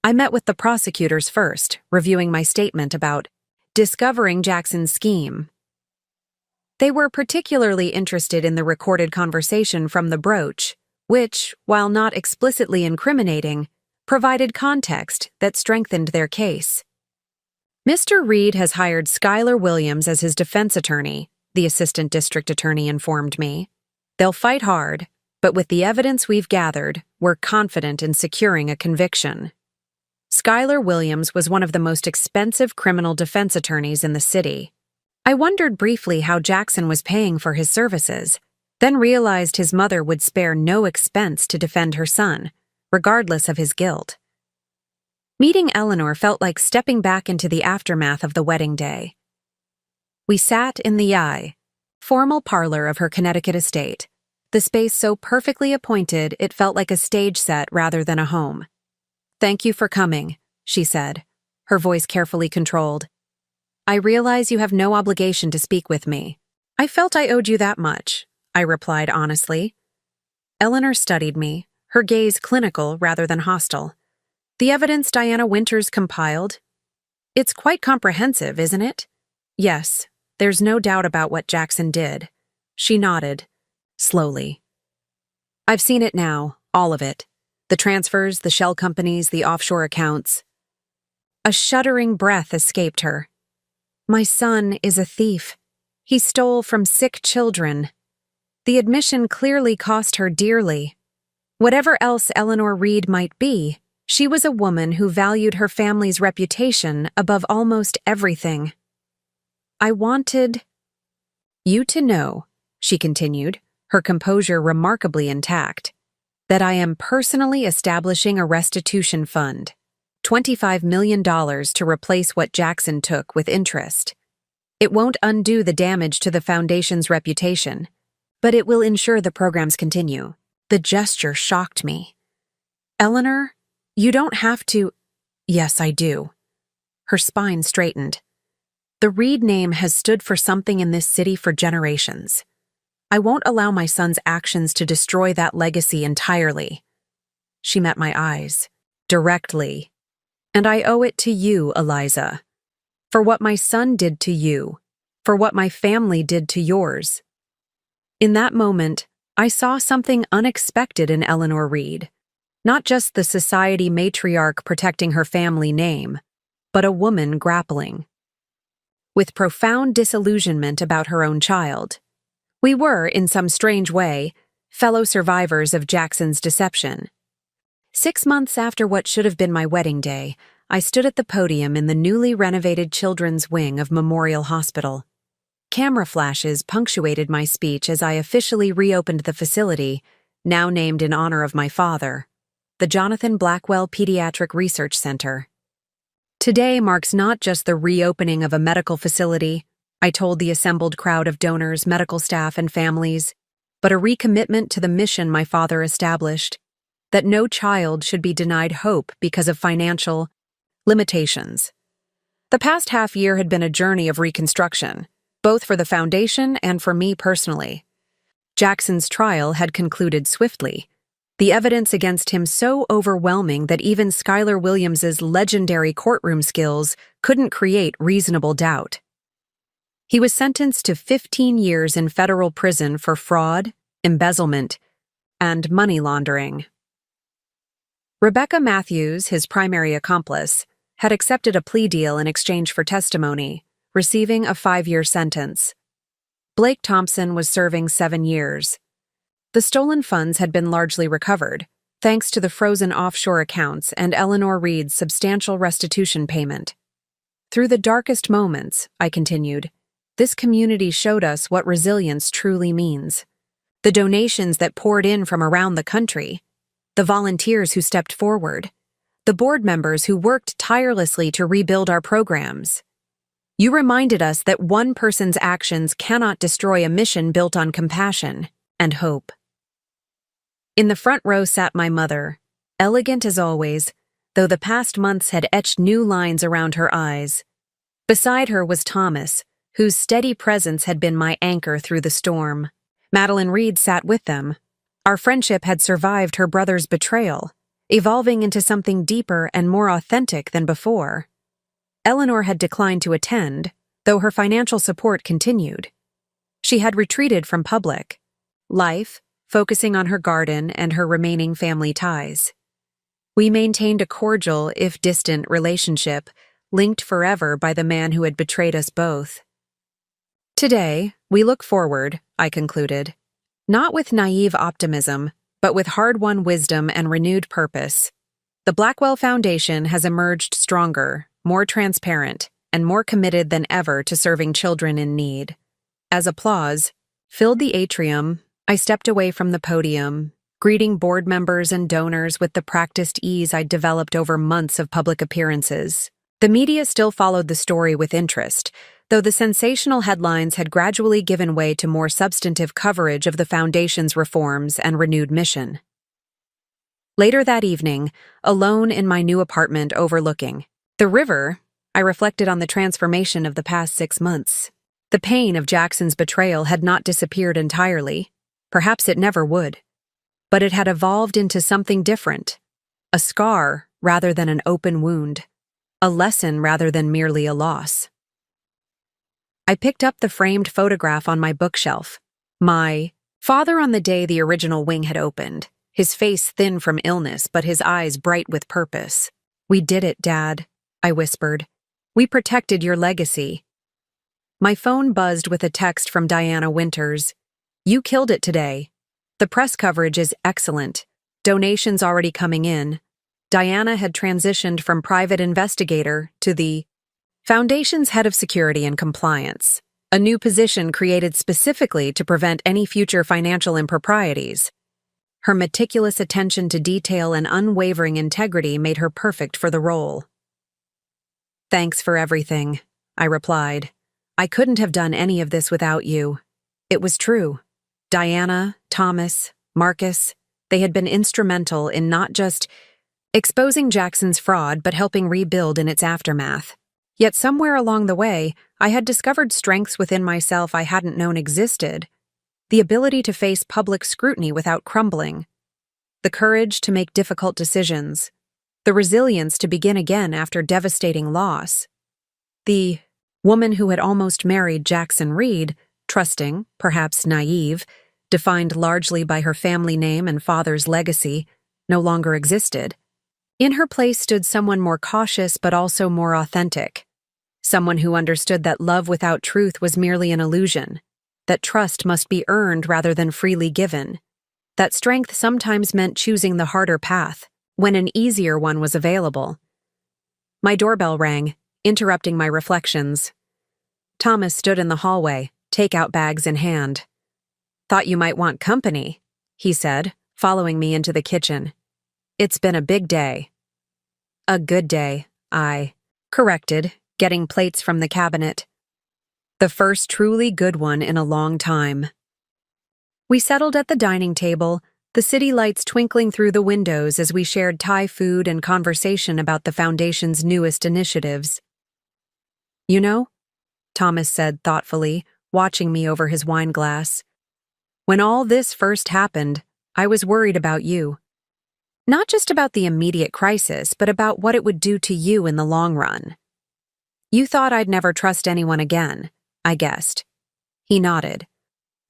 I met with the prosecutors first, reviewing my statement about discovering Jackson's scheme. They were particularly interested in the recorded conversation from the brooch, which, while not explicitly incriminating, provided context that strengthened their case. Mr. Reed has hired Skylar Williams as his defense attorney, the assistant district attorney informed me. They'll fight hard, but with the evidence we've gathered, we're confident in securing a conviction. Skylar Williams was one of the most expensive criminal defense attorneys in the city. I wondered briefly how Jackson was paying for his services, then realized his mother would spare no expense to defend her son, regardless of his guilt. Meeting Eleanor felt like stepping back into the aftermath of the wedding day. We sat in the formal parlor of her Connecticut estate, the space so perfectly appointed it felt like a stage set rather than a home. "Thank you for coming," she said, her voice carefully controlled. "I realize you have no obligation to speak with me. I felt I owed you that much," I replied honestly. Eleanor studied me, her gaze clinical rather than hostile. "The evidence Diana Winters compiled? It's quite comprehensive, isn't it?" "Yes, there's no doubt about what Jackson did." She nodded, slowly. "I've seen it now, all of it. The transfers, the shell companies, the offshore accounts." A shuddering breath escaped her. "My son is a thief. He stole from sick children." The admission clearly cost her dearly. Whatever else Eleanor Reed might be, she was a woman who valued her family's reputation above almost everything. "I wanted you to know," she continued, her composure remarkably intact, "that I am personally establishing a restitution fund, $25 million to replace what Jackson took with interest. It won't undo the damage to the foundation's reputation, but it will ensure the programs continue." The gesture shocked me. "Eleanor, you don't have to—" "Yes, I do." Her spine straightened. "The Reed name has stood for something in this city for generations. I won't allow my son's actions to destroy that legacy entirely." She met my eyes, directly. "And I owe it to you, Eliza. For what my son did to you, for what my family did to yours." In that moment, I saw something unexpected in Eleanor Reed. Not just the society matriarch protecting her family name, but a woman grappling with profound disillusionment about her own child. We were, in some strange way, fellow survivors of Jackson's deception. 6 months after what should have been my wedding day, I stood at the podium in the newly renovated children's wing of Memorial Hospital. Camera flashes punctuated my speech as I officially reopened the facility, now named in honor of my father, the Jonathan Blackwell Pediatric Research Center. Today marks not just the reopening of a medical facility, I told the assembled crowd of donors, medical staff, and families, but a recommitment to the mission my father established, that no child should be denied hope because of financial limitations. The past half year had been a journey of reconstruction, both for the foundation and for me personally. Jackson's trial had concluded swiftly, the evidence against him so overwhelming that even Skylar Williams's legendary courtroom skills couldn't create reasonable doubt. He was sentenced to 15 years in federal prison for fraud, embezzlement, and money laundering. Rebecca Matthews, his primary accomplice, had accepted a plea deal in exchange for testimony, receiving a 5-year sentence. Blake Thompson was serving 7 years. The stolen funds had been largely recovered, thanks to the frozen offshore accounts and Eleanor Reed's substantial restitution payment. Through the darkest moments, I continued, this community showed us what resilience truly means. The donations that poured in from around the country, the volunteers who stepped forward, the board members who worked tirelessly to rebuild our programs. You reminded us that one person's actions cannot destroy a mission built on compassion and hope. In the front row sat my mother, elegant as always, though the past months had etched new lines around her eyes. Beside her was Thomas, whose steady presence had been my anchor through the storm. Madeline Reed sat with them. Our friendship had survived her brother's betrayal, evolving into something deeper and more authentic than before. Eleanor had declined to attend, though her financial support continued. She had retreated from public life, focusing on her garden and her remaining family ties. We maintained a cordial, if distant, relationship, linked forever by the man who had betrayed us both. Today, we look forward, I concluded, not with naive optimism, but with hard-won wisdom and renewed purpose. The Blackwell Foundation has emerged stronger, more transparent, and more committed than ever to serving children in need. As applause filled the atrium, I stepped away from the podium, greeting board members and donors with the practiced ease I'd developed over months of public appearances. The media still followed the story with interest, though the sensational headlines had gradually given way to more substantive coverage of the Foundation's reforms and renewed mission. Later that evening, alone in my new apartment overlooking the river, I reflected on the transformation of the past 6 months. The pain of Jackson's betrayal had not disappeared entirely. Perhaps it never would. But it had evolved into something different. A scar rather than an open wound. A lesson rather than merely a loss. I picked up the framed photograph on my bookshelf. My father on the day the original wing had opened, his face thin from illness but his eyes bright with purpose. "We did it, Dad," I whispered. "We protected your legacy." My phone buzzed with a text from Diana Winters. "You killed it today. The press coverage is excellent. Donations already coming in." Diana had transitioned from private investigator to the Foundation's head of security and compliance, a new position created specifically to prevent any future financial improprieties. Her meticulous attention to detail and unwavering integrity made her perfect for the role. "Thanks for everything," I replied. "I couldn't have done any of this without you." It was true. Diana, Thomas, Marcus, they had been instrumental in not just exposing Jackson's fraud but helping rebuild in its aftermath. Yet somewhere along the way, I had discovered strengths within myself I hadn't known existed. The ability to face public scrutiny without crumbling. The courage to make difficult decisions. The resilience to begin again after devastating loss. The woman who had almost married Jackson Reed, trusting, perhaps naive, defined largely by her family name and father's legacy, no longer existed. In her place stood someone more cautious but also more authentic. Someone who understood that love without truth was merely an illusion, that trust must be earned rather than freely given, that strength sometimes meant choosing the harder path when an easier one was available. My doorbell rang, interrupting my reflections. Thomas stood in the hallway, takeout bags in hand. "Thought you might want company," he said, following me into the kitchen. "It's been a big day." "A good day," I corrected, getting plates from the cabinet. The first truly good one in a long time. We settled at the dining table, the city lights twinkling through the windows as we shared Thai food and conversation about the Foundation's newest initiatives. "You know," Thomas said thoughtfully, watching me over his wine glass, "when all this first happened, I was worried about you. Not just about the immediate crisis, but about what it would do to you in the long run. You thought I'd never trust anyone again, I guessed. He nodded.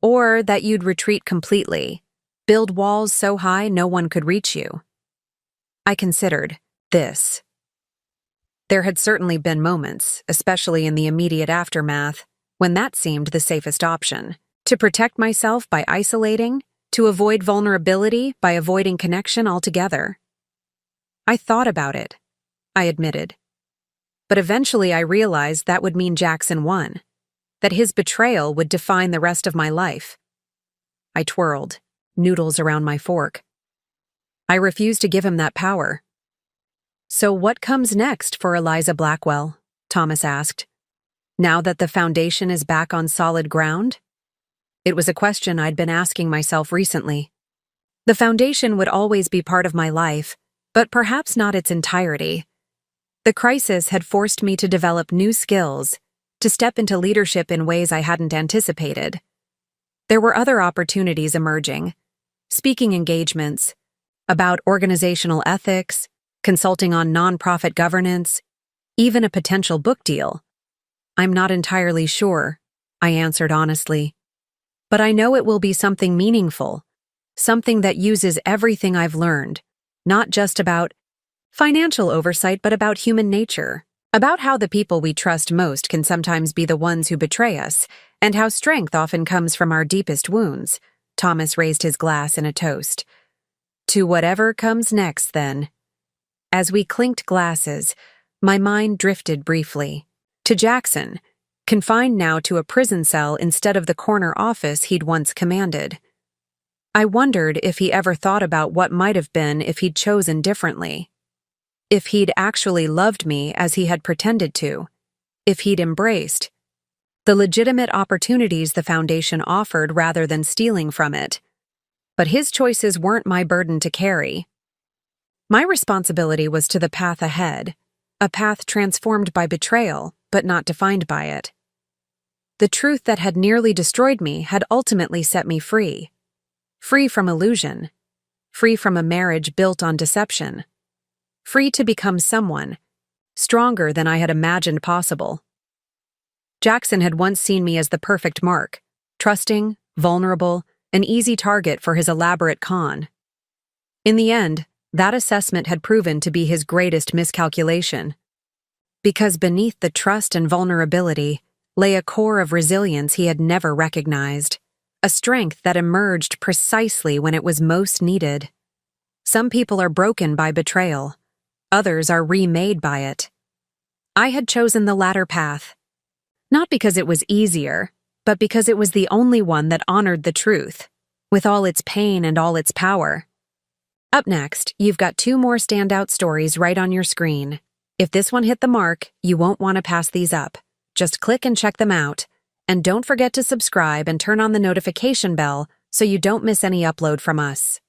Or that you'd retreat completely, build walls so high no one could reach you. I considered this. There had certainly been moments, especially in the immediate aftermath, when that seemed the safest option. To protect myself by isolating, to avoid vulnerability by avoiding connection altogether. I thought about it, I admitted. But eventually I realized that would mean Jackson won, that his betrayal would define the rest of my life. I twirled, noodles around my fork. I refused to give him that power. So what comes next for Eliza Blackwell? Thomas asked. Now that the foundation is back on solid ground? It was a question I'd been asking myself recently. The foundation would always be part of my life, but perhaps not its entirety. The crisis had forced me to develop new skills, to step into leadership in ways I hadn't anticipated. There were other opportunities emerging, speaking engagements, about organizational ethics, consulting on nonprofit governance, even a potential book deal. I'm not entirely sure, I answered honestly. But I know it will be something meaningful, something that uses everything I've learned, not just about financial oversight, but about human nature, about how the people we trust most can sometimes be the ones who betray us, and how strength often comes from our deepest wounds. Thomas raised his glass in a toast. To whatever comes next, then. As we clinked glasses, my mind drifted briefly. To Jackson, confined now to a prison cell instead of the corner office he'd once commanded. I wondered if he ever thought about what might have been if he'd chosen differently. If he'd actually loved me as he had pretended to. If he'd embraced the legitimate opportunities the foundation offered rather than stealing from it. But his choices weren't my burden to carry. My responsibility was to the path ahead, a path transformed by betrayal, but not defined by it. The truth that had nearly destroyed me had ultimately set me free. Free from illusion. Free from a marriage built on deception. Free to become someone, stronger than I had imagined possible. Jackson had once seen me as the perfect mark, trusting, vulnerable, an easy target for his elaborate con. In the end, that assessment had proven to be his greatest miscalculation. Because beneath the trust and vulnerability lay a core of resilience he had never recognized, a strength that emerged precisely when it was most needed. Some people are broken by betrayal. Others are remade by it. I had chosen the latter path. Not because it was easier, but because it was the only one that honored the truth, with all its pain and all its power. Up next, you've got 2 more standout stories right on your screen. If this one hit the mark, you won't want to pass these up. Just click and check them out. And don't forget to subscribe and turn on the notification bell so you don't miss any upload from us.